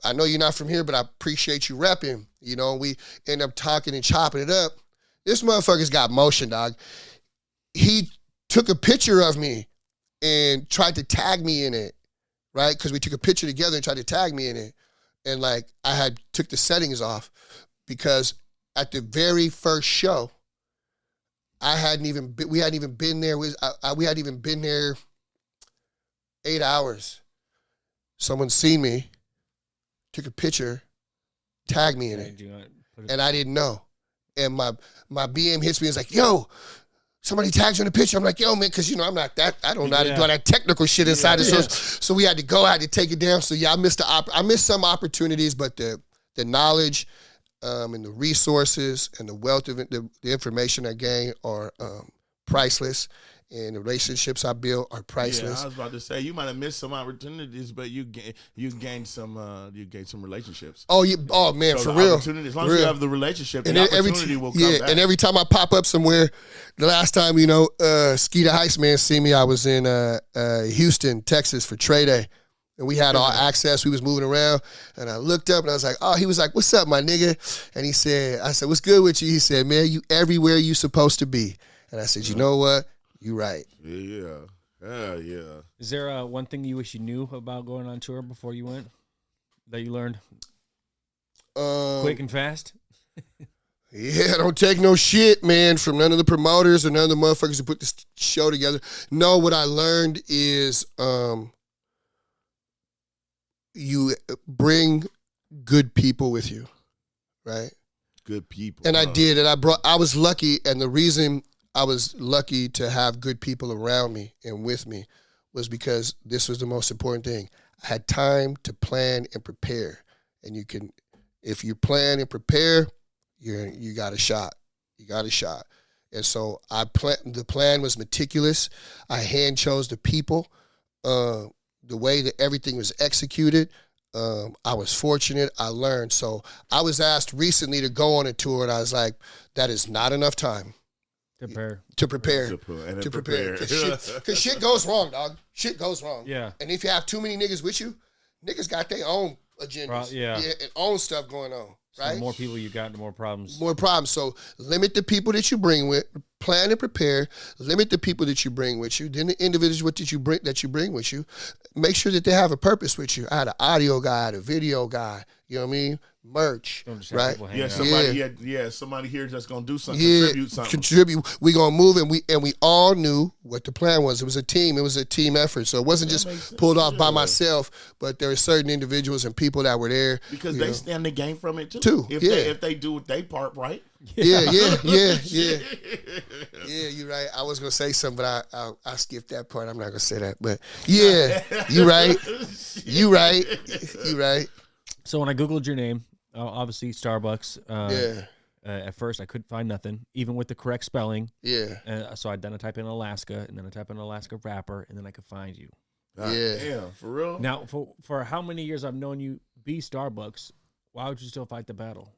I know you're not from here, but I appreciate you repping. You know, we end up talking and chopping it up. This motherfucker's got motion, dog. He took a picture of me and tried to tag me in it, right? Because we took a picture together and tried to tag me in it. And, like, I took the settings off. Because at the very first show, we hadn't even been there 8 hours. Someone seen me, took a picture, tagged me in it, and I didn't know. And my BM hits me and is like, yo, somebody tags you in the picture. I'm like, yo, man, because, you know, I'm not that, I don't know how to do all that technical shit inside the So we had to go, I had to take it down. So, yeah, I missed some opportunities, but the knowledge and the resources and the wealth of the information I gained are priceless, and the relationships I built are priceless. Yeah, I was about to say you might have missed some opportunities, but you gained some relationships. Oh, man, so for real. As long as you have the relationship, the opportunity will come back. And every time I pop up somewhere, the last time, you know, Skeeter Heisman seen me, I was in Houston, Texas for Trade Day. And we had all access. We was moving around. And I looked up and I was like, oh, he was like, what's up, my nigga? And I said, what's good with you? He said, man, you everywhere you supposed to be. And I said, you know what? You right. Yeah. Yeah. Is there one thing you wish you knew about going on tour before you went that you learned quick and fast? Yeah, don't take no shit, man, from none of the promoters or none of the motherfuckers who put this show together. No, what I learned is you bring good people with you, right? Good people. And I did, and I was lucky, and the reason I was lucky to have good people around me and with me was because this was the most important thing. I had time to plan and prepare. And if you plan and prepare, you got a shot. You got a shot. And so the plan was meticulous. I hand chose the people. The way that everything was executed, I was fortunate. I learned. So I was asked recently to go on a tour, and I was like, that is not enough time. To prepare. Because shit goes wrong, dog. Shit goes wrong. Yeah. And if you have too many niggas with you, niggas got their own agendas. And own stuff going on. Right? So the more people you got, the more problems. More problems. So limit the people that you bring with. Plan and prepare. Limit the people that you bring with you. Then the individuals that you bring with you. Make sure that they have a purpose with you. I had an audio guy, I had a video guy. You know what I mean? Merch, right? Somebody here that's gonna do something, contribute. We gonna move, and we all knew what the plan was. It was a team. It was a team effort. So it wasn't just pulled off by myself, but there were certain individuals and people that were there because they stand the game from it too. If they do their part right. Yeah. You're right. I was gonna say something, but I skipped that part. I'm not gonna say that, but yeah, you right. You right. So when I Googled your name, obviously Starbucks. At first, I couldn't find nothing, even with the correct spelling. Yeah. So then I type in Alaska, and then I type in Alaska rapper, and then I could find you. Damn, for real? Now, for how many years I've known you be Starbucks, why would you still fight the battle?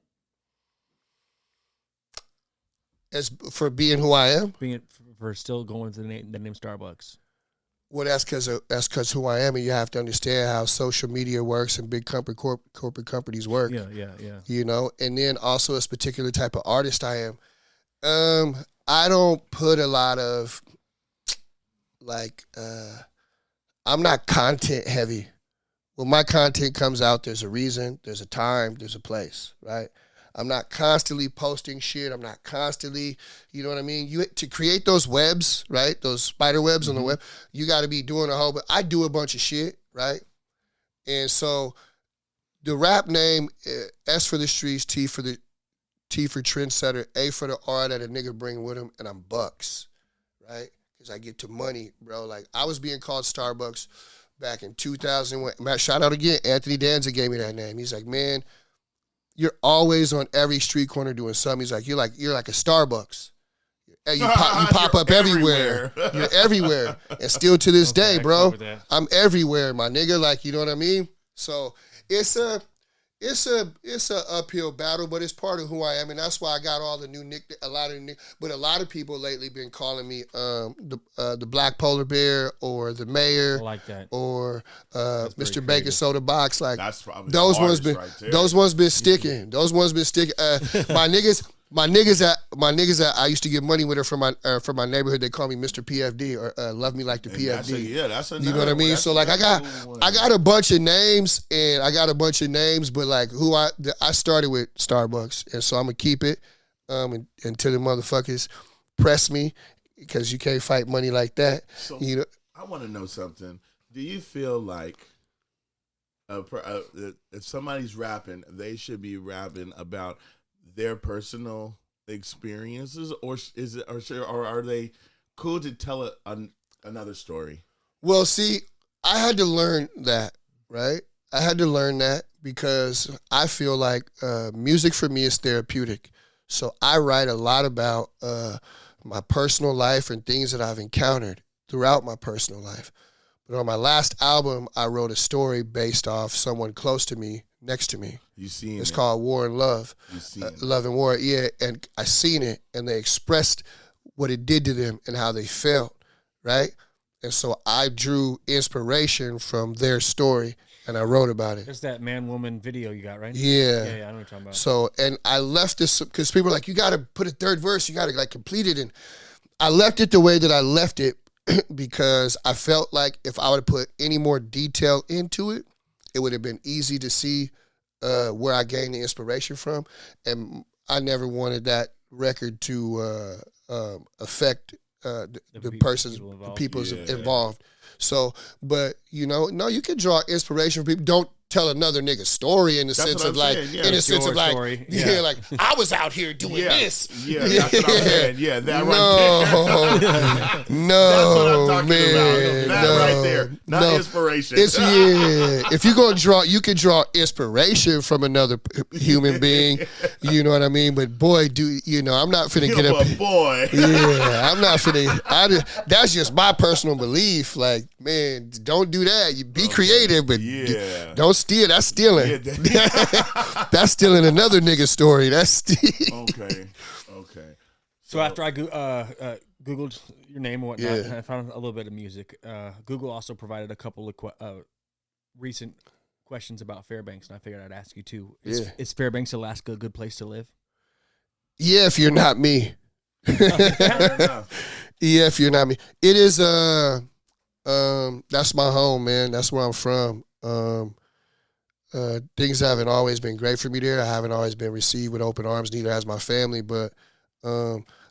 as for being who I am. Being for still going to the name Starbucks. Well, that's because who I am, and you have to understand how social media works and big corporate companies work. Yeah. You know, and then also this particular type of artist I am. I don't put a lot of I'm not content heavy. When my content comes out, there's a reason, there's a time, there's a place, right? I'm not constantly posting shit. I'm not constantly, you know what I mean? To create those webs, right? Those spider webs on the web, you got to be doing but I do a bunch of shit, right? And so the rap name, S for the streets, T for trendsetter, A for the R that a nigga bring with him, and I'm Bucks, right? Because I get to money, bro. Like, I was being called Starbucks back in 2001. Shout out again, Anthony Danza gave me that name. He's like, man, you're always on every street corner doing something. He's like, you're like a Starbucks. And you pop up everywhere. You're everywhere. And still to this day, bro, I'm everywhere, my nigga. Like, you know what I mean? So it's a uphill battle, but it's part of who I am, and that's why I got all the new but a lot of people lately been calling me the Black Polar Bear or the Mayor, I like that, or Mr. Bacon Soda Box. Like, that's probably those ones been sticking. Those ones been sticking. My niggas that I used to get money with her from my neighborhood, they call me Mr. PFD or Love Me Like the PFD. That's a you know what I mean? So like I got a bunch of names, but like I started with Starbucks, and so I'm gonna keep it until the motherfuckers press me, because you can't fight money like that. So you know, I want to know something. Do you feel like if somebody's rapping, they should be rapping about their personal experiences, or are they cool to tell another story? Well, see, I had to learn that, right? I had to learn that because I feel like music for me is therapeutic. So I write a lot about my personal life and things that I've encountered throughout my personal life. But on my last album, I wrote a story based off someone close to me, next to me. It's called War and Love. Love and War, yeah. And I seen it, and they expressed what it did to them and how they felt, right? And so I drew inspiration from their story, and I wrote about it. There's that man-woman video you got, right? Yeah. Yeah, I know what you're talking about. So, and I left this, because people were like, you got to put a third verse, you got to like complete it. And I left it the way that I left it because I felt like if I would have put any more detail into it, it would have been easy to see where I gained the inspiration from. And I never wanted that record to affect the people involved. So, but no, you can draw inspiration from people. Don't tell another nigga story in the sense of like, like I was out here doing this. Yeah, that's what I'm saying. Yeah, that right there. No, that's what I'm talking man, about. That right there, not inspiration. It's if you're gonna draw, you can draw inspiration from another human being. You know what I mean? But boy, I'm not finna get up. Boy, yeah, I'm not finna. That's just my personal belief. Like, man, don't do that. You be creative, but don't steal. That's stealing. That's stealing another nigga's story. That's stealing. Okay. So after I Googled your name and whatnot, and I found a little bit of music. Google also provided a couple of recent questions about Fairbanks, and I figured I'd ask you too. Is Fairbanks, Alaska a good place to live? Yeah, if you're not me. Yeah, if you're not me. It is. That's my home, man. That's where I'm from. Things haven't always been great for me there. I haven't always been received with open arms, neither has my family, but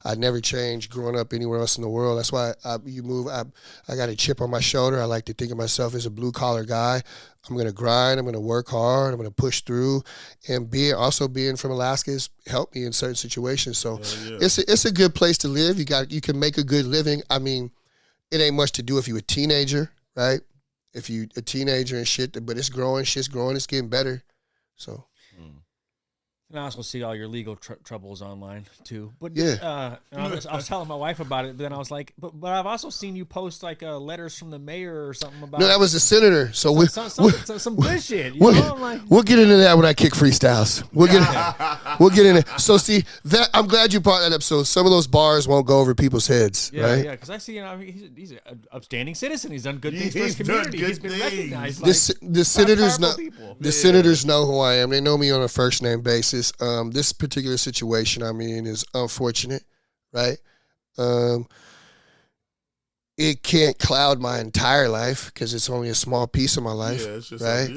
I never changed growing up anywhere else in the world. That's why I got a chip on my shoulder. I like to think of myself as a blue-collar guy. I'm going to grind. I'm going to work hard. I'm going to push through. And being from Alaska has helped me in certain situations. So it's a good place to live. You can make a good living. I mean, it ain't much to do if you're a teenager, right? If you a teenager and shit, but it's growing, shit's growing, it's getting better. So And I also see all your legal troubles online too. But Yeah. I was telling my wife about it, but then I was like, but I've also seen you post like letters from the mayor or something about. No, that was the senator. So some good shit. You know? I'm like, we'll get into that when I kick freestyles. We'll get in it. So see that I'm glad you brought that up. So some of those bars won't go over people's heads, right? Yeah, because I see, he's an upstanding citizen. He's done good things for his community. He's been recognized. The senators know. People. The senators know who I am. They know me on a first name basis. This particular situation I'm in is unfortunate, right? It can't cloud my entire life because it's only a small piece of my life, it's just right?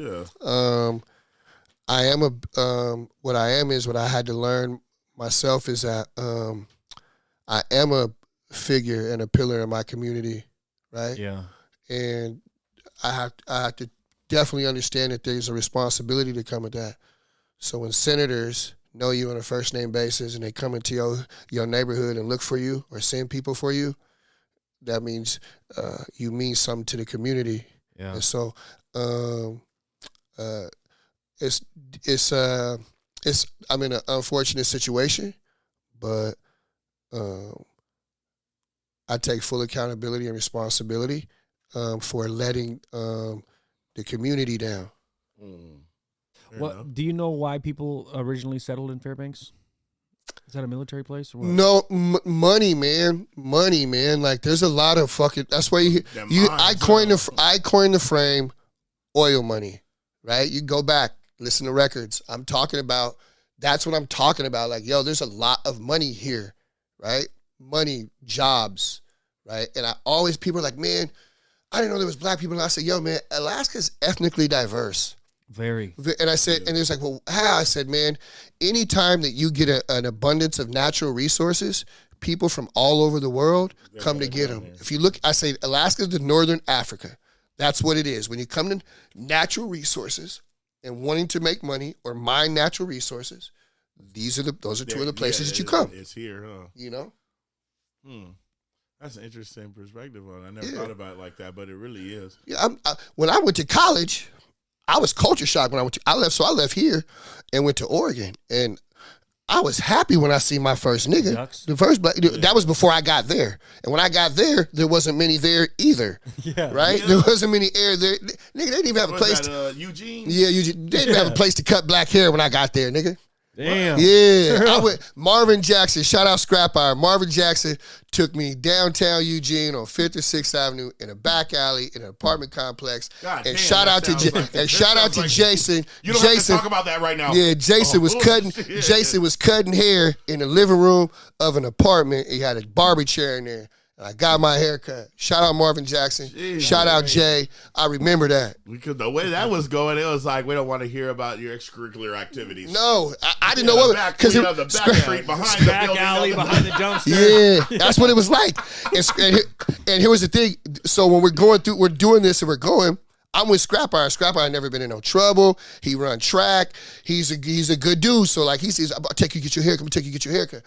I am what I am is what I had to learn myself is that I am a figure and a pillar in my community, right? Yeah. And I have to definitely understand that there's a responsibility to come with that. So when senators know you on a first name basis and they come into your neighborhood and look for you or send people for you, that means you mean something to the community. Yeah. And so I'm in an unfortunate situation, but I take full accountability and responsibility for letting the community down. What do you know why people originally settled in Fairbanks? Is that a military place or what? No, money, man. Like there's a lot of fucking. That's why I coined the frame, oil money, right? You go back, listen to records. That's what I'm talking about. Like, yo, there's a lot of money here, right? Money, jobs, right? And people are like, man, I didn't know there was black people. And I said, yo, man, Alaska's ethnically diverse. Very. And I said, and there's like, well, how? I said, man, anytime that you get an abundance of natural resources, people from all over the world come to get them. If you look, I say Alaska's the northern Africa. That's what it is. When you come to natural resources and wanting to make money or mine natural resources, those are two of the places that you come. It's here, huh? You know? That's an interesting perspective on it. I never thought about it like that, but it really is. Yeah, when I went to college, I was culture shocked when I left here and went to Oregon. And I was happy when I see my first nigga. Ducks. The first black, that was before I got there. And when I got there wasn't many there either. Yeah. Right? Yeah. There wasn't many there. Nigga, they didn't even have a place Eugene? Yeah, Eugene. They didn't have a place to cut black hair when I got there, nigga. Damn. Yeah. Marvin Jackson, shout out Scrap Iron. Marvin Jackson took me downtown Eugene on 5th or 6th Avenue in a back alley in an apartment complex. Shout out to Jason. You don't have to talk about that right now. Yeah, Jason was cutting hair in the living room of an apartment. He had a barber chair in there. I got my hair cut. Shout out Marvin Jackson. Jeez, shout out Jay. I remember that. Because the way that was going, it was like, we don't want to hear about your extracurricular activity. No, I didn't know what. Because the back street behind the back alley behind the dumpster. Yeah, that's what it was like. And here was the thing. So when we're doing this and we're going, I'm with Scrap Iron. Scrap Iron never been in no trouble. He run track. He's a good dude. So like he says, I'll take you get your haircut. I'm gonna take you get your haircut.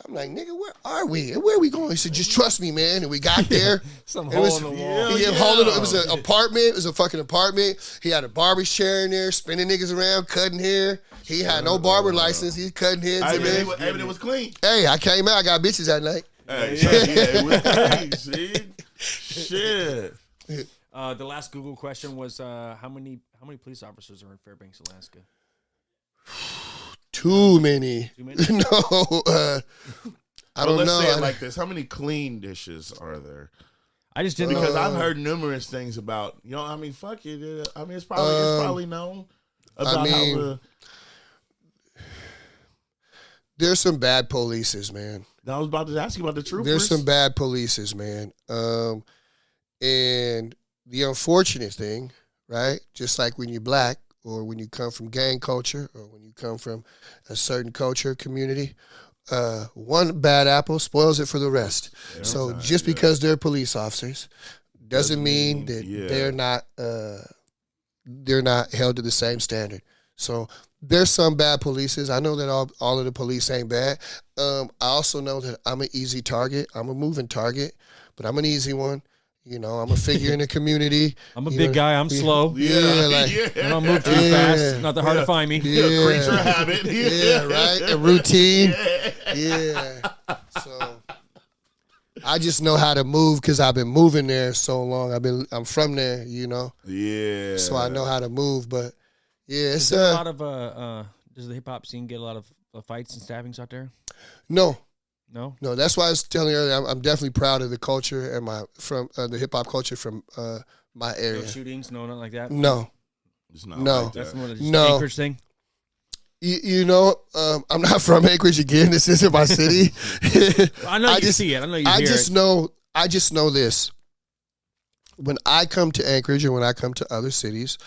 I'm like, nigga, where are we? And where are we going? He said, just trust me, man. And we got there. Some hole in the wall. It was an apartment. It was a fucking apartment. He had a barber chair in there, spinning niggas around, cutting hair. He had no barber license. He's cutting heads. It was clean. Hey, I came out. I got bitches that night. Hey, it was clean, see? Shit. The last Google question was, how many police officers are in Fairbanks, Alaska? Too many. No, I don't know. Let's say it like this: how many clean dishes are there? I just didn't because I've heard numerous things about. I mean, fuck it. I mean, it's probably known about how there's some bad polices, man. I was about to ask you about the troopers. There's some bad polices, man. And the unfortunate thing, right? Just like when you're black, or when you come from gang culture, or when you come from a certain culture, community, one bad apple spoils it for the rest. So just because they're police officers doesn't mean that they're not held to the same standard. So there's some bad polices. I know that all of the police ain't bad. I also know that I'm an easy target. I'm a moving target, but I'm an easy one. You know, I'm a figure in the community. I'm a big guy. I'm slow. Yeah, I don't move too fast. Not that hard to find me. Yeah. Creature habit. Yeah, right. A routine. Yeah. So I just know how to move because I've been moving there so long. I'm from there, you know. Yeah. So I know how to move, but yeah, it's a lot of does the hip hop scene get a lot of fights and stabbings out there? No. No. That's why I was telling you earlier. I'm definitely proud of the culture and the hip hop culture from my area. No shootings, no, nothing like that. No. It's not No. like that. That's more of the Anchorage thing. You know, I'm not from Anchorage again. This isn't my city. I know you see it. I know you hear it. I just know this. When I come to Anchorage and when I come to other cities,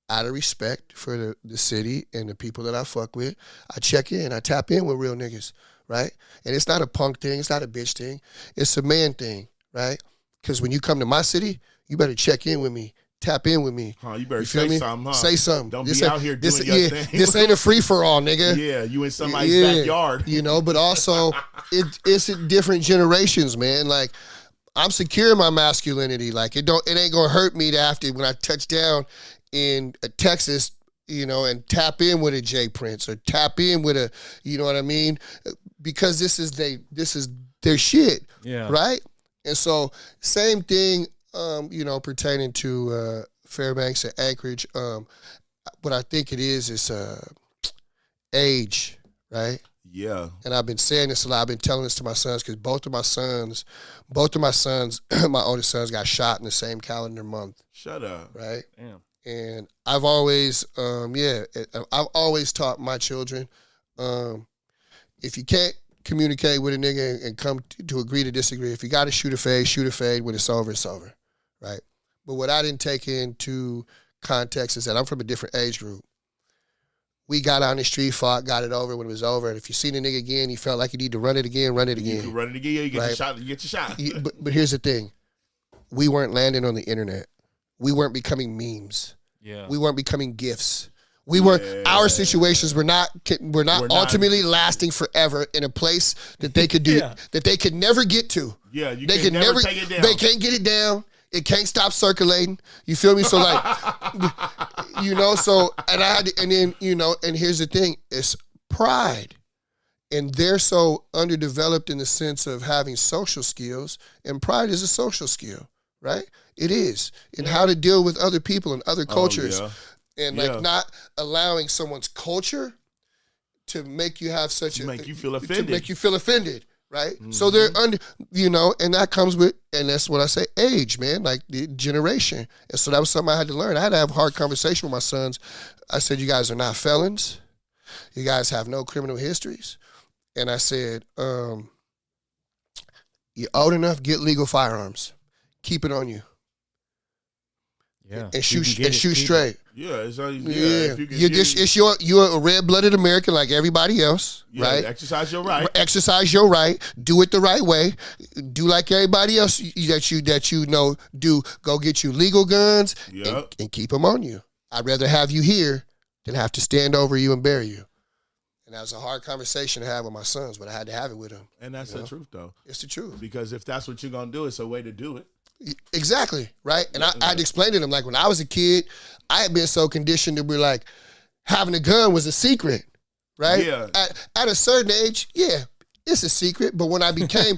out of respect for the city and the people that I fuck with, I check in. I tap in with real niggas, right? And it's not a punk thing. It's not a bitch thing. It's a man thing, right? Because when you come to my city, you better check in with me. Tap in with me. You better feel say me? something, huh? Say something. Don't be out here doing your thing. This ain't a free-for-all, nigga. Yeah, you in somebody's backyard. You know, but also, it's different generations, man. Like, I'm secure in my masculinity. Like, it ain't gonna hurt me to after when I touch down in Texas, you know, and tap in with a Jay Prince or tap in with a, you know what I mean? Because this is their shit, yeah, right? And so same thing, you know, pertaining to Fairbanks and Anchorage. What I think it is age, right? Yeah. And I've been saying this a lot. I've been telling this to my sons because both of my sons, my oldest sons got shot in the same calendar month. Shut up. Right? Damn. And I've always, I've always taught my children, if you can't communicate with a nigga and come to agree to disagree, if you got to shoot a fade. When it's over, right? But what I didn't take into context is that I'm from a different age group. We got on the street, fought, got it over when it was over. And if you see the nigga again, you felt like you need to run it again, run it again. You can run it again, you get right? your shot, you get your shot. But here's the thing. We weren't landing on the internet. We weren't becoming memes. Yeah. We weren't becoming gifts. We weren't. Our situations were not ultimately lasting forever in a place that they could do that they could never get to. Yeah, they can never take it down. They can't get it down. It can't stop circulating. You feel me? So like, you know. So and I had to, and then you know. And here's the thing: it's pride, and they're so underdeveloped in the sense of having social skills. And pride is a social skill, right? It is, and how to deal with other people and other cultures, and like not allowing someone's culture to make you have such to make you feel offended, right? Mm-hmm. So they're under, you know, and that comes with, and that's what I say, age, man, like the generation. And so that was something I had to learn. I had to have a hard conversation with my sons. I said, you guys are not felons. You guys have no criminal histories. And I said, you're old enough, get legal firearms. Keep it on you. Yeah, and shoot straight. Yeah, You're a red-blooded American like everybody else, right? Exercise your right. Exercise your right. Do it the right way. Do like everybody else that you know. Do go get you legal guns and keep them on you. I'd rather have you here than have to stand over you and bury you. And that was a hard conversation to have with my sons, but I had to have it with them. And that's the truth, though. It's the truth. Because if that's what you're gonna do, it's a way to do it. Exactly, right? And I had to explain to them, like, when I was a kid, I had been so conditioned to be like, having a gun was a secret, right? Yeah. At a certain age, it's a secret. But when I became,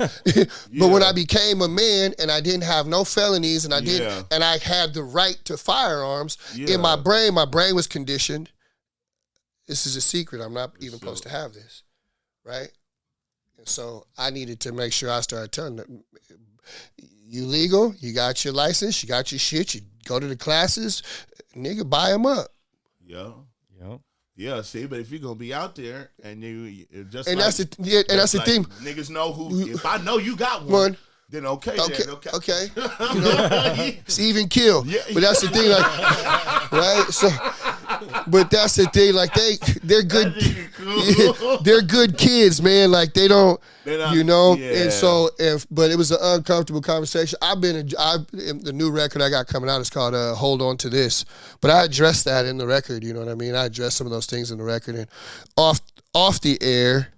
when I became a man and I didn't have no felonies and and I had the right to firearms in my brain was conditioned. This is a secret. I'm not even supposed to have this, right? And so I needed to make sure I started telling them, you legal, you got your license, you got your shit, you go to the classes, nigga, buy them up. Yeah, see, but if you're gonna be out there and you just and that's the thing. Niggas know who. If I know you got one, then okay. You know, it's even kill. Yeah. But that's the thing, like, right? So, but that's the thing, like they're good. They're good kids, man. Like they don't, you know. Yeah. And so, but it was an uncomfortable conversation. The new record I got coming out is called "Hold On to This," but I addressed that in the record. You know what I mean? I addressed some of those things in the record, and off the air.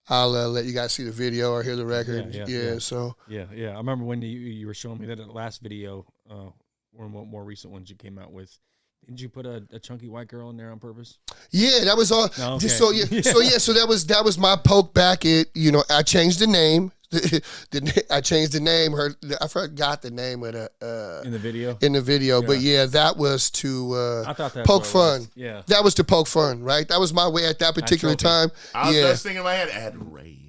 I'll let you guys see the video or hear the record. Yeah. So yeah. I remember when you were showing me that last video, one of the more recent ones you came out with. Didn't you put a chunky white girl in there on purpose? Yeah, that was all. Oh, okay. So that was my poke back at, I changed the name. I changed the name. I forgot the name of the in the video. Yeah. But yeah, that was to I thought that poke fun. Yeah, that was to poke fun, right? That was my way at that particular time. I was just thinking in my head, add Ray.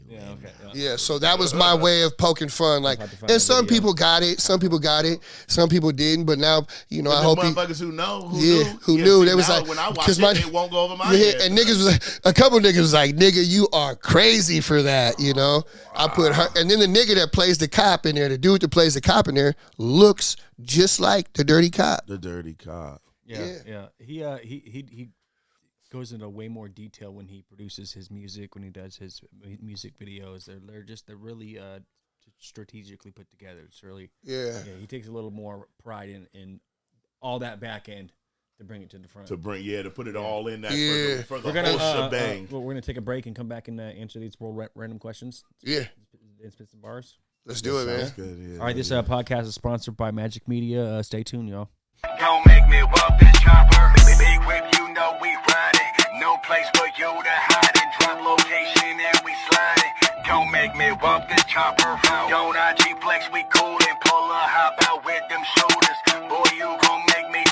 Yeah, so that was my way of poking fun. Like, and some people got it, some people didn't. But now, I hope motherfuckers who know, who knew. They was now, like, when I watch it won't go over my head. And niggas was like, a couple niggas was like, nigga, you are crazy for that. I put her, and then the nigga that plays the cop in there, the dude that plays the cop in there, looks just like the dirty cop. The dirty cop. Yeah. He goes into way more detail when he produces his music, when he does his music videos. They're really strategically put together. It's really he takes a little more pride in all that back end to bring it to the front. To put it all in that for the whole shebang. We're gonna take a break and come back and answer these world random questions. Yeah, and spit some bars. Let's do it, man. Good, yeah, all right, this podcast is sponsored by Magic Media. Stay tuned, y'all. Don't make me walk this chopper. Big whip, we ride it. No place for you to hide it. Drop location and we slide it. Don't make me walk this chopper. Don't IG flex, we cool and pull a hop out with them shoulders. Boy, you gon' make me